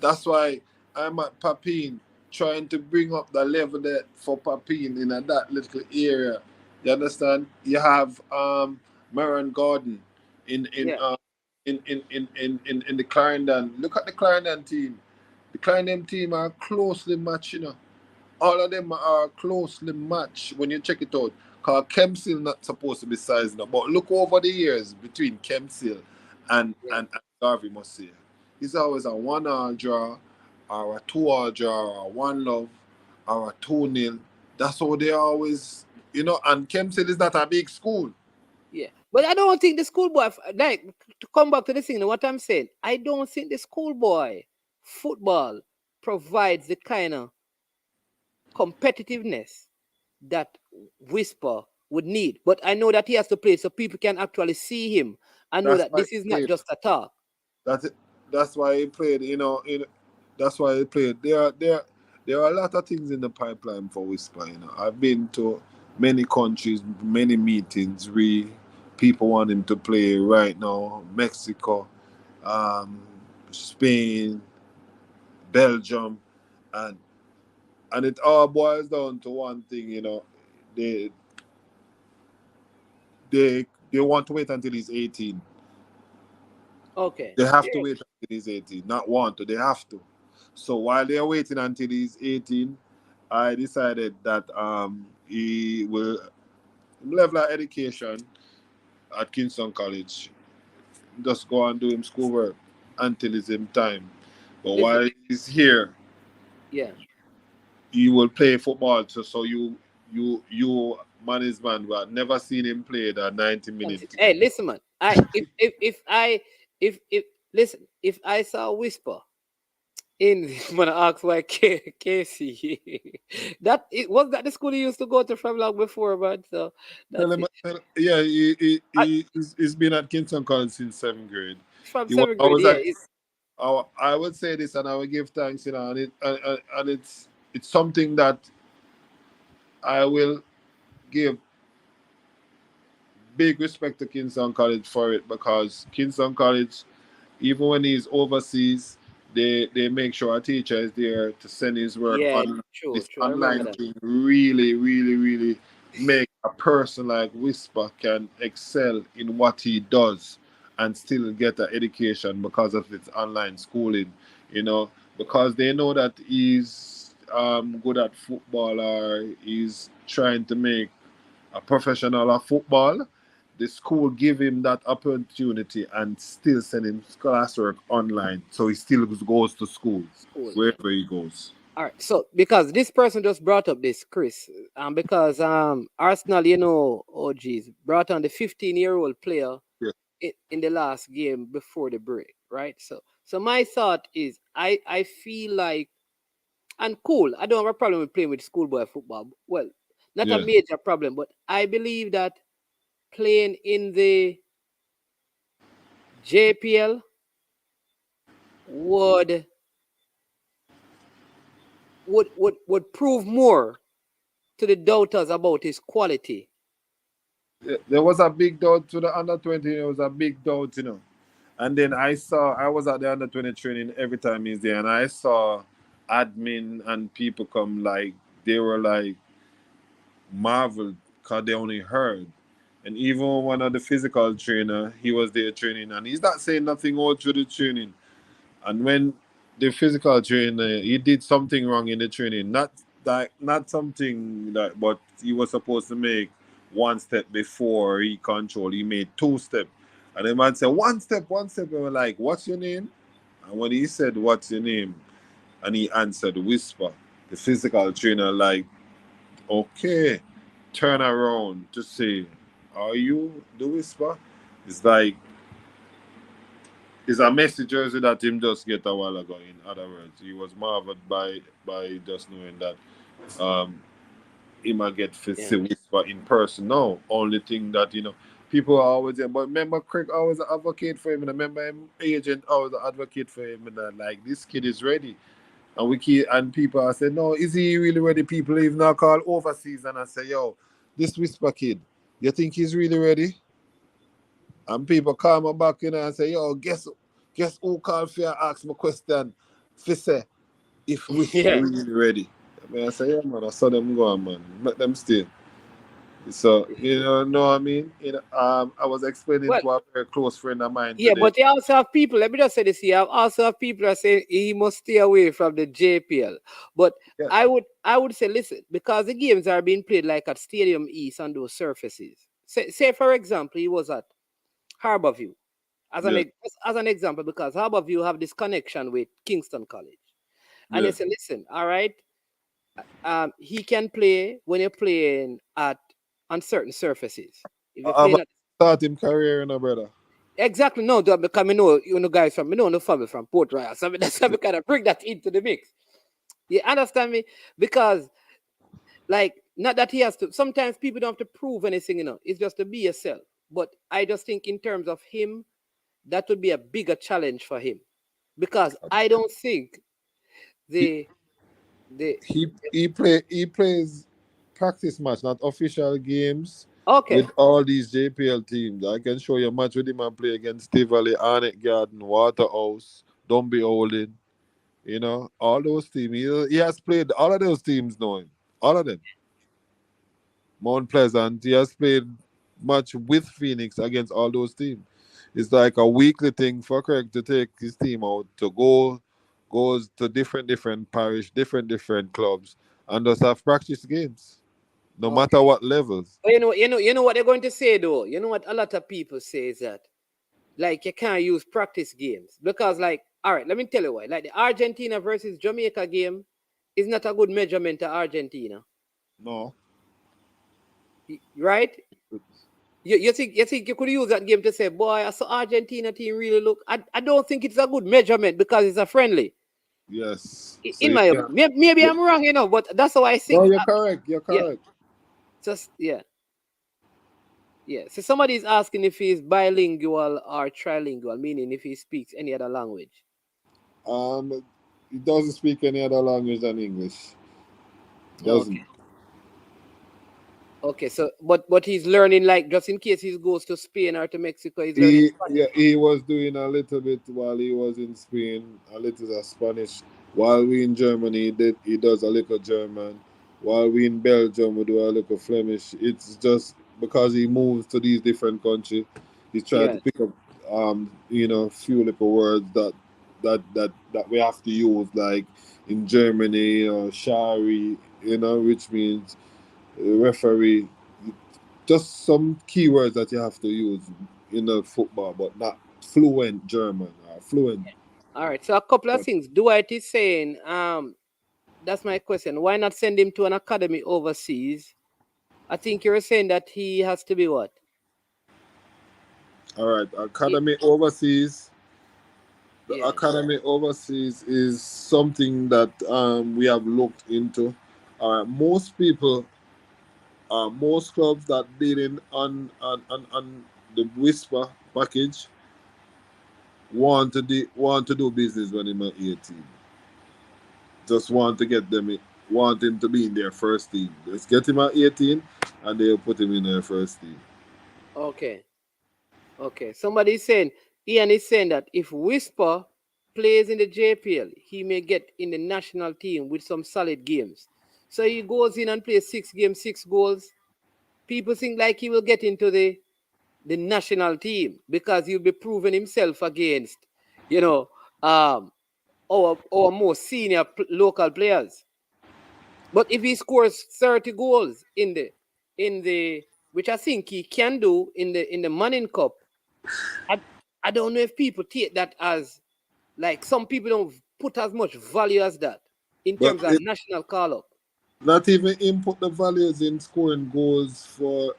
That's why I'm at Papine trying to bring up the level that for Papine in that little area. You understand? You have Maron Gordon in Yeah. In the Clarendon. Look at the Clarendon team. The Clarendon team are closely matched, you know. All of them are closely matched when you check it out. Because Kempsey not supposed to be sizing up. But look over the years between Kempsey and Garvey Mossy. It's always a 1-all draw, or a 2-all draw, or a 1-love, or a 2-0. That's how they always, you know, and Kempsey is not a big school. Yeah. But I don't think the Schoolboy, like, to come back to the thing, what I'm saying, I don't think the Schoolboy football provides the kind of competitiveness that Whisper would need. But I know that he has to play so people can actually see him. I know that this is not just a talk. That's why he played, you know, that's why he played. There are a lot of things in the pipeline for Whisper, you know. I've been to many countries, many meetings. People want him to play right now. Mexico, Spain, Belgium, and it all boils down to one thing, you know. They want to wait until he's 18. Okay. They have to wait until he's 18. Not want to, they have to. So while they're waiting until he's 18, I decided that he will level of education at Kingston College. Just go and do him schoolwork until it's him time. But while he's here, he will play football. So you management, will never seen him play that 90 minutes. Hey, listen, man. If I saw Whisper in when I asked why Casey was that the school he used to go to from long before, man. So yeah, he's been at Kingston College since 7th grade. From 7th grade, I would say this, and I would give thanks, you know, and it's something that I will give big respect to Kingston College for it, because Kingston College, even when he's overseas, they make sure a teacher is there to send his work on. This online thing really, really, really make a person like Whisper can excel in what he does and still get an education because of his online schooling, you know, because they know that he's good at football, or he's trying to make a professional of football. The school give him that opportunity and still send him classwork online. So he still goes to school wherever he goes. All right. So because this person just brought up this, Chris, because Arsenal, you know, brought on the 15-year-old player in the last game before the break, right? So my thought is I feel like, and cool, I don't have a problem with playing with schoolboy football. Well, not a major problem, but I believe that playing in the JPL would prove more to the doubters about his quality. There was a big doubt to the under 20. There was a big doubt, you know. And then I was at the under 20 training every time he's there, and I saw admin and people come, like, they were like marveled because they only heard. And even one of the physical trainer, he was there training, and he's not saying nothing all through the training. And when the physical trainer, he did something wrong in the training, not something that, but he was supposed to make one step before he control. He made 2 steps, and the man said one step. And we're like, "What's your name?" And when he said, "What's your name?" and he answered Whisper, the physical trainer, like, okay, turn around to say, "Are you the Whisper?" It's like, it's a message that him just get a while ago. In other words, he was marveled by just knowing that he might get to see Whisper in person. No, only thing that, you know, people are always there. But remember, Craig always advocate for him, and remember him agent always advocate for him, and that, like, this kid is ready. And people are saying, no, is he really ready? People even now call overseas and I say, yo, this Whisper kid, you think he's really ready? And people call me back, and say, yo, guess who called for you and ask me question? Fi say, if Whisper Yeah. really ready. I say, yeah, man, I saw them go on, man. Let them stay. So, know what I mean? I was explaining Well, to a very close friend of mine yeah, today. but they also have people. Let me just say this here. I also have people that say he must stay away from the JPL. But Yeah. I would say, listen, because the games are being played like at Stadium East on those surfaces. Say for example, he was at Harborview as Yeah. as an example, because Harborview have this connection with Kingston College, and Yeah. they say, listen, all right, he can play when you're playing at on certain surfaces. If you're I've playing at start him career, brother. exactly no, because I know guys from no family from Port Royal, so that's why we kind of bring that into the mix. You understand me? Because like not that he has to. Sometimes people don't have to prove anything, It's just to be yourself. But I just think in terms of him, that would be a bigger challenge for him, because I don't think He the the he plays practice match, not official games okay. with all these JPL teams. I can show you a match with him and play against Tivoli, Arnett Garden, Waterhouse, Dunby Holding. All those teams. He has played all of those teams know him. All of them. Mount Pleasant. He has played much with Phoenix against all those teams. It's like a weekly thing for Craig to take his team out to goes to different parish, different clubs, and just have practice games, no Okay. matter what levels. But you know what they're going to say though. You know what a lot of people say is that like you can't use practice games because like all right, let me tell you why. Like the Argentina versus Jamaica game is not a good measurement to Argentina, No. right? You think you could use that game to say, boy, I saw Argentina team really look. I don't think it's a good measurement because it's a friendly. Yes. So In you my can't. opinion, maybe Yeah. I'm wrong, but that's how I No, think. you're correct. You're Yeah, correct. just yeah. Yeah. So somebody is asking if he's bilingual or trilingual, meaning if he speaks any other language. He doesn't speak any other language than English. Doesn't. Okay. Okay. So, but he's learning like just in case he goes to Spain or to Mexico, he's learning Spanish. He was doing a little bit while he was in Spain, a little of Spanish. While we in Germany, he does a little German. While we in Belgium, we do a little Flemish. It's just because he moves to these different countries, he's trying Yeah. to pick up, few little words that we have to use, like in Germany, shari, which means referee, just some keywords that you have to use in a football, but not fluent German or fluent. All right. So a couple of But things. Dwight is saying, that's my question. Why not send him to an academy overseas? I think you're saying that he has to be what? all right, He- academy overseas. The yeah. academy overseas is something that we have looked into. Most people, most clubs that dealing on the Whisper package want to do business when they're 18. Just want to get them, want him to be in their first team. Let's get him at 18 and they'll put him in their first team. Okay. Okay. Somebody is saying, Ian is saying that if Whisper plays in the JPL, he may get in the national team with some solid games. So he goes in and plays 6 games, 6 goals. People think like he will get into the national team because he'll be proving himself against, you know, our most senior local players. But if he scores 30 goals in the which I think he can do in the Manning Cup, I don't know if people take that as like some people don't put as much value as that in But terms of national call up. not even input the values in scoring goals for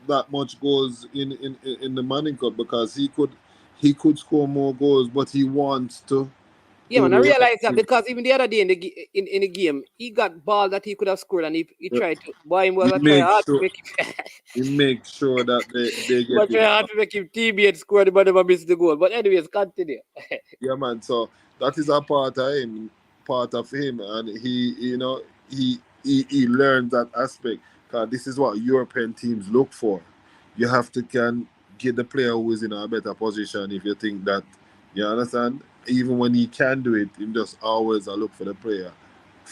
that much goals in the Manning Cup, because he could score more goals, but he wants to Yeah, do man, I the right realized that thing. because even the other day in the game, he got ball that he could have scored, and he tried to. Boy, him was He a try makes hard to sure make him. he makes sure that they He was get try it. hard to make him teammate score, but never miss the goal. But anyways, continue. Yeah, man. So that is a part of him, and he learns that aspect. Cause this is what European teams look for. You have to can get the player who is in a better position if you think that, you understand? Even when he can do it, he just always look for the player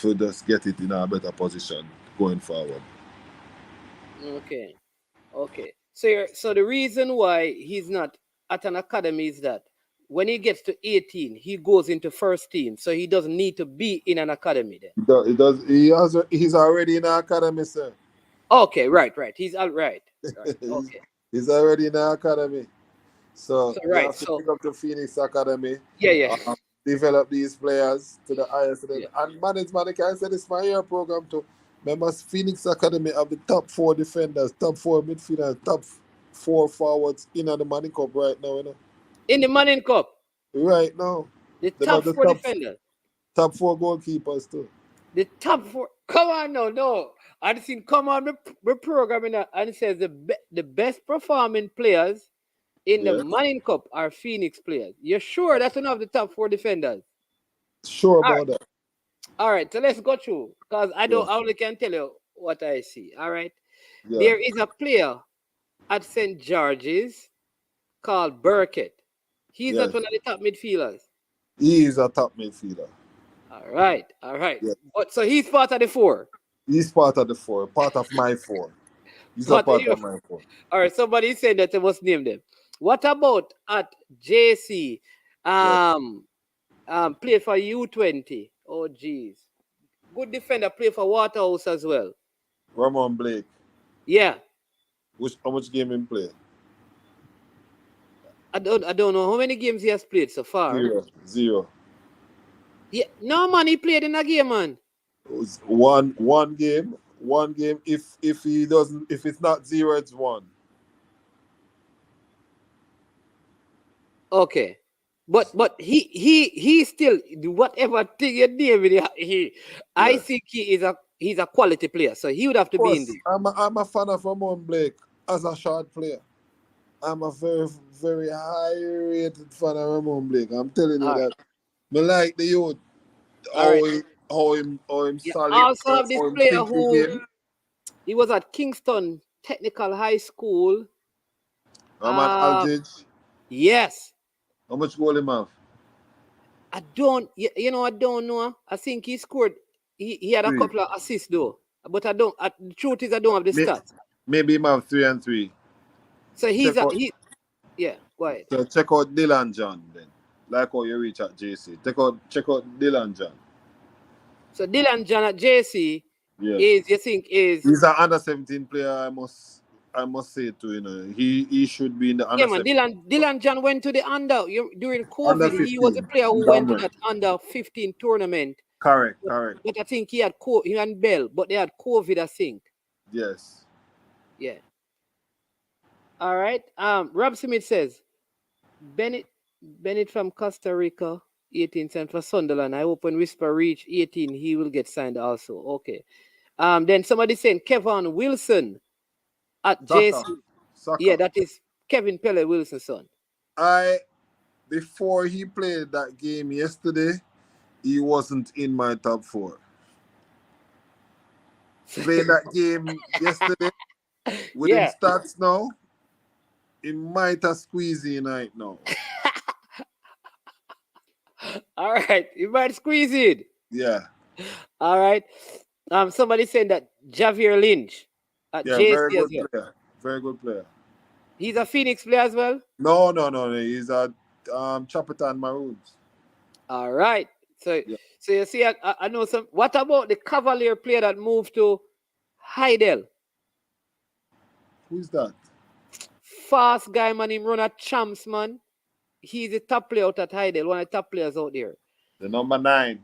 to just get it in a better position going forward. Okay. So the reason why he's not at an academy is that when he gets to 18, he goes into first team, so he doesn't need to be in an academy then. He's already in the academy, sir. Okay, right. He's all right. Okay. He's already in the academy. So you right. have to pick up the Phoenix Academy. Yeah. Develop these players to the highest level. And management, can I say this my year program too. Remember, Phoenix Academy have the top 4 defenders, top 4 midfielders, top 4 forwards in the Manning Cup right now. You know? In the Manning Cup? Right now. The top 4 defenders? Top 4 goalkeepers too. The top 4? Come on, no. I've seen come on the program and it says the best performing players in the Manning Cup are Phoenix players. You're sure that's one of the top 4 defenders? Sure about that. All right, so let's go through because I only can tell you what I see. All right. Yeah. There is a player at St. George's called Burkett. He's not one of the top midfielders. He is a top midfielder. All right. Yeah. But so he's part of the 4. He's part of the 4, part of my 4. He's a part of my 4. All right, somebody said that I must name them. What about at JC? Played for U20. Oh, geez. Good defender, played for Waterhouse as well. Ramon Blake. Yeah. How much game he played? I don't know how many games he has played so far. 0. Yeah, no man, he played in a game, man. It was one game. If it's not 0, it's 1. Okay. But he still, whatever thing you name it, I think he's a quality player, so he would have to be in there. I'm a fan of Ramon Blake as a short player. I'm a very, very high rated fan of Ramon Blake. I'm telling you that. I like the youth. How him solid. Also have this player who he was at Kingston Technical High School. Aldridge. Yes. How much goal him have? I don't know. I think he scored. He had a couple of assists though. But the truth is I don't have the stats. Maybe him have 3 and 3. So go ahead. So check out Dylan John then. Like how you reach at JC. Check out Dylan John. So Dylan John at JC is he's an under 17 player, I must say too, you know. He should be in the under 17. Dylan John went to the during COVID. He was a player who went to that under 15 tournament. Correct. But I think he and Bell, but they had COVID, I think. Yes. Yeah. All right. Rob Smith says Bennett from Costa Rica, 18 cents for Sunderland. I hope when Whisper reach 18, he will get signed also. Okay. Then somebody saying Kevin Wilson at JC. Yeah, that is Kevin Pele Wilson's son. Before he played that game yesterday, he wasn't in my top 4. Played that game yesterday with his stats now. He might have squeezed in right now. All right, you might squeeze it. Yeah. All right. Somebody saying that Javier Lynch at JC very good as well. Player. Very good player. He's a Phoenix player as well? No. He's a Chapatan Maroons. All right. So you see, I know some. What about the Cavalier player that moved to Heidel? Who's that? Fast guy, man. Him run a champs, man. He's the top player out at Heidel, one of the top players out there. The number 9.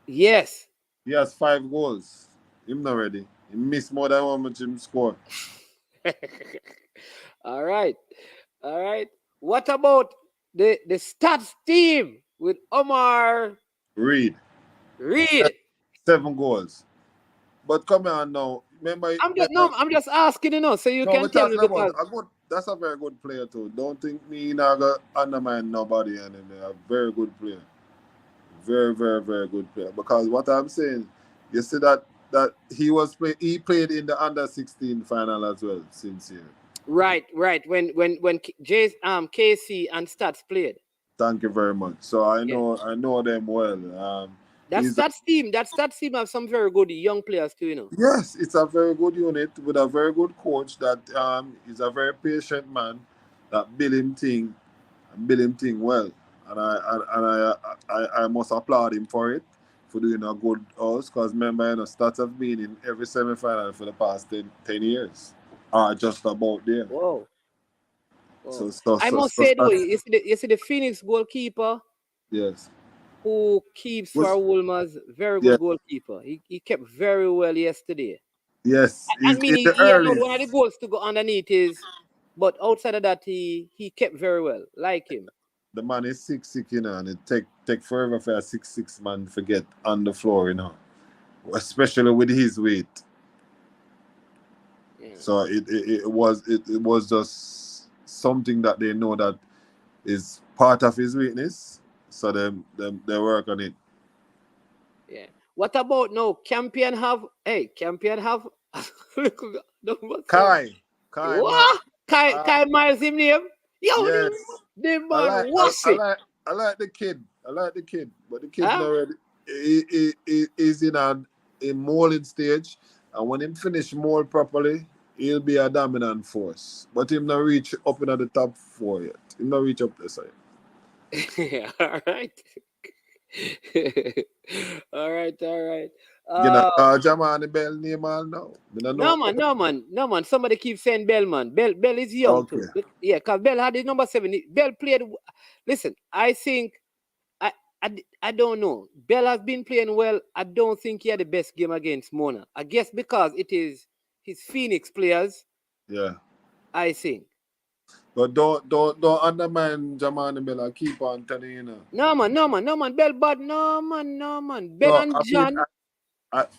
Yes. He has 5 goals. Him not ready. He missed more than one much him score. All right. What about the stats team with Omar Reed? 7 goals. But come on now. Remember, I'm just asking, you know, so you can tell me because that's a very good player too. Don't think me not gonna undermine nobody and a very good player. Very, very, very good player. Because what I'm saying, you see that he played in the under 16 final as well since here. Right. When KC and Stats played. Thank you very much. So I Yeah. know them well. That He's Stats team have some very good young players too, you know. Yes, it's a very good unit with a very good coach that is a very patient man that build him thing well. And I must applaud him for it, for doing a good house, because remember, Stats have been in every semi-final for the past 10 years. Just about there. Whoa. So I must say though, Stats, you see the Phoenix goalkeeper yes. who keeps for Wolmer's very Yeah, good goalkeeper. He kept very well yesterday. yes. I He's mean, in the he allowed early. one of the goals to go underneath but outside of that, he kept very well. Like him. The man is 6'6", and it take forever for a 6'6" man to get on the floor, especially with his weight. Yeah. So it was just something that they know that is part of his weakness. So they work on it. Yeah. What about now? Campion have Kai what? Kai Miles him name? Yo, yes. the man was it. I like the kid. But the kid not ready. He is in a molding stage, and when him finish mold properly, he'll be a dominant force. But him not reach up into the top 4 yet. Him not reach up this side. Yeah, all right. all right. Jamani Bell name all now. No man. Somebody keeps saying Bell, man. Bell is young too. Yeah, because Bell had his number 7. Bell played. Listen, I think I don't know. Bell has been playing well. I don't think he had the best game against Mona. I guess because it is his Phoenix players. Yeah. I think. But don't undermine Jamani Bell. I keep on telling you now. No man. Bell bad. No man. Bell and John.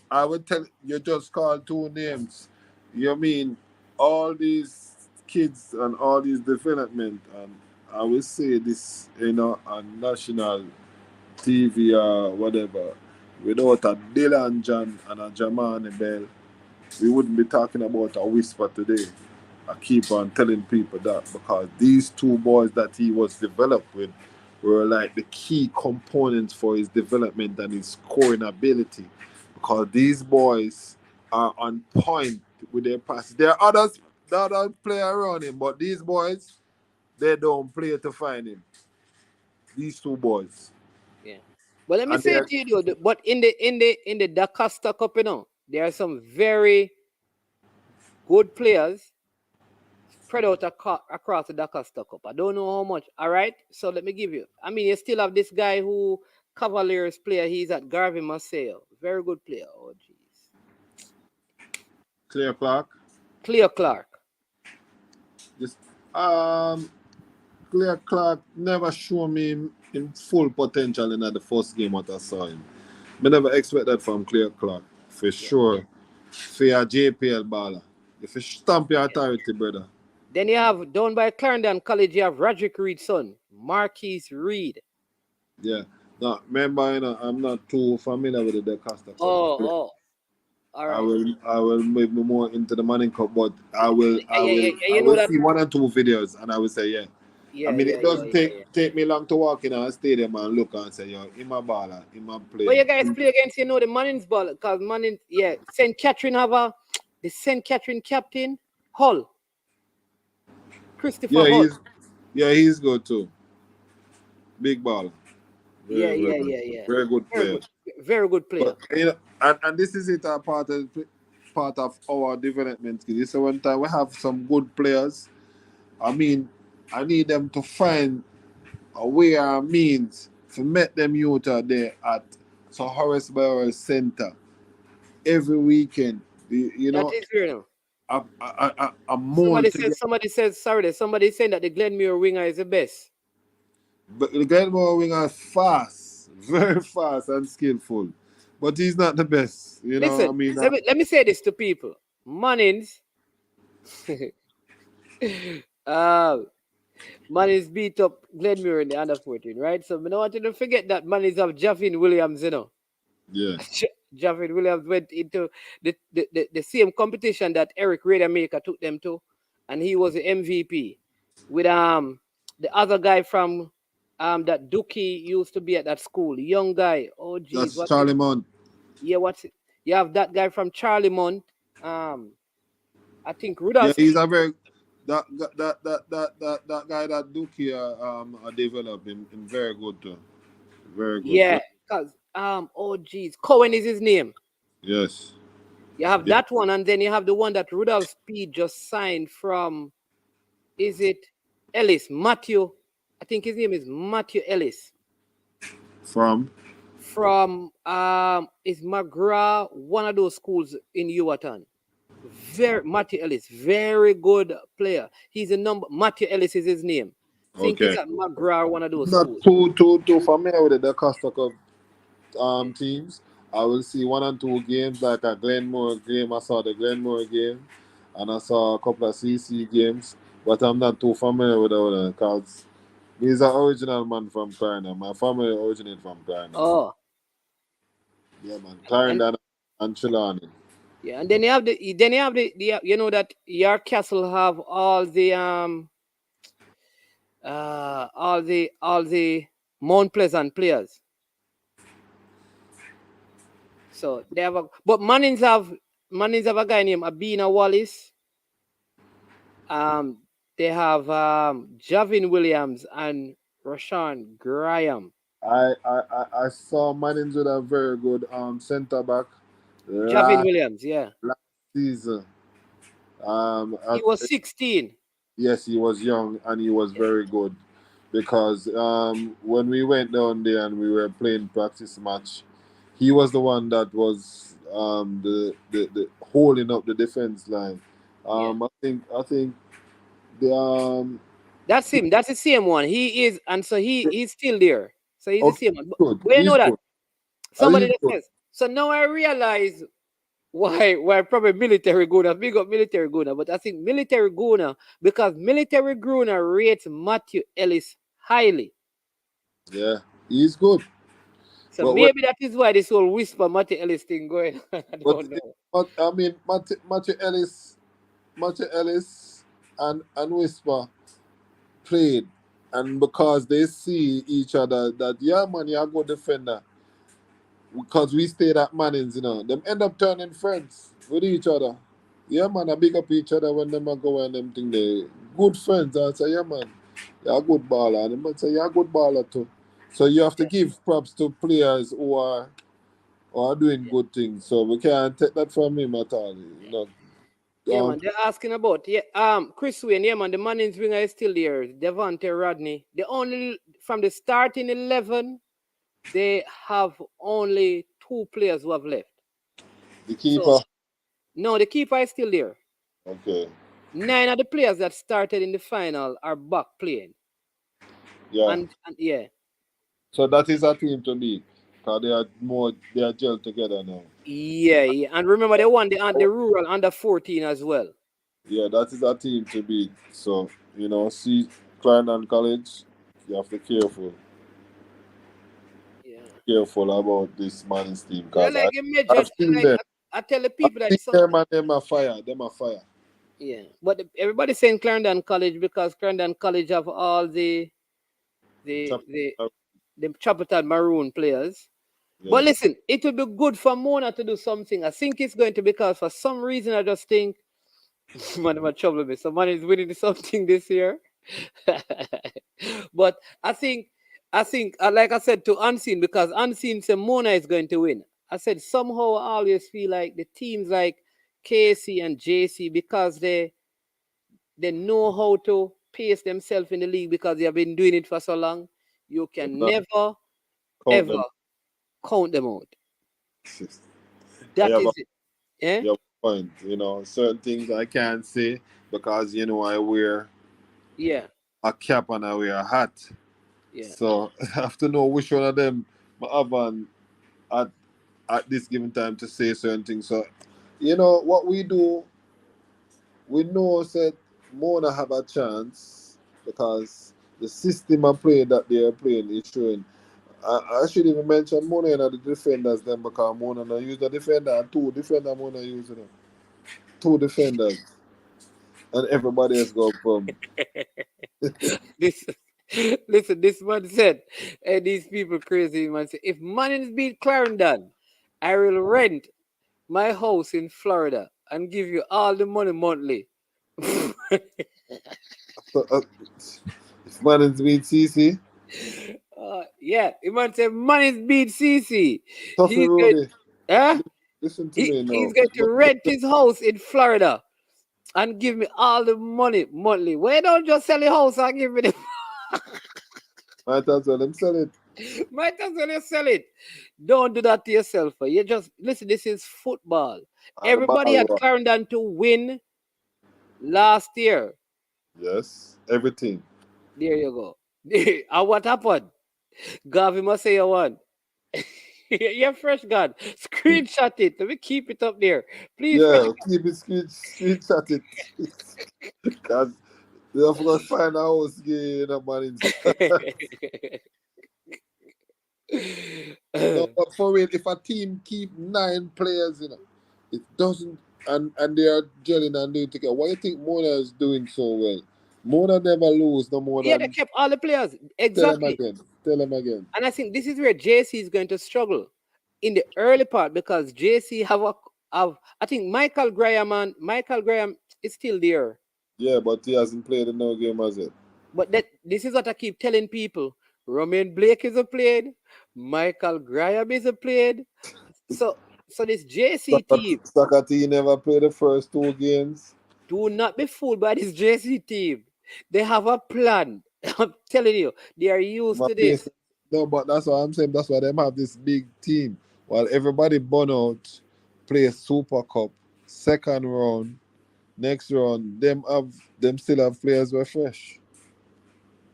I would tell you, just call 2 names. You mean all these kids and all these development, and I will say this, on national TV or whatever, without a Dylan John and a Jamani Bell, we wouldn't be talking about a whisper today. I keep on telling people that, because these 2 boys that he was developed with were like the key components for his development and his scoring ability. Because these boys are on point with their passes. There are others that play around him, but these boys, they don't play to find him. These 2 boys. Yeah. But let me say to you though, but in the DaCosta Cup, there are some very good players spread out across the DaCosta Cup. I don't know how much. All right. So let me give you. I mean, you still have this guy who Cavaliers player. He's at Garvey Maceo. Very good player. Oh, jeez. Clear Clark. Just Clear Clark never showed me in full potential in the first game what I saw him. I never expect that from Clear Clark. For sure. For a JPL baller. If you stamp your authority, brother. Then you have, down by Clarendon College, you have Roderick Reed's son, Marquise Reed. Yeah. Now, remember, I'm not too familiar with the DaCosta Cup. Oh. All right. I will move more into the Manning Cup, but I will see 1 or 2 videos and I will say, yeah. I mean, it doesn't take me long to walk in a stadium and look and say, yo, I'm a baller, I'm a player. But you guys play against, the Manning's ball, because Manning, St. Catherine have the St. Catherine captain, Hull. Christopher Hull. He's good too. Big baller. Yeah. Very good player. Very good player. But, and this is it, part of our development. This is one time we have some good players. I mean, I need them to find a way or means to make them youth out there at Sir Horace Bauer Center every weekend. That is real. Somebody saying that the Glenmuir winger is the best. But the Glenmuir winger is fast, very fast and skillful. But he's not the best. Listen, I mean, let me say this to people. Manning's Manning's beat up Glenmuir in the under 14, right? So I don't want you to forget that Manning's have Javin Williams, Yeah. Javin Williams went into the same competition that Eric Rademacher took them to, and he was the MVP with the other guy from that Dookie used to be at that school, young guy. Oh geez, That's Charlie Mount. Yeah, what's it? You have that guy from Charlie Mount. I think Yeah, Rudolph. he's a very that guy that Dookie are developing very good too. Very good. Yeah, because oh geez, Cohen is his name. Yes. You have that one, and then you have the one that Rudolph Speed just signed from. Is it Ellis? Matthew? I think his name is Matthew Ellis. From Is McGraw one of those schools in Yuatan? Matthew Ellis, very good player. He's a number. Matthew Ellis is his name. I think Okay. he's at McGraw, one of those not schools. too familiar with the Costa Cup teams. I will see 1 and 2 games, like a Glenmore game. I saw the Glenmore game, and I saw a couple of CC games, but I'm not too familiar with all that because he's an original man from Clarendon. My family originated from Clarendon. Oh, Yeah, man. Clarendon and Trelawney. yeah, and then you have the you know that York Castle have all the Mount Pleasant players. So they have but Mannings have a guy named Abina Wallace. They have Javin Williams and Rashawn Graham. I saw Mannings with a very good centre back Javin Williams, yeah. last season. He was 16. Yes, he was young and he was very good because when we went down there and we were playing practice match, he was the one that was the holding up the defense line. I think the That's him. That's the same one. He is, and so he's still there. So he's the same one. good. We He's know that good. somebody He's that good. says. So now I realize why probably military Guna. Big up military Guna, but I think military Guna because military Guna rates Matthew Ellis highly. Yeah, he's good. So But maybe that is why this whole whisper Matthew Ellis thing going. I don't know. But I mean, Matthew Ellis and Whisper played, and because they see each other, that yeah, man, you're a good defender. Because we stayed at Mannings, them end up turning friends with each other. Yeah, man, I big up each other when them are going and them thing they good friends. I say, yeah, man, you're a good baller. And them man say, you're a good baller too. So you have to give props to players who are doing good things. So we can't take that from him at all. Yeah, man, they're asking about Chris Wayne. Yeah, man, the Mannings winger is still there. Devontae Rodney. The only from the starting 11, they have only 2 players who have left. The keeper. No, the keeper is still there. Okay. 9 of the players that started in the final are back playing. Yeah. And yeah. So that is a team to beat. Because they are gelled together now. Yeah. And remember they won the rural under 14 as well. Yeah, that is a team to beat. So, see Clarendon College, you have to be careful. Yeah. Careful about this Mannings team. Like I tell the people that them are fire. Yeah. But everybody's saying Clarendon College because Clarendon College have all the Chapel Maroon players. Yeah. But listen, it will be good for Mona to do something. I think it's going to because for some reason I just think man, my trouble me. Somebody is winning something this year. But I think like I said to Unseen, because Unseen said Mona is going to win. I said somehow I always feel like the teams like KC and JC, because they know how to pace themselves in the league because they have been doing it for so long, you can never ever count them out. That is it. Yeah. Your point. Certain things I can't say because I wear a cap and I wear a hat. Yeah. So I have to know which one of them I have on at this given time to say certain things. So what we do, we know that Mona have a chance because the system of play that they are playing is showing. I should even mention Mona and the defenders then because Mona now use the defender and 2 defender Mona using them. 2 defenders. and everybody else go from. This, listen, this man said, and these people crazy, man said, if Mannings beat Clarendon, I will rent my house in Florida and give you all the money monthly. So, if Mannings beat CC, Yeah, the man said Mannings beat CC. Tuffy He's going, Rudy, huh? listen to me He's now. going to rent his house in Florida and give me all the money monthly. Why don't just sell the house and give me the Might as well them sell it. might as well you sell it. Don't do that to yourself. You just listen, this is football. And the Everybody ball had rock. Clarendon to win last year. Yes, everything. There you go. And what happened? Gavi must say you won. You're fresh, God. Screenshot it. Let me keep it up there. Please, Yeah, keep it screenshot it. Because they have to find a house again, Mannings. No, but for real, if a team keep 9 players, it doesn't, and they are gelling and doing together. Why do you think Mona is doing so well? Mona never lose no more Yeah, they than. kept all the players. Tell them Exactly. again. Tell them again. And I think this is where JC is going to struggle in the early part because JC have I think Michael Graham is still there. Yeah, but he hasn't played in no game as it. But this is what I keep telling people. Romain Blake is a played, Michael Graham is a played. So this JC team, Sakati never played the first 2 games. do not be fooled by this JC team. They have a plan. I'm telling you, they are used to this. No, but that's what I'm saying. That's why them have this big team. While everybody burn out, play Super Cup, second round, next round, them still have players who are fresh.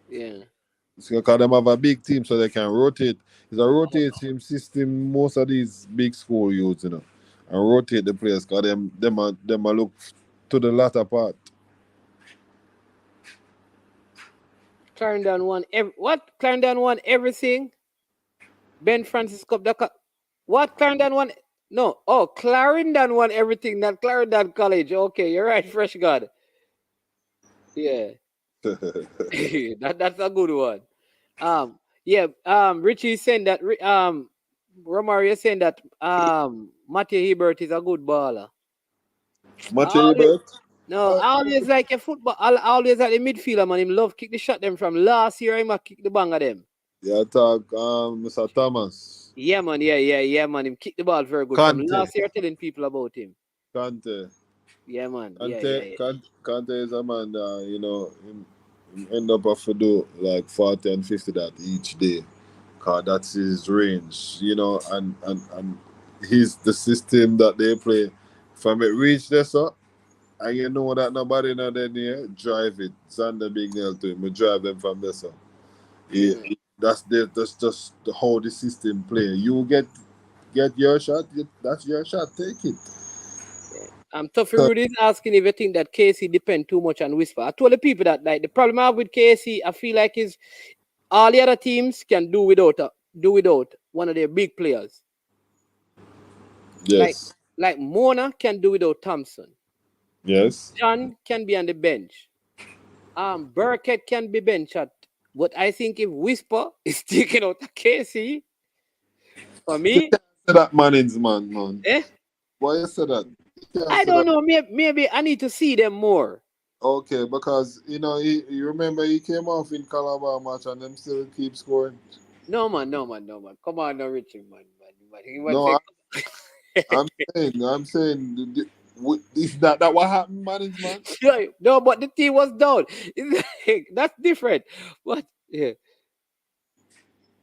Yeah. Because them have a big team so they can rotate. It's a rotating system most of these big school use, and rotate the players because them are look to the latter part. Clarendon won what? Clarendon won everything. Ben Francis Cup. What Clarendon won? No. Oh, Clarendon won everything. Not Clarendon College. Okay, you're right. Fresh God. Yeah. That's a good one. Yeah. Richie is saying that. Romario is saying that. Matthew Hebert is a good baller. Matthew Hebert. No, I always like a football. I always like the midfielder, man. Him love kick the shot them from last year. Him a kick the bang of them. Yeah, talk Mr. Thomas. Yeah, man. Yeah, man. Him kick the ball very good. Kante. From last year, telling people about him. Kante. Yeah, man. Kante is a man that, him end up have to do like 40 and 50 that each day. Because that's his range, and he's the system that they play. From it reach this up, and you know that nobody in there near, drive it. Xander Big Nail to him. We drive them from this up. That's just how the system play. You get your shot, that's your shot, take it. Tuffy Rudy is asking if you think that KC depend too much on Whisper. I told the people that like the problem I have with KC, I feel like is all the other teams can do without one of their big players. Yes. Like Mona can do without Thompson. Yes. John can be on the bench. Burkett can be bench at. But I think if Whisper is taken out of KC, for me, You can't say that Mannings man. Eh? Why you say that? I don't know. Maybe I need to see them more. Okay, because you remember he came off in Calabar match and them still keep scoring. No man. Come on, no Richie, man. No, I'm saying, is that what happened, Mannings, man? No, but the team was down. That's different. But yeah,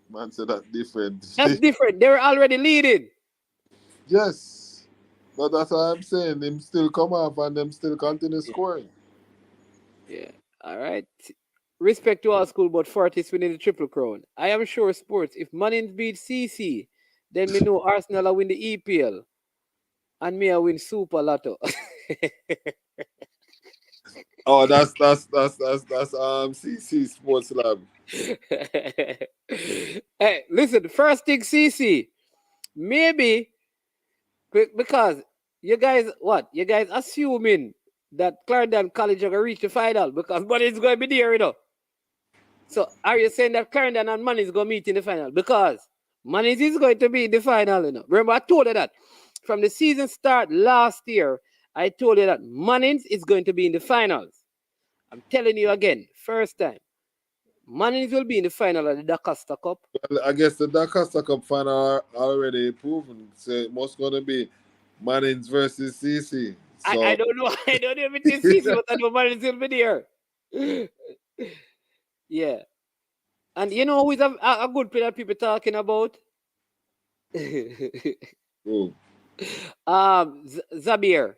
Man said that different. that's different. They were already leading. Yes, but that's what I'm saying. Them still come off and them still continue scoring. Yeah. All right. Respect to our school, but Fortis winning the Triple Crown. I am sure sports. If Mannings beat CC, then we know Arsenal will win the EPL, and me I win Super Lotto. Oh, that's CC Sports Lab. Hey, listen. First thing, CC, maybe because you guys assuming that Clarendon College are going to reach the final because money is going to be there, you know. So are you saying that Clarendon and Mannings going to meet in the final? Because Mannings is going to be in the final, you know. Remember, I told you that from the season start last year, I told you that Mannings is going to be in the finals. I'm telling you again, first time. Mannings will be in the final of the DaCosta Cup. Well, I guess the DaCosta Cup final are already proven. So it must going to be Mannings versus CC. So I don't know. I don't know if it is easy, but I know Mannings will be there. Yeah. And you know who is a good player that people talking about? oh, Zabir.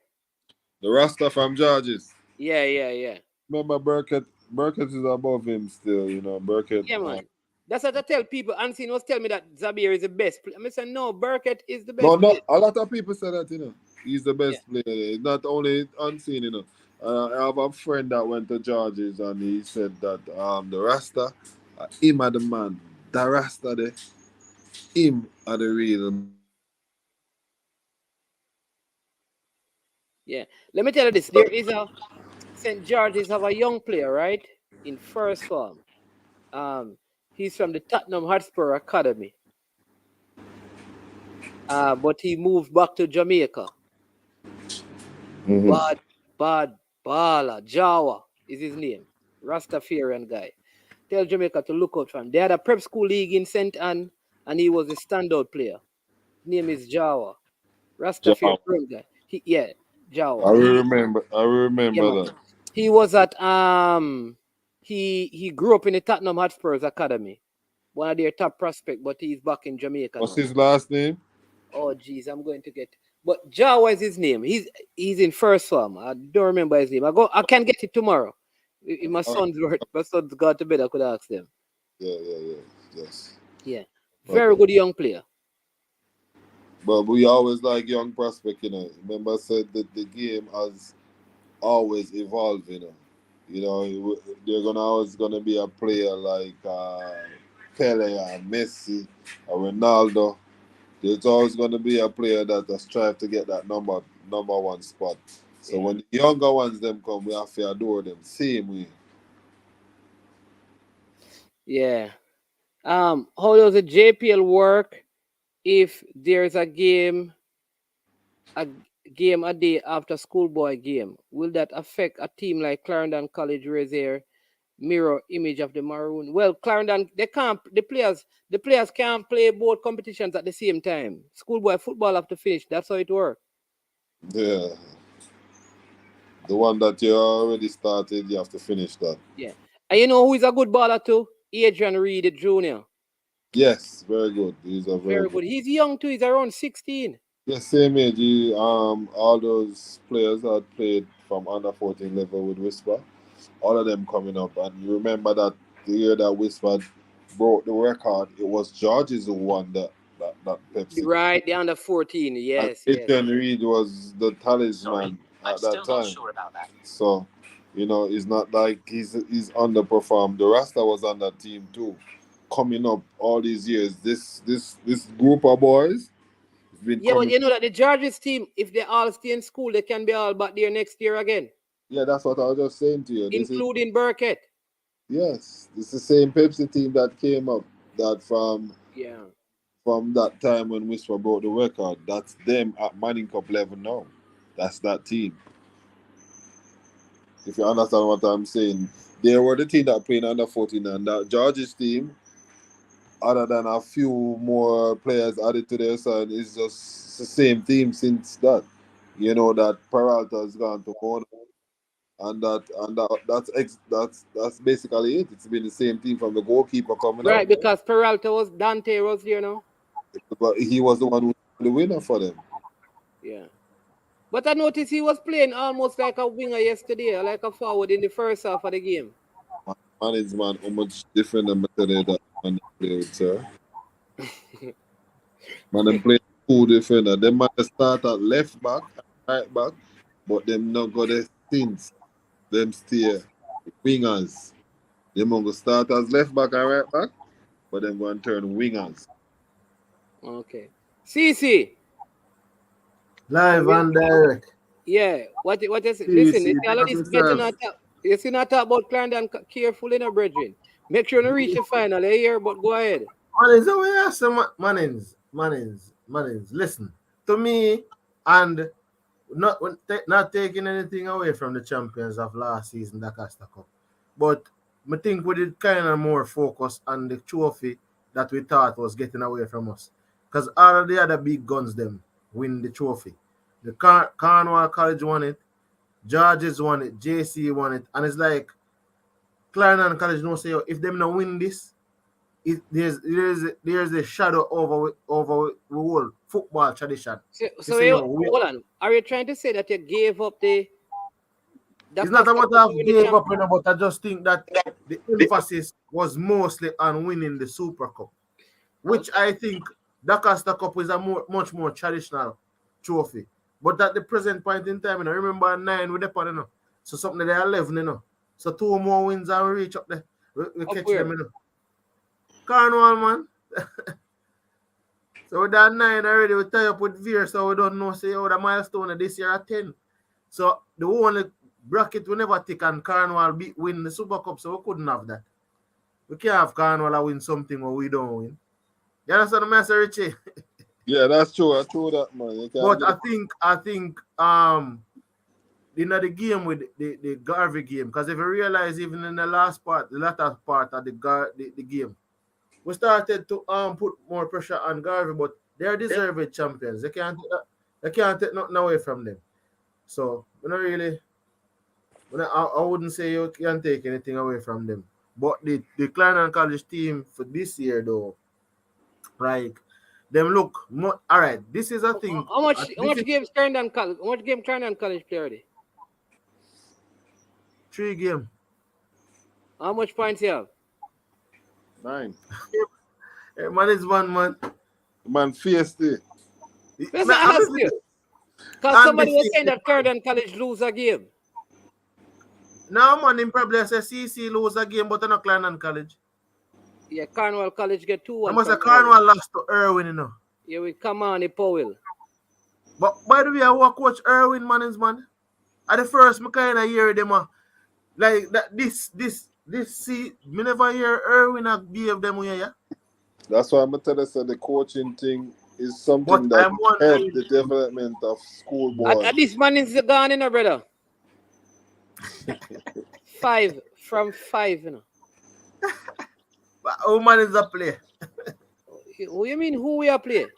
the Rasta from Georges. Yeah. Remember Burkett is above him still, you know. Burkett. Yeah, man. That's what I tell people. Unseen was tell me that Zabir is the best player. I say, no, Burkett is the best No, player. a lot of people say that, you know. He's the best Yeah. player. Not only Unseen, you know. I have a friend that went to Georges and he said that the Rasta, him are the man. The Rasta there, him are the real. Yeah. Let me tell you this. There is a St. George's have a young player, right? In first form. He's from the Tottenham Hotspur Academy. But he moved back to Jamaica. Mhm. Bad Bala Jawa is his name. Rastafarian guy. Tell Jamaica to look out for him. They had a prep school league in St. Anne, and he was a standout player. His name is Jawa. Rastafarian guy. Jawa. I remember Yeah, man. that. He was at he grew up in the Tottenham Hotspurs Academy. One of their top prospects, but he's back in Jamaica What's now. his last name? Oh geez, I'm going to get. But Jawa is his name. He's in first form. I don't remember his name. I can get it tomorrow. If my son's got to bed, I could ask them. Yeah. Yes. Yeah. Very good young player. But we always like young prospect, you know. Remember I said that the game has always evolved, you know. You know, they're always gonna be a player like Pele and Messi or Ronaldo. There's always gonna be a player that strive to get that number one spot. So when the younger ones them come, we have to adore them. Same way. Yeah. How does the JPL work if there's a game a day after Schoolboy game? Will that affect a team like Clarendon College raise their mirror image of the Maroon? Well, Clarendon, the players can't play both competitions at the same time. Schoolboy football have to finish. That's how it works. Yeah. The one that you already started, you have to finish that. Yeah. And you know who is a good baller too? Adrian Reed Jr. Yes, very good. He's a Very good. He's young too. He's around 16. Yeah, same age. All those players that played from under 14 level with Whisper, all of them coming up. And you remember that the year that Whisper broke the record, it was Georges who won that Pepsi. Right, the under 14. Yes. Adrian Reed was the talisman at that time. Not sure about that. So, you know, it's not like he's underperformed. The Rasta was on that team too. Coming up all these years, this group of boys. But you know that the Georges team, if they all stay in school, they can be all back there next year again. Yeah, that's what I was just saying to you. Including Burkett. Yes, it's the same Pepsi team that came up from that time when Whisper broke the record. That's them at Manning Cup level now. That's that team. If you understand what I'm saying, they were the team that played under 14, and that George's team, other than a few more players added to their side, is just the same team since that. You know that Peralta has gone to Mona, and that's basically it. It's been the same team from the goalkeeper coming right, out. Because Peralta Dante was there now. But he was the one who was the winner for them. Yeah. But I noticed he was playing almost like a winger yesterday, like a forward in the first half of the game. Management how much different than today that man play with, sir. Man, them play two different. Them man start at left back, right back, but them not got their since. Them stay wingers. Them going to start as left back and right back, but them going to turn wingers. Okay. CC. Live and direct. Yeah. What is it? Listen, TC, all of because this it betting says, not talk. You see not talk about Clarendon carefully, no brethren. Make sure you reach the final. You hear, but go ahead. Mannings, the way I say Mannings. Listen to me, and not taking anything away from the champions of last season, the Costa Cup, but I think we did kind of more focus on the trophy that we thought was getting away from us, because all of the other big guns them win the trophy. The Cornwall College won it, Georges won it, JC won it, and it's like Clarendon College no say, "Yo, if them not win this, there's a shadow over the whole football tradition." So hold on. Are you trying to say that you gave up the? It's not about I gave up, but I just think that the emphasis was mostly on winning the Super Cup, which I think the Costa Cup is a much more traditional trophy. But at the present point in time, I remember 9 with the pan, you know. So something that 11, you know. So 2 more wins and we reach up there. We catch them, you know. Cornwall, man. So with that 9 already, we tie up with Veer, so we don't know, say, the milestone this year at 10. So the only bracket we never take and Cornwall win the Super Cup, so we couldn't have that. We can't have Cornwall win something or we don't win. You understand what I say, Richie? yeah, that's true. I true that, man. But I think the game with the Garvey game, because if you realize even in the latter part of the game, we started to put more pressure on Garvey, but they're deserved champions. They can't take nothing away from them. So I wouldn't say you can take anything away from them. But the Clarendon College team for this year though, like them look all right. This is a thing. How much games Clarendon College? How much game Clarendon College play already? 3 games. How much points you have? 9. Hey, man, it's one man. Man, feisty. Let's ask you. Because somebody was saying that Clarendon College lose a game. No, man, him probably say CC lose a game, but not Clarendon College. Yeah, Cornwall College get 2-1. I must say Cornwall lost to Irwin, you know. Yeah, we come on the Powell. But by the way, I walk coach Irwin, man. At the first, I kind of hear them like that. This see, me never hear Irwin give them yeah. That's why I'm telling you, the coaching thing is something that helps the development of Schoolboy. At least man is gone, you know, brother. 5 from 5, you know. But who man is a play? What you mean who we are playing?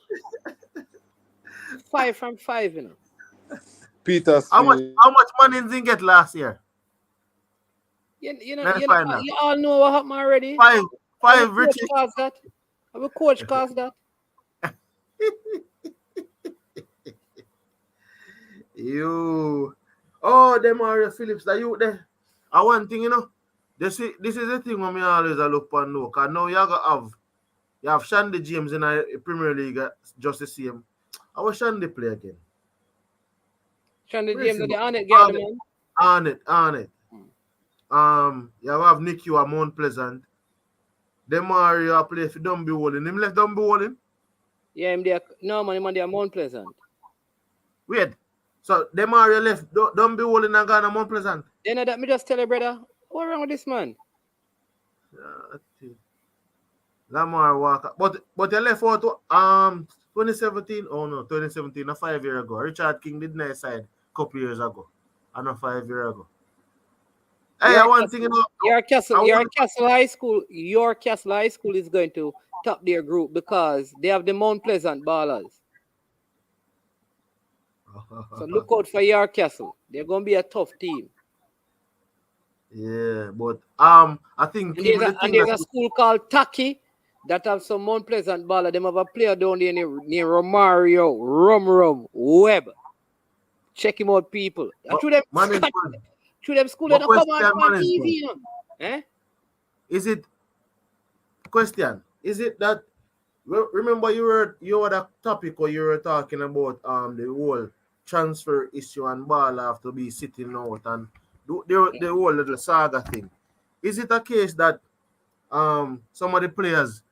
5 from 5, you know. Peter, how much money did he get last year? You all know what happened already. 5 Richie. Our coach caused that. You. Oh, them Mario Phillips, that you there. And one thing, you know, this is the thing when me always look for no. Because now you have Shandy James in the Premier League just the same. I was Shandy play again. Shandy James, the Arnett guy, man. Arnett. You have Nicque at Mount Pleasant. Them Mario play for Dumby Walling. Him left Dumby Walling? Yeah, him there. No, man, him there Mount Pleasant. Weird. So them Mario left Dumby Walling and gone to Mount Pleasant. You know that me just tell you, brother. What's wrong with this man? Lamar Walker. But you left out 2017. Oh no, 2017, a 5 year ago. Richard King did nice side a couple years ago. And a 5 year ago. Hey, one thing, you know. Your Castle High School is going to top their group because they have the Mount Pleasant Ballers. So look out for your Castle. They're going to be a tough team. Yeah, but I think there's a school called Taki that have some Mount Pleasant baller. They have a player down there near Romario, Rum Webb. Check him out, people. Through them school, they don't come on TV. Eh? Is it that remember you were the topic or you were talking about the whole transfer issue and ball have to be sitting out and the whole little saga thing. Is it a case that some of the players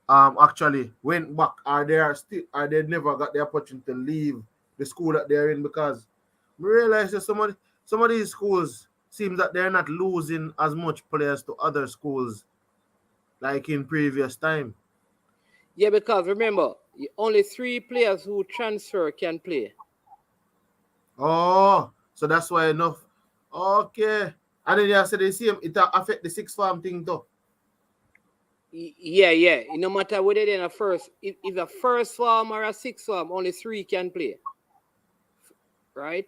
actually went back? Are they never got the opportunity to leave the school that they're in? Because realize that some of these schools seems that they're not losing as much players to other schools like in previous time. Yeah, because remember, only 3 players who transfer can play. Oh, so that's why enough. Okay. And then you said the same, it affect the sixth form thing too. Yeah. No matter whether they're in a first, if a first form or a sixth form, only 3 can play. Right?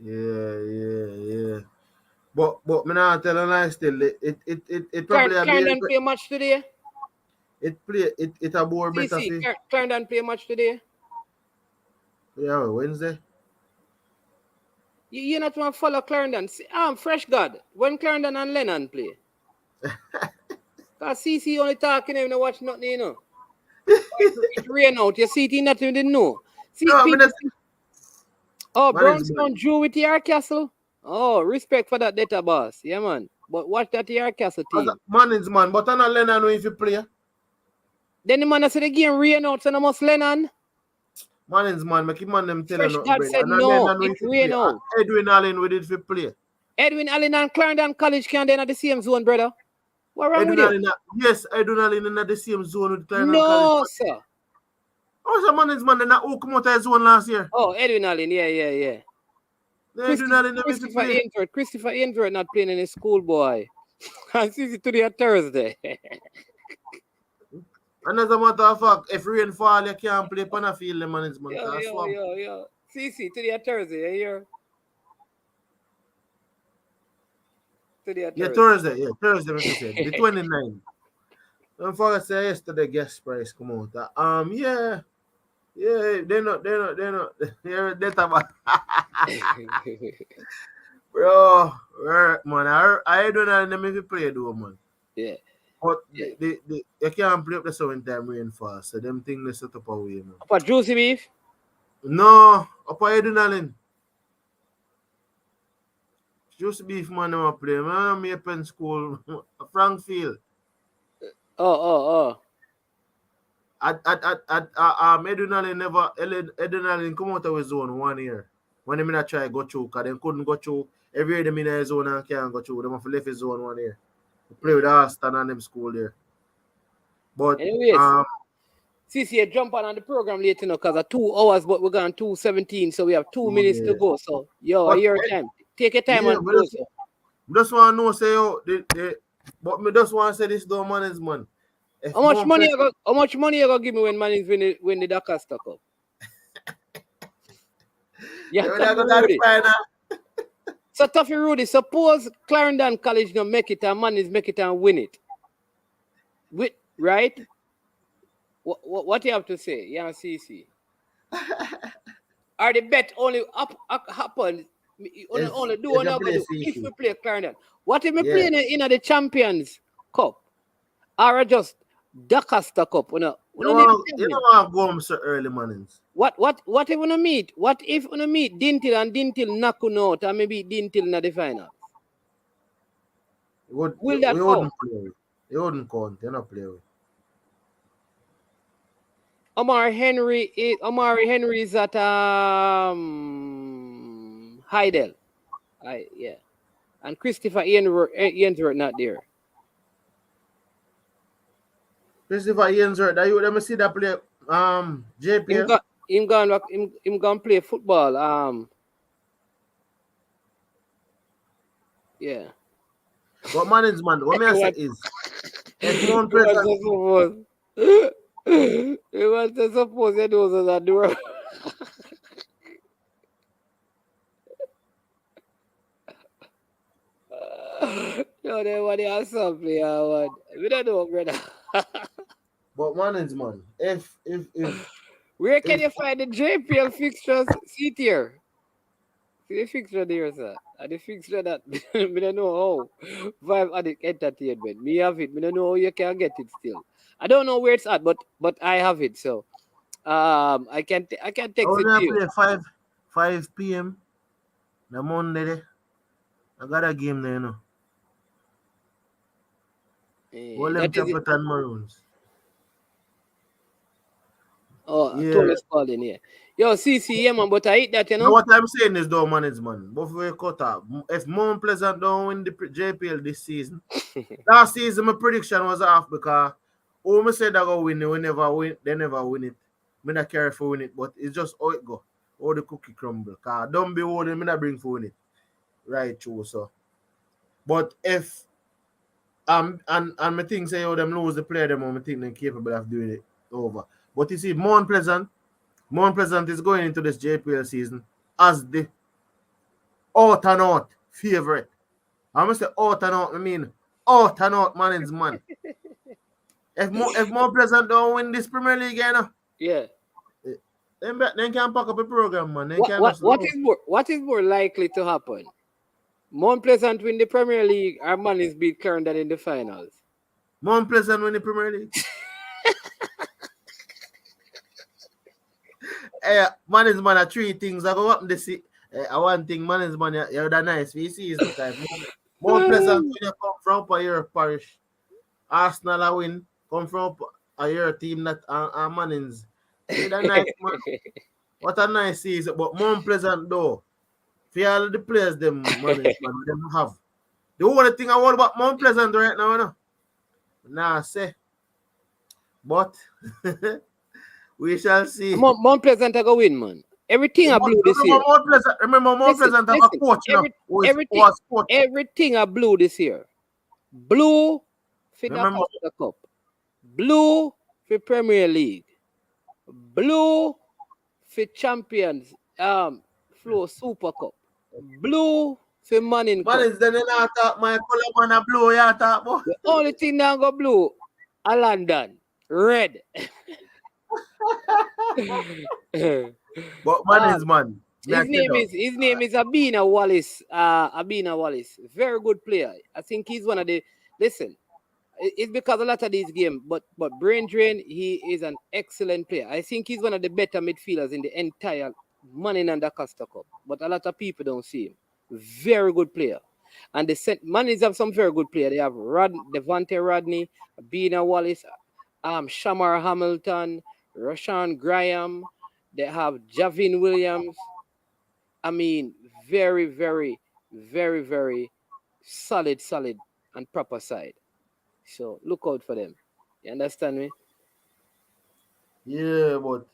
Yeah. But me not tell you lie still. It probably Clarendon play a match today. It a more better See, for Clarendon play a match today. yeah Wednesday. You're not going to follow Clarendon. Fresh God. When Clarendon and Lennon play. Because CC only talking, you know, watch nothing, you know. It rain out. You see it, nothing, didn't know. See, No, people see. Oh, Management. Brownstone drew with the Castle. Oh, respect for that data, boss. Yeah, man. But watch that Castle team. Man's man, but I'm not Lennon if you play. Then the man said the game rain out, so I must Lennon. Man's man, make him man them tell Fresh you God said no, it rain out. Edwin Allen with it for play. Edwin Allen and Clarendon College can then at the same zone, brother. What wrong with you? Yes, Edwin Allen in the same zone with Clarendon No, College. sir. Oh, so man's man, then who come out of zone last year? Oh, Edwin Allen, yeah. Christopher Ainsworth not playing in a Schoolboy. And see it today at Thursday. And as a matter of fact, if rain fall, you can't play on a field, the management. Yeah. See, today at Thursday, you hear? Today at Thursday. Thursday, Mr. Said. The 29th. Don't forget say yesterday guest price come out. Yeah, they're not. They're about bro, man. I don't know them if you play though, man. Yeah. But they you can't play up the 7 time rain fast, so them things they set up away, man. Up Juicy Beef? No, up at Edunalin. Juicy Beef man never play. Man, me pen school Frank Field. Oh. At Edunalin come out of his zone 1 year. When them not try go through, cause they couldn't go through. Every year them in his zone and can't go through. Them have left his zone 1 year. Play with Aston and them school there. But anyways, CC jump on the program later now because of 2 hours, but we're going 2:17, so we have 2 minutes to go. So your time. Take your time and go. Just want to know say but me just want to say this though, man. How much money you gonna give me when man is win the Dakar Cup? So Tuffy Rudy, suppose Clarendon College don't make it and man is make it and win it. Right? What you have to say? Yeah, CC. Are the bet only happen? Only do one if we play Clarendon. What if we play in the Champions Cup? Or just Dakar Cup? You don't want to go home so early mornings. What if we don't meet? What if we don't meet Dintil and Dintil knock out and maybe Dintil in the finals? Will that count? It wouldn't count. They're not playing. Amari Henry is at Heidel. And Christopher Ainsworth not there. Christopher Ainsworth, let me see that play. JPL. Him gonna play football. Yeah. What management? What may I say is if one person it was to suppose it was a door. No, they want to something. We don't know, brother. But management, if where can you find the JPL fixtures? See here. See the fixture there, sir. And the fixture that we don't know how. Vibe Addict Entertainment. Me have it. We don't know how you can get it still. I don't know where it's at, but I have it. So I can text it to you. Play 5 p.m. the Monday. I got a game there, you know. Maroons. Oh, yeah. Thomas calling here. Yo, CC, yeah, man, but I hate that, you Now know. what I'm saying is though, management, before we cut off, if Mount Pleasant don't win the JPL this season, last season my prediction was off because who me said they go win, we never win, they never win it. Me not care for win it, but it's just how it go. How the cookie crumble. Cause don't be holding me not bring for win it. Right, true, so. But if and my thing say how them lose the player, them I think they're capable of doing it over. But you see, Mount Pleasant is going into this JPL season as the out and out favorite. I must say out and out, I mean out and out man is man. If Mount Pleasant don't win this Premier League, you know, Yeah. then can pack up a program, man. Then What is more likely to happen? Mount Pleasant win the Premier League or Man is beat Clarendon in the finals? Mount Pleasant win the Premier League. Man is man, three things I go up this. One thing, man is man, you're the nice VC is the time. Mount Pleasant when you come from a year parish. Arsenal a win, come from a year team that are Mannings. You're the nice man. What a nice season. But Mount Pleasant though, for all the players them Mannings man, them have. The only thing I want about Mount Pleasant right now, you know. Nah, say. But we shall see. Mount Pleasant are going win, man. Everything I blew this year. Remember, Mount Pleasant have a coach now. Everything I blew this year. Blue for the Costa Cup. Blue for Premier League. Blue for Champions. Flow Super Cup. Blue for Manning Cup. Mannings, then you not talk my color man a blue, you talk about. The only thing now go blue, a London. Red. But Mannings, man. His name is Abina Wallace. Abina Wallace. Very good player. I think he's one of the it's because a lot of these games, but brain drain, he is an excellent player. I think he's one of the better midfielders in the entire Manning and the Costa Cup. But a lot of people don't see him. Very good player. And the Mannings have some very good players. They have Devontae Rodney, Abina Wallace, Shamar Hamilton, Rashawn Graham. They have Javin Williams. I mean, very, very, very, very solid and proper side. So look out for them. You understand me? Yeah, but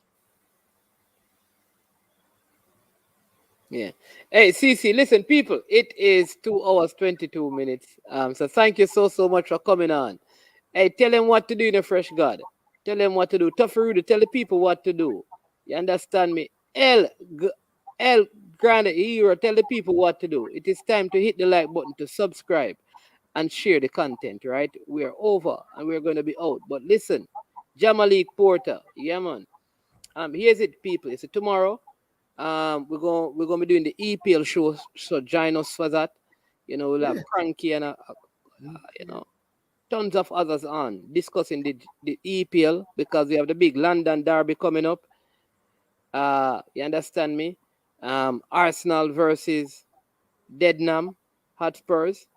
yeah. Hey, CC, listen, people, it is 2 hours, 22 minutes. So thank you so much for coming on. Hey, tell them what to do in a fresh God. Tell them what to do. Tough Rudy, tell the people what to do. You understand me? El Grande Hero, tell the people what to do. It is time to hit the like button, to subscribe and share the content, right? We are over and we're going to be out. But listen, Jamalik Porter, yeah, man. Here's it, people. It's tomorrow. We're going to be doing the EPL show, so join us for that. You know, we'll have Cranky and you know, tons of others on discussing the EPL because we have the big London derby coming up. You understand me? Arsenal versus Deadnam Hotspurs,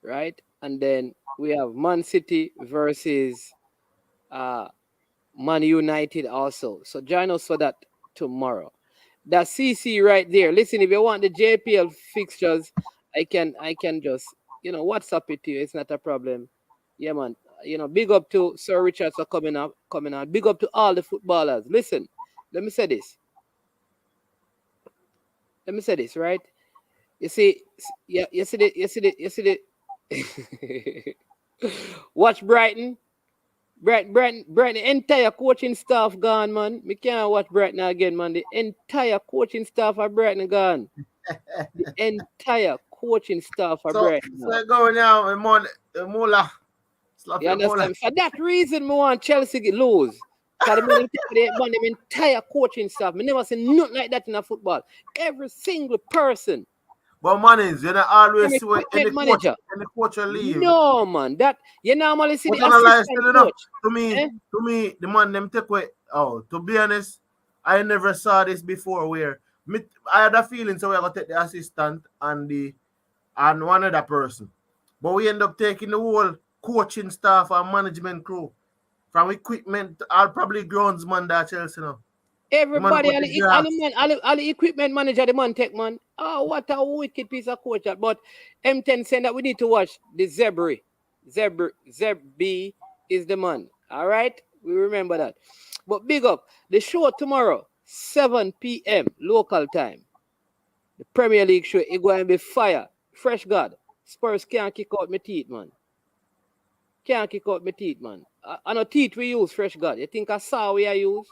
right? And then we have Man City versus Man United also. So join us for that tomorrow. That's CC right there. Listen, if you want the JPL fixtures, I can just, you know, WhatsApp it to you. It's not a problem. Yeah, man. You know, big up to Sir Richards for coming out. Big up to all the footballers. Listen, let me say this, right? You see the watch Brighton. Brighton, the entire coaching staff gone, man. We can't watch Brighton again, man. The entire coaching staff are Brighton gone. The entire coaching staff are Brighton. So going now, Mola. You understand? For that reason, I want Chelsea to lose. Because the entire coaching staff. I never seen nothing like that in a football. Every single person. But Mannings, you don't always see any coach leave. No, man. That you normally see the assistant coach. To me, the man them take away. Oh, to be honest, I never saw this before. Where I had a feeling so we're gonna take the assistant and one other person, but we end up taking the whole coaching staff and management crew from equipment. I'll probably groundsman that Chelsea now. Everybody, Man, all the equipment manager, the man take, man. Oh, what a wicked piece of coach that. But M10 saying that we need to watch the Zebri. Zebby is the man. All right? We remember that. But big up. The show tomorrow, 7 p.m. local time. The Premier League show, it going to be fire. Fresh God. Spurs can't kick out my teeth, man. Can't kick out my teeth, man. I know teeth we use, Fresh God. You think a saw we use?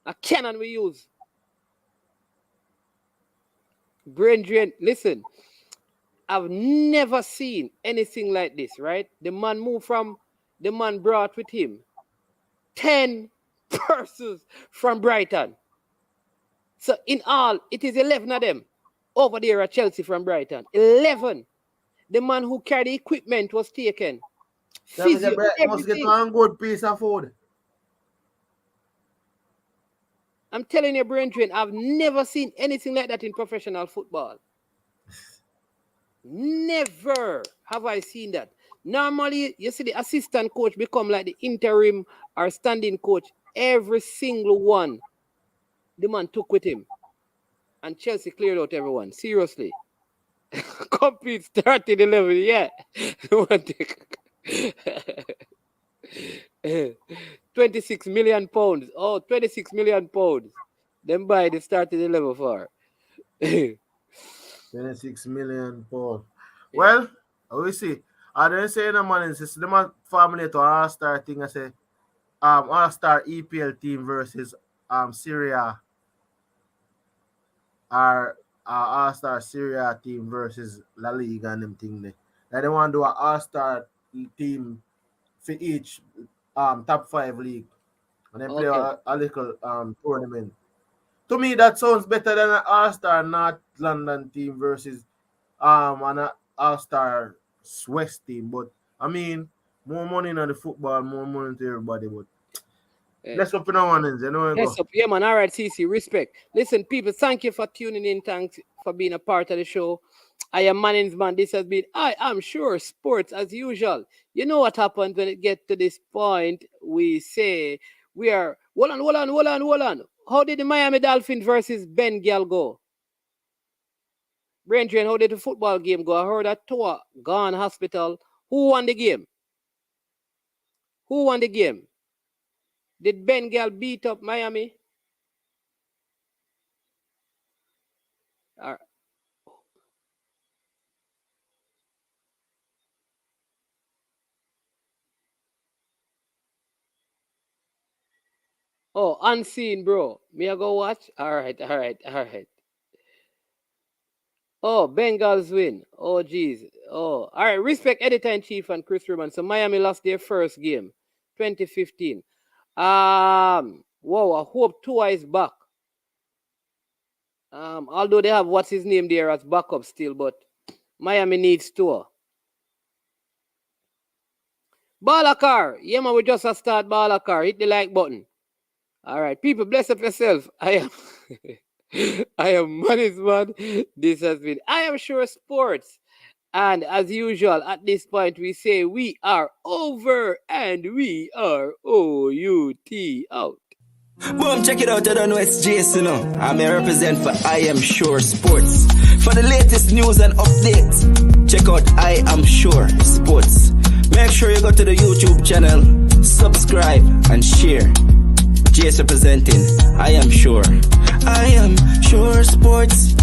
A cannon we use. Brain drain. Listen, I've never seen anything like this, right? The man brought with him 10 persons from Brighton. So in all, it is 11 of them over there at Chelsea from Brighton. 11. The man who carried the equipment was taken. Physio, must get one good piece of food. I'm telling you, brain drain, I've never seen anything like that in professional football. Never have I seen that. Normally, you see the assistant coach become like the interim or standing coach. Every single one, the man took with him. And Chelsea cleared out everyone. Seriously. Complete starting 11, yeah. 26 million pounds. Oh, 26 million pounds. Then buy the starting 11 for. 26 million pounds. Well, we see. I don't say no man, it's the man formulate an all-star thing. I say all-star EPL team versus Syria. Our all-star Syria team versus La Liga and them thing there. They want to do an all-star team for each top 5 league. And then play a little tournament. To me, that sounds better than an all-star North London team versus an all-star West team. But I mean, more money in the football, more money to everybody. But let's open our ones, you know. Yes, yeah, man. All right, CC, respect. Listen, people, thank you for tuning in. Thanks for being a part of the show. I am Manning's man. This has been I am sure sports as usual. You know what happens when it gets to this point? We say we are hold on. How did the Miami Dolphins versus Bengal go? Brain drain, how did the football game go? I heard that Tua gone hospital. Who won the game? Did Bengal beat up Miami? All right. Oh, unseen, bro. Me I go watch? All right. Oh, Bengals win. Oh, geez. Oh, all right. Respect editor-in-chief and Chris Rubin. So Miami lost their first game, 2015. Whoa, I hope Tua is back. Although they have what's his name there as backup still, but Miami needs Tua. Balakar. Yeah, man, we just a start Balakar. Hit the like button. All right, people, bless up yourself. I am Manny's man. This has been I Am Sure Sports. And as usual, at this point, we say we are over and we are OUT out. Boom, check it out. I don't know it's Jason. I'm a represent for I Am Sure Sports. For the latest news and updates, check out I Am Sure Sports. Make sure you go to the YouTube channel, subscribe and share. Jason representing I Am Sure. I Am Sure Sports.